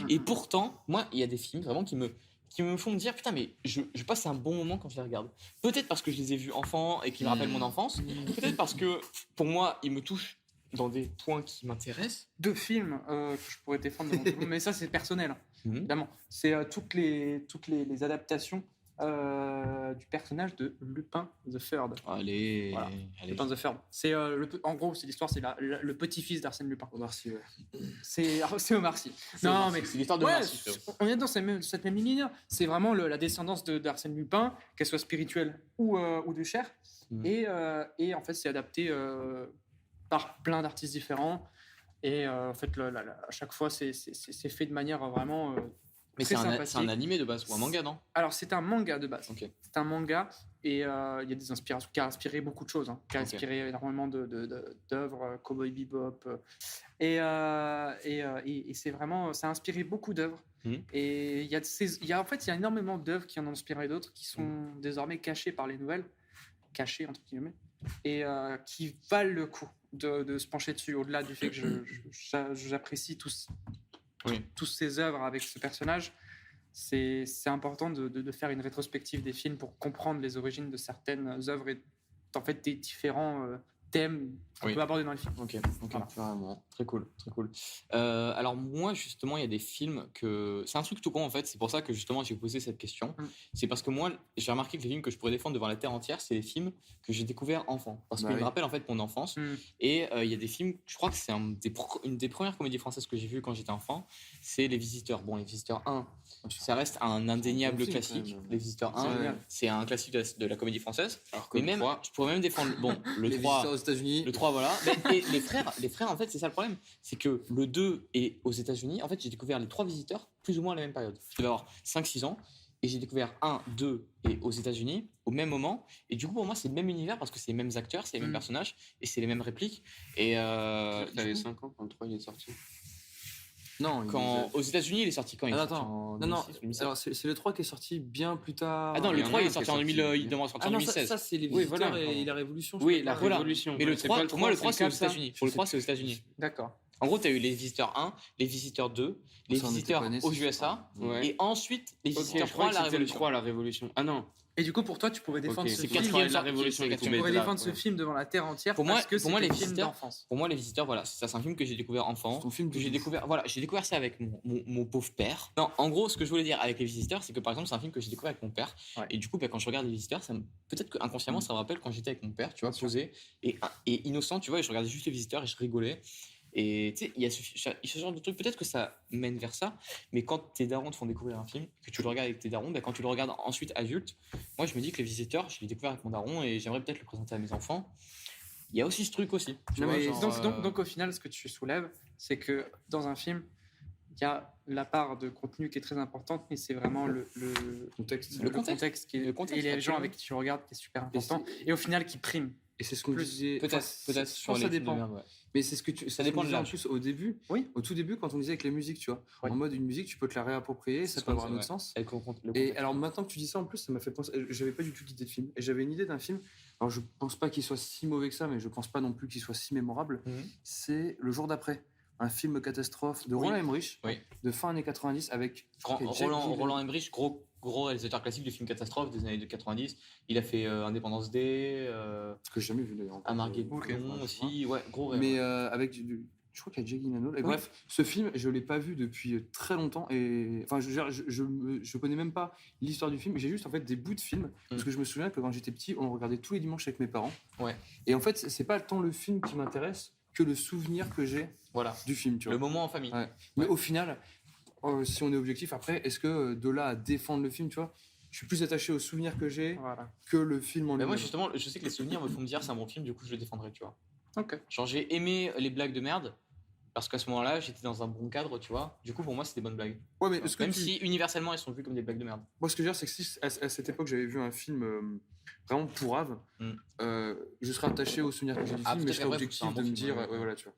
Et pourtant, moi, il y a des films vraiment qui me font me dire, putain, mais je passe un bon moment quand je les regarde. Peut-être parce que je les ai vus enfant et qu'ils me rappellent mon enfance. Peut-être parce que, pour moi, ils me touchent dans des points qui m'intéressent. Deux films que je pourrais défendre devant tout le monde, mais ça c'est personnel, évidemment. C'est toutes les adaptations du personnage de Lupin the Third. Allez, Voilà. allez. Lupin the Third. C'est en gros, c'est l'histoire, c'est le petit-fils d'Arsène Lupin. Omar Sy, ouais. C'est Omar Sy. Non, mais c'est l'histoire de ouais, Marcy, frérot. on est dans cette même ligne. C'est vraiment la descendance d'Arsène Lupin, qu'elle soit spirituelle ou de chair. Et en fait, c'est adapté par plein d'artistes différents. Et en fait, à chaque fois, c'est fait de manière vraiment Mais très c'est sympathique. un animé de base ou un manga, non? Alors, c'est un manga de base. Ok. C'est un manga et il y a des inspirations qui a inspiré beaucoup de choses, qui a inspiré énormément d'œuvres, Cowboy Bebop. Et c'est vraiment, ça a inspiré beaucoup d'œuvres. Et il y a en fait, il y a énormément d'œuvres qui en ont inspiré d'autres qui sont désormais cachées par les nouvelles, cachées entre guillemets, et qui valent le coup de se pencher dessus, au-delà du fait que j'apprécie Oui. toutes ces œuvres avec ce personnage, c'est important de faire une rétrospective des films pour comprendre les origines de certaines œuvres et en fait des différents thèmes qu'on Oui. peut aborder dans les films. Ok, Voilà. vraiment. Très cool, très cool. Alors moi, justement, il y a des films que... C'est un truc tout con, en fait. C'est pour ça que, justement, j'ai posé cette question. C'est parce que moi, j'ai remarqué que les films que je pourrais défendre devant la Terre entière, c'est les films que j'ai découverts enfant. Parce qu'ils me rappellent, en fait, mon enfance. Et il y a des films... Je crois que c'est une des premières comédies françaises que j'ai vues quand j'étais enfant. C'est Les Visiteurs. Bon, Les Visiteurs 1, ça reste un indéniable film, classique. quand même. Les Visiteurs C'est 1, génial. c'est un classique de la comédie française. Alors que Mais le même, 3, je pourrais même défendre... Bon, le Les 3... visiteurs aux États-Unis. Le 3, voilà. Mais les frères, en fait, c'est ça le problème. C'est que le 2 est aux États-Unis. En fait, j'ai découvert les 3 visiteurs plus ou moins à la même période. Je devais avoir 5-6 ans. Et j'ai découvert 1, 2 et aux États-Unis au même moment. Et du coup, pour moi, c'est le même univers parce que c'est les mêmes acteurs, c'est les mêmes personnages et c'est les mêmes répliques. Et t'avais 5 ans quand le 3 il est sorti. Non, aux États-unis, il est sorti quand il est sorti attends. en Non, 2006, 2007. alors c'est le 3 qui est sorti bien plus tard. Ah non, le il y en a 3 il un est qui sorti est en sorti. 2000, il devrait sortir en Ah non, 2016. ça c'est les Oui, visiteurs voilà. et la Révolution. je Oui, crois. la Voilà. Révolution. Mais le C'est 3, pas le pour moi, le 3, 3 c'est aux le 4, ça. États-Unis. Pour le 3, c'est aux États-Unis. D'accord. En gros, tu as eu les visiteurs 1, les visiteurs 2, les Ça, on était visiteurs pas nés, aux c'est USA Ouais. et ensuite les Ok, visiteurs je crois 3 que la c'était le Révolution. 3, la Révolution. Ah non. Et du coup, pour toi, tu pouvais défendre Ok, ce c'est film. quatrième la sortie, Révolution. c'est il est quatrième. Tu tombé pourrais là, défendre ce ouais. film devant la terre entière Pour moi, parce que pour moi, c'était les des films visiteurs, d'enfance. Pour moi, les visiteurs, voilà, ça c'est un film que j'ai découvert enfant. C'est ton film Que de j'ai ouf. découvert, voilà, j'ai découvert ça avec mon pauvre père. Non, en gros, ce que je voulais dire avec les visiteurs, c'est que par exemple, c'est un film que j'ai découvert avec mon père. Ouais. Et du coup, quand je regarde les visiteurs, peut-être que inconsciemment, ça me rappelle quand j'étais avec mon père, tu vois, posé et innocent, tu vois, et je regardais juste les visiteurs et je rigolais. Et tu sais, il y a ce genre de truc, peut-être que ça mène vers ça, mais quand tes darons te font découvrir un film, que tu le regardes avec tes darons, quand tu le regardes ensuite adulte, moi je me dis que les visiteurs, je l'ai découvert avec mon daron et j'aimerais peut-être le présenter à mes enfants. Il y a aussi ce truc aussi. Tu Non, vois, mais genre, Donc, au final, ce que tu soulèves, c'est que dans un film, il y a la part de contenu qui est très importante, mais c'est vraiment le Contexte. contexte qui est, Le contexte, et les gens absolument. avec qui tu regardes qui est super important. Et au final, qui prime. Et c'est ce qu'on Plus- disait. peut-être enfin, peut-être je sur pense les que ça films de dépend. merde, ouais. Mais c'est ce que tu. Ça c'est ce dépend qu'on de disait en l'âge. plus au début. Oui. Au tout début, quand on disait avec la musique, tu vois. Oui. En mode une musique, tu peux te la réapproprier, ça C'est peut avoir comme un autre ça, sens. Avec le Et contexte. alors maintenant que tu dis ça, en plus, ça m'a fait penser. J'avais pas du tout d'idée de film. Et j'avais une idée d'un film. Alors je pense pas qu'il soit si mauvais que ça, mais je pense pas non plus qu'il soit si mémorable. Mhm. C'est Le Jour d'après. Un film catastrophe de Oui. Roland Emmerich, Oui. de fin années 90, avec je crois qu'il y a Jack Gyllenhaal. Roland Emmerich, gros réalisateur classique du film catastrophe des années 90. Il a fait Indépendance Day, que j'ai jamais vu d'ailleurs. Armageddon Ok. aussi, ouais, gros Mais réel. avec je crois qu'il y a Jake Gyllenhaal. Et Oui. bref, ce film, je l'ai pas vu depuis très longtemps. Et enfin, je connais même pas l'histoire du film. J'ai juste en fait des bouts de film parce que je me souviens que quand j'étais petit, on le regardait tous les dimanches avec mes parents. Ouais. Et en fait, c'est pas tant le film qui m'intéresse que le souvenir que j'ai Voilà, du film. Tu vois. le moment en famille. Ouais. Mais au final, si on est objectif, après, est-ce que de là à défendre le film, tu vois, je suis plus attaché aux souvenirs que j'ai Voilà. que le film en Mais lui-même. moi, justement, je sais que les souvenirs me font me dire c'est un bon film, du coup, je le défendrai, tu vois. Ok. Genre, j'ai aimé les blagues de merde, parce qu'à ce moment-là, j'étais dans un bon cadre, tu vois. Du coup, pour moi, c'est des bonnes blagues. Ouais, mais ce que Même tu- si, universellement, elles sont vues comme des blagues de merde. Moi, ce que je veux dire, c'est que si à cette époque j'avais vu un film vraiment pourrave, Mm. je serais attaché aux souvenirs que j'ai du Ah, film, mais peut-être je serais après, objectif faut que de c'est un me bon dire, film, ouais. ouais, voilà, tu vois.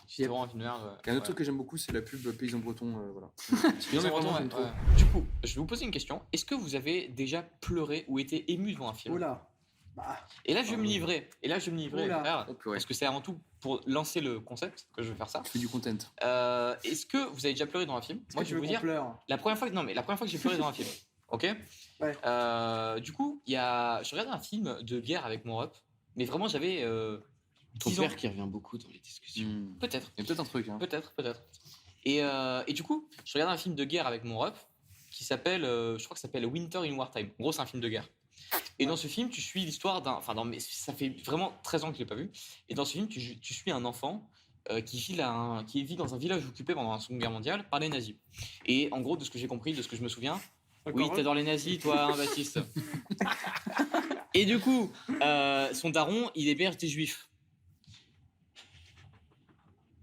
Si c'est vraiment un film de merde. Il y a un autre truc que j'aime beaucoup, c'est la pub Paysan Breton, voilà. Non, mais vraiment, vraiment, j'aime trop. Du coup, je vais vous poser une question. Est-ce que vous avez déjà pleuré ou été ému devant un film? Oula. Bah, Et là, je vais me livrer. Oula. Frère, Oh, purée. parce que c'est avant tout pour lancer le concept que je vais faire ça. Tu fais du content. Est-ce que vous avez déjà pleuré dans un film? moi, tu veux vous qu'on dire, pleure. la première fois que j'ai pleuré dans un film, ok? Ouais. Du coup, je regardais un film de guerre avec mon rep, mais vraiment, j'avais Ton 10 ans. père qui revient beaucoup dans les discussions. Peut-être. Il y a peut-être un truc, hein. Peut-être. Et du coup, je regardais un film de guerre avec mon rep qui s'appelle, je crois que ça s'appelle Winter in Wartime. En gros, c'est un film de guerre. Et dans ce film, tu suis l'histoire d'un. Enfin, ça fait vraiment 13 ans que je l'ai pas vu. Et dans ce film, tu suis un enfant qui vit dans un village occupé pendant la Seconde Guerre mondiale par les nazis. Et en gros, de ce que j'ai compris, de ce que je me souviens. Oui, t'adores les nazis, toi, hein, Baptiste. Et du coup, son daron, il héberge des juifs.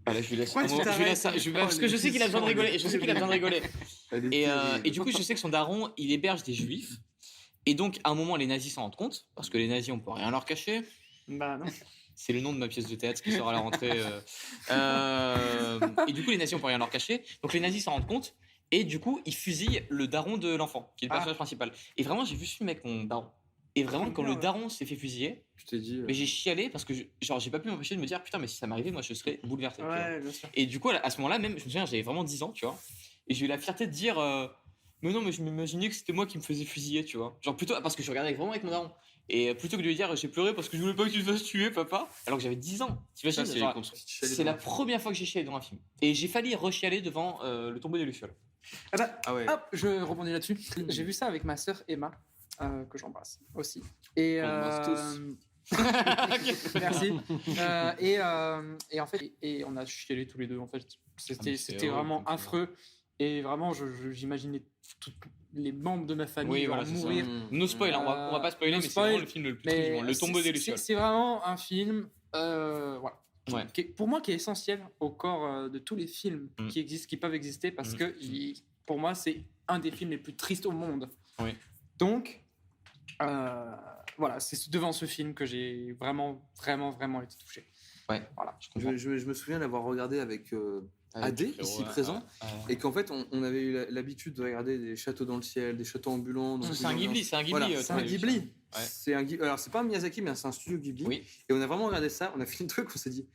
Voilà, je lui laisse. Pourquoi tu t'arrêtes Parce que je sais qu'il a besoin de rigoler. Et je sais qu'il a besoin de rigoler. Elle est Et terrible. du coup, je sais que son daron, il héberge des juifs. Et donc, à un moment, les nazis s'en rendent compte. Parce que les nazis, on peut rien leur cacher. Bah non. C'est le nom de ma pièce de théâtre qui sera à la rentrée. Et du coup, les nazis, on peut rien leur cacher. Donc, les nazis s'en rendent compte. Et du coup, ils fusillent le daron de l'enfant, qui est le personnage principal. Et vraiment, j'ai vu ce film avec mon daron. Et vraiment, quand le Ouais. daron s'est fait fusiller, Tu t'es dit. mais j'ai chialé parce que j'ai pas pu m'empêcher de me dire putain, mais si ça m'arrivait, moi je serais bouleversé. Tu vois. Ouais, bien sûr. Et du coup, à ce moment-là, même, je me souviens, j'avais vraiment 10 ans, tu vois. Et j'ai eu la fierté de dire mais non, mais je m'imaginais que c'était moi qui me faisais fusiller, tu vois. Genre plutôt parce que je regardais vraiment avec mon daron. Et plutôt que de lui dire j'ai pleuré parce que je voulais pas que tu te fasses tuer, papa, alors que j'avais 10 ans. T'imagines, Ça, c'est genre, c'est la première fois que j'ai chialé dans un film. Et j'ai failli rechialer devant le tombeau des Lucioles. Ah bah, Ah ouais. hop, je rebondis là-dessus. J'ai vu ça avec ma sœur Emma, que j'embrasse aussi. Et On embrasse tous. merci. Et en fait, et on a chialé tous les deux. En fait, mais c'est c'était horrible, vraiment comme film. affreux. Et vraiment, j'imaginais tous les membres de ma famille Oui, genre, voilà, c'est ça. mourir. No spoil, hein, on va pas spoiler, no mais c'est spoil, vraiment le film le plus triste du monde. Le tombeau des c'est Lucioles. c'est vraiment un film, voilà, Ouais. pour moi, qui est essentiel au corps de tous les films Mm. qui existent, qui peuvent exister, parce Mm. que pour moi, c'est un des films les plus tristes au monde. Oui. Donc, voilà, c'est devant ce film que j'ai vraiment, vraiment, vraiment été touché. Ouais, Voilà. je comprends. Je me souviens l'avoir regardé avec Adé, Frérot, ici ouais, présent. ouais. Et qu'en fait, on avait eu l'habitude de regarder des châteaux dans le ciel, des châteaux ambulants. donc C'est un une Ghibli, ambiance- c'est un Ghibli. Voilà, C'est un Ghibli. Ouais. C'est un Ghibli. Alors, c'est pas un Miyazaki, mais c'est un studio Ghibli. Oui. Et on a vraiment regardé ça, on a fait le truc, on s'est dit,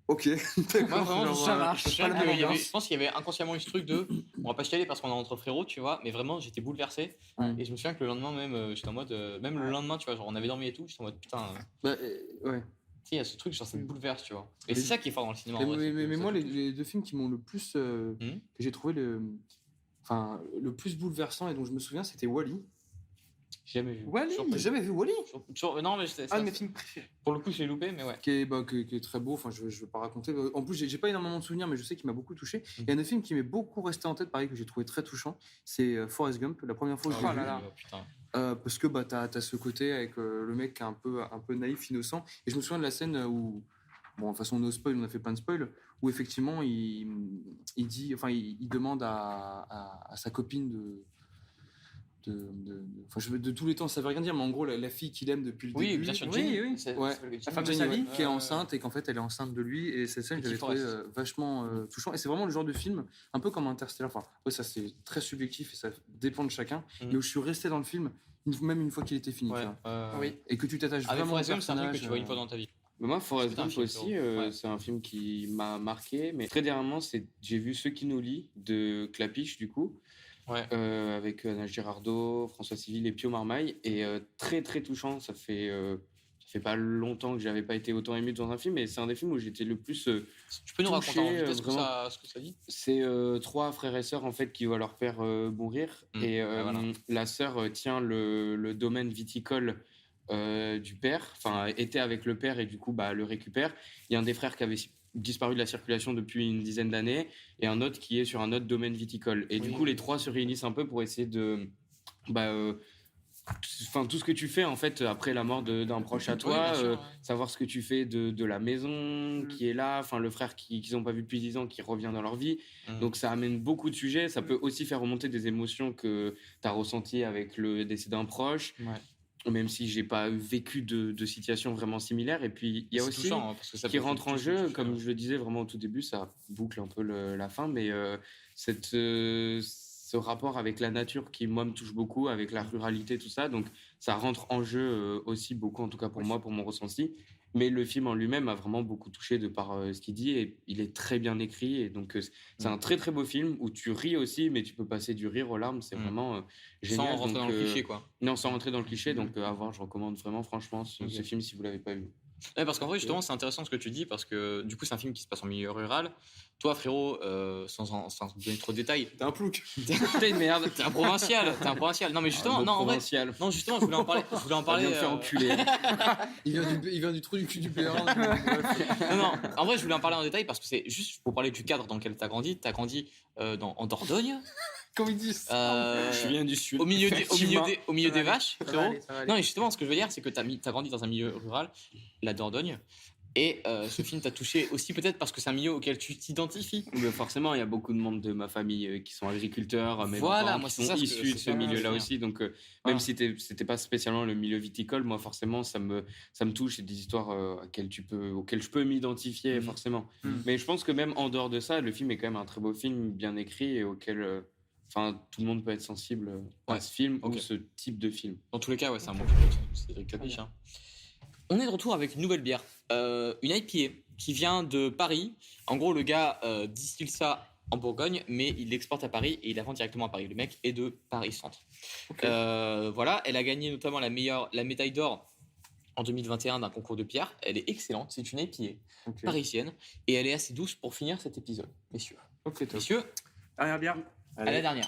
ok. Moi, vraiment, genre, ça marche. je me souviens Pas la qu'il même y avait- ambiance. je pense qu'il y avait inconsciemment eu ce truc de on va pas chialer parce qu'on est entre frérots, tu vois, mais vraiment j'étais bouleversé. Ouais. Et je me souviens que le lendemain, même, j'étais en mode, même le lendemain, tu vois, genre on avait dormi et tout, j'étais en mode putain, Bah, ouais. tu sais, il y a ce truc, genre ça te bouleverse, tu vois. Et Mais- c'est ça qui est fort dans le cinéma. en vrai, c'est que Mais ça moi, te les, touche. les deux films qui m'ont le plus. Que j'ai trouvé le plus bouleversant et dont je me souviens, c'était Wall-E. J'ai jamais vu. Wall-E. Toujours T'as pas. jamais vu Wall-E? Non, mais c'est- Un de mes films préférés. pour le coup, je l'ai loupé, mais ouais. qui est très beau, enfin je vais pas raconter. En plus, j'ai pas énormément de souvenirs, mais je sais qu'il m'a beaucoup touché. Il y a un autre film qui m'est beaucoup resté en tête, pareil, que j'ai trouvé très touchant, c'est Forrest Gump, la première fois que je l'ai Oh là vu. là. Putain. Parce que bah, t'as ce côté avec le mec qui est un peu naïf, innocent. Et je me souviens de la scène où, bon, de toute façon, no spoil, on a fait plein de spoils, où effectivement, il demande à sa copine de tous les temps, ça veut rien dire, mais en gros, la fille qu'il aime depuis le Oui, début. bien sûr, Oui, Jenny. oui. C'est- Ouais. c'est- La femme de Jenny, sa ouais, vie. qui est enceinte et qu'en fait elle est enceinte de lui, et cette scène Et j'avais qui trouvé Forrest. vachement touchant, et c'est vraiment le genre de film un peu comme Interstellar, enfin ouais, ça c'est très subjectif et ça dépend de chacun, mais où je suis resté dans le film même une fois qu'il était fini, tu Ouais, vois. Oui. Et que tu t'attaches Avec vraiment au Forrest Gump, c'est un film que personnage, tu vois une fois dans ta vie. Mais moi, Forrest C'est un Gump film, aussi, frérot. Ouais. c'est un film qui m'a marqué. Mais très dernièrement, j'ai vu Ceux qui nous lient de Clapiche, du coup, Ouais. avec Anna Girardot, François Civil et Pio Marmaille. Et très, très touchant. Ça fait pas longtemps que j'avais pas été autant ému dans un film, mais c'est un des films où j'étais le plus. Tu peux nous raconter en touché, vitesse vraiment. ce que ça dit? C'est trois frères et sœurs en fait qui voient leur père mourir et voilà. la sœur tient le domaine viticole du père, enfin était avec le père et du coup bah, le récupère. Il y a un des frères qui avait disparu de la circulation depuis une dizaine d'années et un autre qui est sur un autre domaine viticole. Et du coup les trois se réunissent un peu pour essayer de tout ce que tu fais en fait après la mort d'un proche à toi, bien sûr, ouais. savoir ce que tu fais de la maison qui est là, enfin le frère qu'ils n'ont pas vu depuis 10 ans qui revient dans leur vie. Donc ça amène beaucoup de sujets, ça peut aussi faire remonter des émotions que tu as ressenties avec le décès d'un proche. Même si j'ai pas vécu de situation vraiment similaire. Et puis il y a C'est aussi touchant, hein, parce que ça qui peut rentre en toucher, jeu, toucher, comme ouais. je le disais vraiment au tout début, ça boucle un peu la fin, mais ce rapport avec la nature qui moi me touche beaucoup, avec la ruralité, tout ça, donc ça rentre en jeu aussi beaucoup, en tout cas pour moi, pour mon ressenti. Mais le film en lui-même m'a vraiment beaucoup touché de par ce qu'il dit, et il est très bien écrit, et donc c'est un très très beau film où tu ris aussi, mais tu peux passer du rire aux larmes, c'est vraiment génial. Sans rentrer donc, dans le cliché, quoi. Non, sans rentrer dans le cliché, donc à voir, je recommande vraiment franchement ce film si vous l'avez pas vu. Ouais, parce qu'en vrai, justement, c'est intéressant ce que tu dis, parce que du coup, c'est un film qui se passe en milieu rural. Toi, frérot, sans donner trop de détails, T'es un plouc. t'es une merde, t'es un provincial, t'es un provincial. Non, mais justement, non, en vrai, non, justement, je voulais en parler. Je voulais en parler. Viens me faire enculer. Il vient du trou du cul du père. Non, en vrai, je voulais en parler en détail parce que c'est juste pour parler du cadre dans lequel t'as grandi. T'as grandi en Dordogne. Comment ils disent Je viens du sud. Au milieu des vaches, Ça va frérot. aller, ça va aller. Non, et justement, ce que je veux dire, c'est que t'as grandi dans un milieu rural, la Dordogne. Et ce film t'a touché aussi peut-être parce que c'est un milieu auquel tu t'identifies. Mais forcément, il y a beaucoup de membres de ma famille qui sont agriculteurs, mes Voilà, parents moi, qui c'est sont ça ce que- issus de c'est ce ça, milieu-là je veux aussi. Donc, Ah. même si c'était pas spécialement le milieu viticole, moi, forcément, ça me touche. C'est des histoires auxquelles je peux m'identifier, forcément. Mais je pense que même en dehors de ça, le film est quand même un très beau film, bien écrit, et auquel enfin, tout le monde peut être sensible Ouais, à ce film ok. ou ce type de film. Dans tous les cas, ouais, c'est un bon film. Cédric Capiche, hein. On est de retour avec une nouvelle bière, une IPA qui vient de Paris. En gros, le gars distille ça en Bourgogne, mais il l'exporte à Paris et il la vend directement à Paris. Le mec est de Paris Centre. Voilà, elle a gagné notamment la médaille d'or en 2021 d'un concours de bière. Elle est excellente, c'est une IPA Ok. parisienne et elle est assez douce pour finir cet épisode, messieurs. Ok, top. Messieurs, Dernière bière. à la dernière.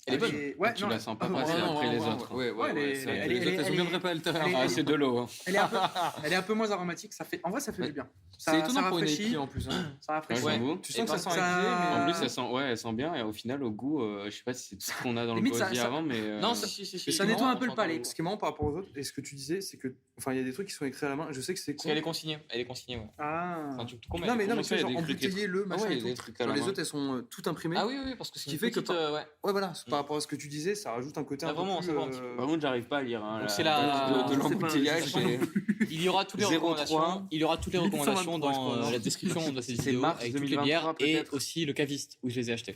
Elle est bonne. Ouais, Tu non, la sens pas ah, passer ouais, après ouais, les ouais, autres. Ouais, Ouais, elle est- c'est vrai que elle les est- autres, elles elle sont est- bien préparées tout à l'heure. elle est- Ah, c'est de l'eau. Hein. Elle est un peu moins aromatique. En vrai, ça fait Ouais. du bien. C'est Ça étonnant pour une rafraîchit. IPA en plus. Hein. Ça rafraîchit. Ouais, j'avoue. Tu sens que ça sent ça- IPA, En mais. plus, elle sent bien et au final, au goût, je sais pas si c'est tout ce qu'on a dans Limite, le ça- body ça- avant, mais. Non, Mais Ça c'est nettoie marrant, un peu le j'entends palais. le- Ce qui est marrant par rapport aux autres, et ce que tu disais, c'est que. Enfin, il y a des trucs qui sont écrits à la main. Je sais que c'est Parce con. qu'elle est consignée. Elle est consignée, ouais. Ah. C'est un truc tout con, mais Non, elle est mais non, mais comment ça, tu sais, il y a genre des trucs embouteillé le Ah machin ouais, et il y a des tout. trucs à Genre, la les main. autres, elles sont toutes imprimées. Ah oui, oui, parce que c'est qui une fait que petite, ouais. Ouais, voilà. Par rapport à ce que tu disais, ça rajoute un côté Ah, un peu vraiment, plus. ça va un petit peu. Par contre, j'arrive pas à lire. Hein, Donc, c'est la- de l'embouteillage. je sais pas c'est- Il y aura toutes les 03. recommandations. Il y aura toutes les recommandations 823, dans je crois, non la description de cette C'est vidéo mars avec toutes les 2023, bières et peut-être. aussi le caviste où je les ai achetées.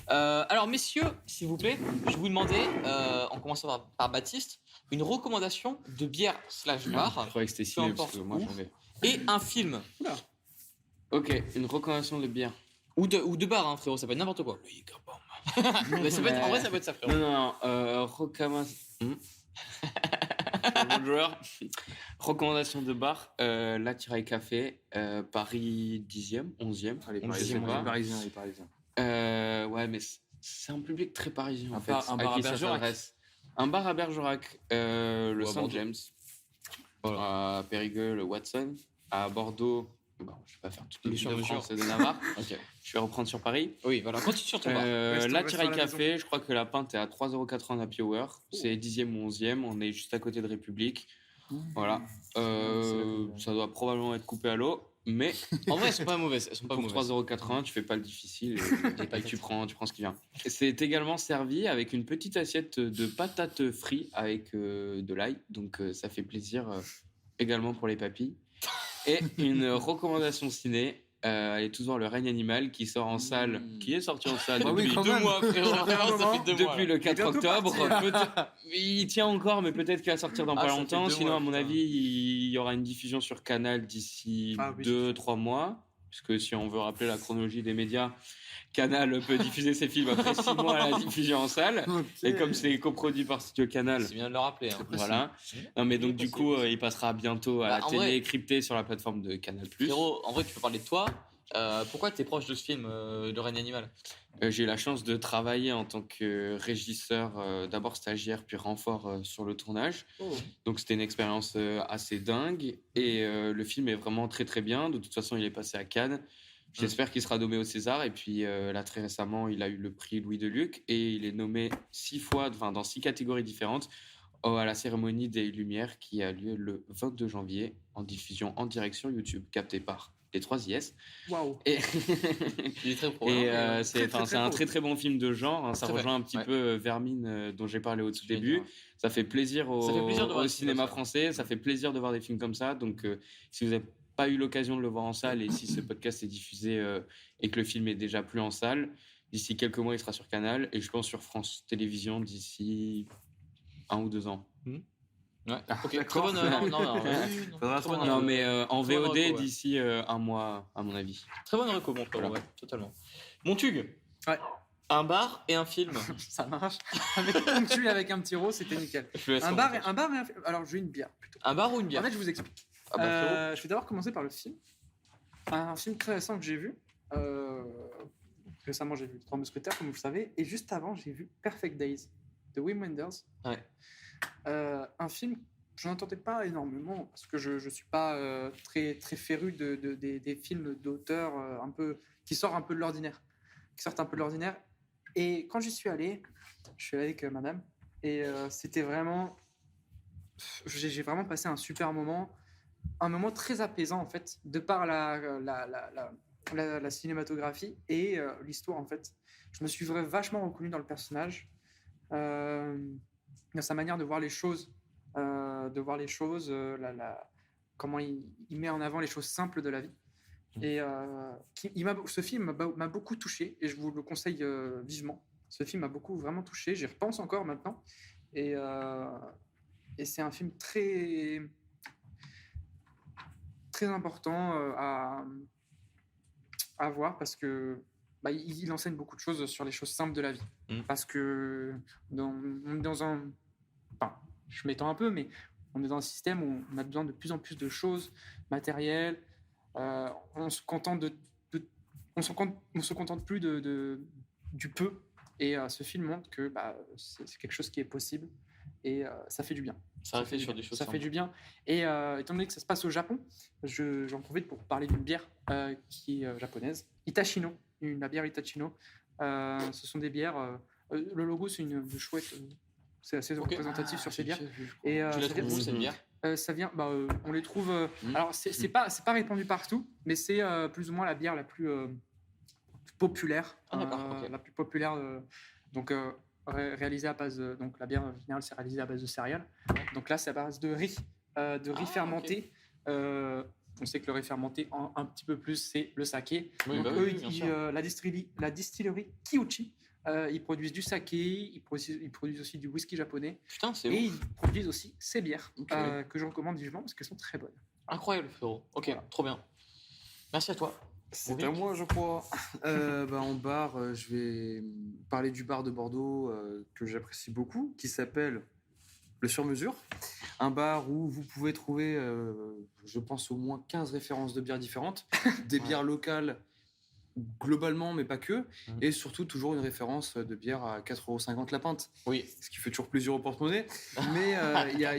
Alors messieurs, s'il vous plaît, je vous demandais, en commençant par Baptiste, une recommandation de bière / Je bar croyais que c'était Peu ciné importe parce que moi où. j'en vais. et un film Ok, une recommandation de bière. ou de bar, hein, frérot, ça peut être n'importe quoi. Mais ça peut être, en vrai, ça peut être ça, frérot. Non, Bon joueur. Recommandation de bar, La Tiraille Café, Paris 10e, 11e. Allez, je parisien, sais pas. parisien, allez, parisien. Ouais, mais c'est un public très parisien en fait. un bar à qui ça Bergerac. s'adresse. Un bar à Bergerac, le Ou à Saint Bordeaux. James, à Périgueux, le Watson, à Bordeaux. Bon, je vais pas faire toutes les Le villes de sur-mesure. France et de Navarre. Ok. Je vais reprendre sur Paris. Oui, voilà, continue sur ton bar. Reste- La reste Tiraille à la Café, je crois que la pinte est à 3,80 € happy hour. C'est 10e ou 11e. On est juste à côté de République. Voilà. Ça doit probablement être coupé à l'eau. Mais En vrai, elles sont pas mauvaises. Elles sont pas pour mauvaises. 3,80 €, tu fais pas le difficile et tu prends ce qui vient. C'est également servi avec une petite assiette de patates frites avec de l'ail. Donc ça fait plaisir également pour les papilles. Et une recommandation ciné. Allez tous voir Le Règne animal qui sort en salle, qui est sorti en salle Bah oui, depuis quand 2 même. mois, frérot. Vraiment, ça fait 2 mois. depuis le 4 bientôt octobre. parti. Peut-être- Il tient encore, mais peut-être qu'il va sortir dans Ah, pas ça fait longtemps. 2 Sinon, mois, à mon putain. avis, il y aura une diffusion sur Canal d'ici Ah oui. 2-3 mois. Puisque si on veut rappeler la chronologie des médias, Canal peut diffuser ses films après 6 mois à la diffusion en salle. Et comme c'est coproduit par Studio Canal, C'est bien de le rappeler. Hein. voilà. Non, mais donc, du coup, il passera bientôt à Bah, la en télé vrai- cryptée sur la plateforme de Canal. Frérot, en vrai, tu peux parler de toi. Pourquoi t'es proche de ce film, Le Règne animal? J'ai eu la chance de travailler en tant que régisseur, d'abord stagiaire puis renfort sur le tournage. Donc c'était une expérience assez dingue et le film est vraiment très très bien. De toute façon, il est passé à Cannes. J'espère qu'il sera nommé au César et puis là très récemment, il a eu le prix Louis Deluc et il est nommé 6 fois, enfin dans 6 catégories différentes à la cérémonie des Lumières qui a lieu le 22 janvier en diffusion en direct sur YouTube, capté par les 3 IS. Waouh. Et Il est très pro. Et hein. très, très, c'est un très très très bon film de genre. Hein, ça Très rejoint un petit ouais. peu Vermine dont j'ai parlé au tout Je vais début. dire. Ça fait plaisir Ça fait plaisir de voir au des films cinéma comme ça. français. Ça fait plaisir de voir des films comme ça. Donc si vous n'avez pas eu l'occasion de le voir en salle et si ce podcast est diffusé et que le film est déjà plus en salle, d'ici quelques mois il sera sur Canal et je pense sur France Télévisions d'ici 1 ou 2 ans. Ouais. Ok, très d'accord. bonne. Non, non, oui, non, Faudra très bonne, attendre. Non mais en très bonne VOD reco, ouais. d'ici 1 mois à mon avis. Très bonne reco, mon frérot, Voilà. ouais, totalement. Montug. Ouais. Un bar et un film. Ça marche. Avec ponctué avec un petit rose, c'était nickel. Je le laisse Un en bar, montage. un bar et un film. Alors, j'ai une bière plutôt. Un bar ou une bière? En fait, je vous explique. Ah bah, frérot. Je vais d'abord commencer par le film. Un film très récent que j'ai vu. Récemment, j'ai vu Les Trois Mousquetaires, comme vous le savez. Et juste avant, j'ai vu Perfect Days de Wim Wenders. Ouais. Un film, je n'entendais pas énormément parce que je ne suis pas très, très féru des films d'auteurs un peu, qui sortent un peu de l'ordinaire. Et quand j'y suis allé, je suis allé avec madame. Et c'était vraiment. J'ai vraiment passé un super moment. Un moment très apaisant, en fait, de par la cinématographie et l'histoire, en fait. Je me suis vachement reconnu dans le personnage, dans sa manière de voir les choses, comment il met en avant les choses simples de la vie. Et ce film m'a beaucoup touché et je vous le conseille vivement. ce film m'a beaucoup vraiment touché. J'y repense encore maintenant. Et c'est un film très, très important à voir parce que il enseigne beaucoup de choses sur les choses simples de la vie. Parce que on est dans un... Enfin, je m'étends un peu, mais on est dans un système où on a besoin de plus en plus de choses matérielles. On se contente on se contente plus du peu. Et ce film montre que c'est quelque chose qui est possible et ça fait du bien. Ça réfléchit sur des choses Ça fait simples. du bien. Et étant donné que ça se passe au Japon, j'en profite pour parler d'une bière qui est japonaise, Itachino, la bière Itachino. Ce sont des bières. Le logo, c'est une chouette. C'est assez représentatif sur ces bières. Et Tu la trouves où cette bière? ça vient, on les trouve. Alors, c'est pas répandu partout, mais c'est plus ou moins la bière la plus populaire. Ah, d'accord, ok. La plus populaire. Donc, réalisée à base. Donc, la bière en général, c'est réalisé à base de céréales. Donc là, c'est à base de riz fermenté. On sait que le riz fermenté, un petit peu plus, c'est le saké. Oui, Donc, bah eux, oui, bien sûr. la distillerie Kiuchi, ils produisent du saké, ils produisent aussi du whisky japonais. Putain, c'est Et ouf. ils produisent aussi ces bières Ok. que je recommande vivement parce qu'elles sont très bonnes. Incroyable, frérot. Ok, Voilà. trop bien. Merci à toi. C'est Ouvik. à moi, je crois. En bar, je vais parler du bar de Bordeaux que j'apprécie beaucoup, qui s'appelle le Sur-Mesure. Un bar où vous pouvez trouver, je pense, au moins 15 références de bières différentes, des bières locales globalement, mais pas que, et surtout toujours une référence de bière à 4,50 € la pinte, Oui, ce qui fait toujours plaisir au porte-monnaie. Mais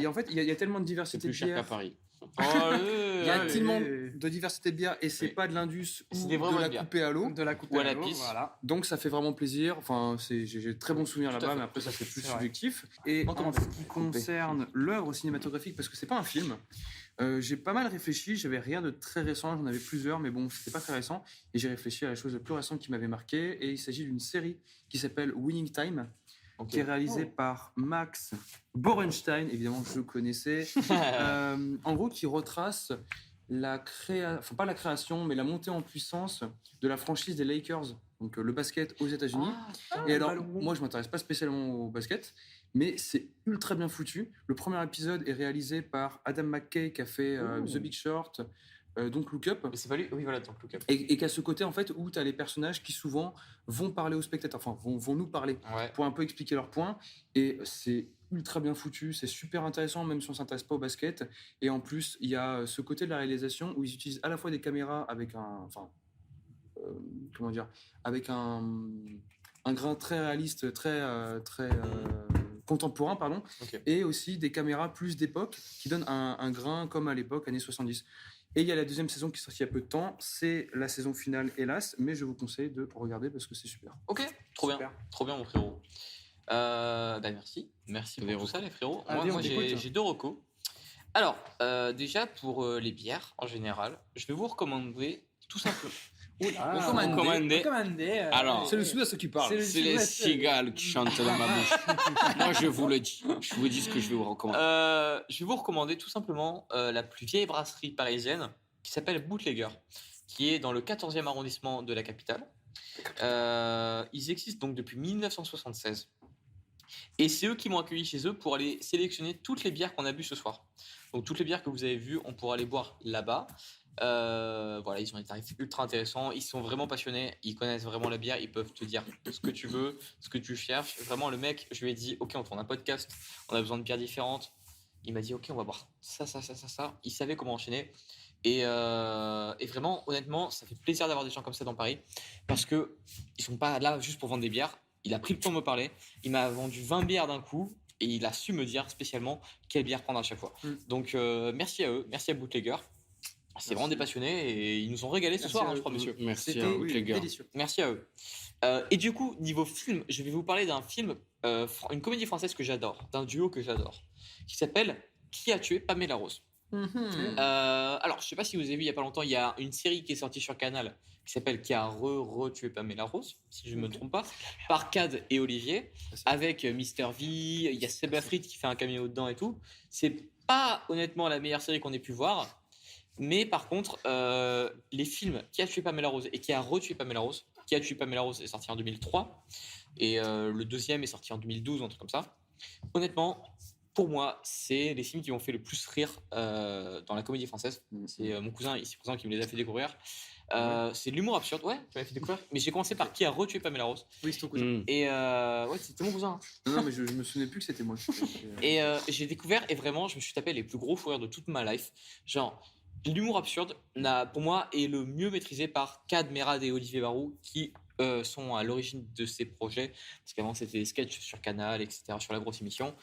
en fait, il y a tellement de C'est diversité plus de cher qu'à bières. Paris. Il y a allez. tellement de diversité de bières et c'est Oui. pas de l'Indus C'est ou des vraies de la bières. coupée à l'eau. De la coupe Ou à la l'eau, pisse. Voilà. Donc ça fait vraiment plaisir. Enfin, j'ai de très bons souvenirs Tout à là-bas, fait, mais après tout à ça c'est fait, plus c'est vrai. subjectif. Et Non, en ce qui concerne l'œuvre cinématographique, parce que c'est pas un film, j'ai pas mal réfléchi. J'avais rien de très récent, j'en avais plusieurs, mais bon, c'était pas très récent. Et j'ai réfléchi à la chose de plus récente qui m'avait marqué. Et il s'agit d'une série qui s'appelle Winning Time, ok. qui est réalisée par Max Borenstein. Évidemment, je le connaissais. En gros, qui retrace pas la création, mais la montée en puissance de la franchise des Lakers, donc le basket aux États-Unis. Et alors, ballon rond. moi, je m'intéresse pas spécialement au basket, mais c'est ultra bien foutu. Le premier épisode est réalisé par Adam McKay, qui a fait The Big Short, donc Look Up. Mais c'est pas lui. Oui, voilà, donc Look Up. Et qui a ce côté en fait où tu as les personnages qui souvent vont parler aux spectateurs, enfin vont nous parler Ouais. pour un peu expliquer leurs points. Et c'est ultra bien foutu, c'est super intéressant même si on s'intéresse pas au basket. Et en plus, il y a ce côté de la réalisation où ils utilisent à la fois des caméras avec avec un grain très réaliste, très contemporain, pardon, Ok. et aussi des caméras plus d'époque qui donnent un grain comme à l'époque, années 70. Et il y a la deuxième saison qui est sortie il y a peu de temps. C'est la saison finale, hélas, mais je vous conseille de regarder parce que c'est super. Ok, trop Super. bien. Trop bien, mon frérot. Merci. Merci pour Des tout ça, les frérots. Allez, Moi, on t'écoute. j'ai deux recos. Alors, déjà, pour les bières, en général, je vais vous recommander tout simplement. Recommandé. Alors, C'est le sud-est qui parle. C'est le c'est les sud-ouest. cigales qui chantent dans ma bouche. Moi, je vous le dis. Je vous dis ce que je vais vous recommander. Je vais vous recommander tout simplement la plus vieille brasserie parisienne qui s'appelle Bootlegger, qui est dans le 14e arrondissement de la capitale. Ils existent donc depuis 1976. Et c'est eux qui m'ont accueilli chez eux pour aller sélectionner toutes les bières qu'on a bu ce soir. Donc toutes les bières que vous avez vues, on pourra les boire là-bas. Voilà, ils ont des tarifs ultra intéressants. Ils sont vraiment passionnés. Ils connaissent vraiment la bière. Ils peuvent te dire ce que tu veux, ce que tu cherches. Vraiment, le mec, je lui ai dit, ok, on tourne un podcast. On a besoin de bières différentes. Il m'a dit, ok, on va boire ça. Il savait comment enchaîner. Et vraiment, honnêtement, ça fait plaisir d'avoir des gens comme ça dans Paris parce que ils sont pas là juste pour vendre des bières. Il a pris le temps de me parler. Il m'a vendu 20 bières d'un coup et il a su me dire spécialement quelle bière prendre à chaque fois. Donc, merci à eux. Merci à Bootlegger. C'est vraiment des passionnés et ils nous ont régalé ce Merci soir, à je eux. crois, monsieur. Merci C'était à vous, les gars. délicieux. Merci à eux. Et du coup, niveau film, je vais vous parler d'un film, une comédie française que j'adore, d'un duo que j'adore, qui s'appelle Qui a tué Pamela Rose. Alors, je sais pas si vous avez vu il y a pas longtemps, il y a une série qui est sortie sur Canal qui s'appelle Qui a tué Pamela Rose, si je ne me trompe pas, par Cad et Olivier, avec Mister V, il y a Seb Afrit qui fait un caméo dedans et tout. C'est pas honnêtement la meilleure série qu'on ait pu voir, Mais par contre, les films Qui a tué Pamela Rose et Qui a retué Pamela Rose, Qui a tué Pamela Rose est sorti en 2003 et le deuxième est sorti en 2012 ou un truc comme ça. Honnêtement, pour moi, c'est les films qui m'ont fait le plus rire dans la comédie française. C'est mon cousin qui me les a fait découvrir. C'est de l'humour absurde, ouais, qui m'a fait découvrir. Mais j'ai commencé par Qui a retué Pamela Rose. Oui, c'est ton cousin. Et ouais, c'était mon cousin. Non, mais je me souvenais plus que c'était moi. Et j'ai découvert et vraiment, je me suis tapé les plus gros fous rires de toute ma life. Genre, l'humour absurde, pour moi, est le mieux maîtrisé par Kad Merad et Olivier Barou, qui sont à l'origine de ces projets. Parce qu'avant, c'était des sketchs sur Canal, etc., sur La Grosse Émission.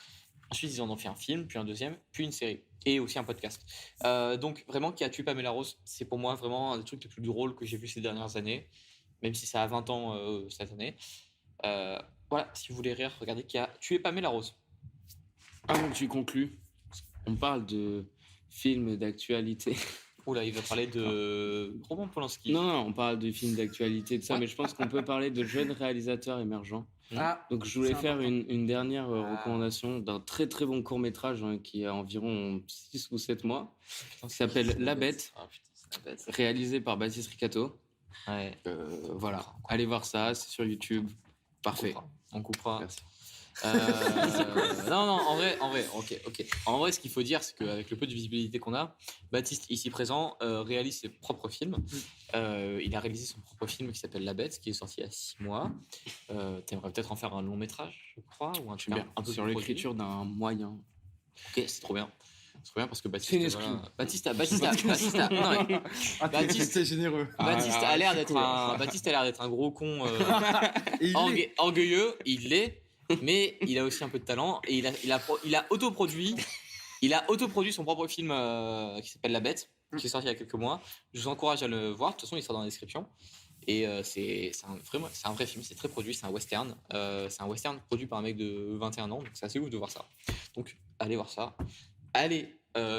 Ensuite, ils en ont fait un film, puis un deuxième, puis une série. Et aussi un podcast. Donc, vraiment, Qui a tué Pamela Rose, c'est pour moi vraiment un des trucs les plus drôles que j'ai vu ces dernières années. Même si ça a 20 ans cette année. Voilà, si vous voulez rire, regardez Qui a tué Pamela Rose. Avant que tu conclues, on parle de films d'actualité. Oula, il va parler de Roman Polanski. Non, on parle de films d'actualité, de ça, Ouais. mais je pense qu'on peut parler de jeunes réalisateurs émérgents. Ah, Donc je voulais c'est faire important. une dernière recommandation d'un très très bon court-métrage qui a environ 6 ou 7 mois, qui s'appelle La Bête, Ah, putain, c'est La Bête. réalisé par Baptiste Ricato. Ouais. Voilà, allez voir ça, c'est sur YouTube. Parfait. On coupera. Merci. Non, en vrai, ok. En vrai, ce qu'il faut dire, c'est qu'avec le peu de visibilité qu'on a, Baptiste, ici présent, réalise ses propres films. Il a réalisé son propre film qui s'appelle La Bête, qui est sorti il y a 6 mois. T'aimerais peut-être en faire un long métrage, je crois, ou un truc un peu Sur plus l'écriture d'un moyen. produit. Ok, c'est trop bien. C'est trop bien parce que Baptiste, C'est une exclue. Baptiste c'est généreux. Baptiste a l'air d'être un gros con Et il est- orgueilleux, il l'est, mais il a aussi un peu de talent et il a autoproduit son propre film qui s'appelle La Bête, qui est sorti il y a quelques mois. Je vous encourage à le voir, de toute façon il sera dans la description. Et c'est un vrai film, c'est très produit, c'est un western. C'est un western produit par un mec de 21 ans, donc c'est assez ouf de voir ça. Donc allez voir ça. Allez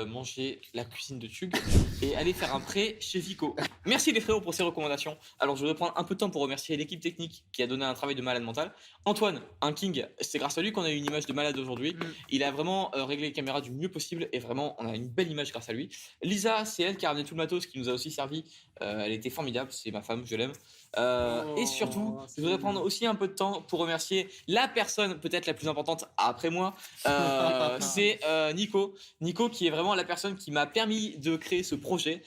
manger la cuisine de Tug et allez faire un prêt chez Vico. Merci les frérots pour ces recommandations. Alors je vais prendre un peu de temps pour remercier l'équipe technique qui a donné un travail de malade mental. Antoine, un king, c'est grâce à lui qu'on a eu une image de malade aujourd'hui. Il a vraiment réglé les caméras du mieux possible et vraiment on a une belle image grâce à lui. Lisa, c'est elle qui a ramené tout le matos, qui nous a aussi servi. Elle était formidable, c'est ma femme, je l'aime. Et surtout, je voudrais prendre aussi un peu de temps pour remercier la personne peut-être la plus importante après moi. C'est Nico. Nico qui est vraiment la personne qui m'a permis de créer ce projet.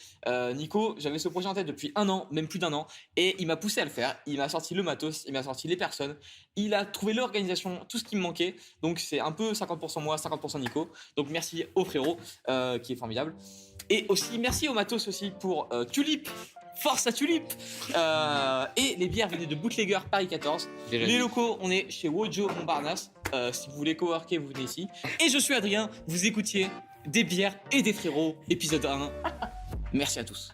Nico, j'avais ce projet en tête depuis 1 an, même plus d'1 an, et il m'a poussé à le faire. Il m'a sorti le matos, il m'a sorti les personnes, il a trouvé l'organisation, tout ce qui me manquait. Donc c'est un peu 50% moi, 50% Nico. Donc merci au frérot qui est formidable. Et aussi merci au matos aussi pour Tulip. Force à Tulip et les bières venaient de Bootlegger Paris 14. Les locaux, on est chez Wojo Montparnasse. Si vous voulez coworker, vous venez ici. Et je suis Adrien, vous écoutiez Des bières et des frérots, épisode 1. Merci à tous.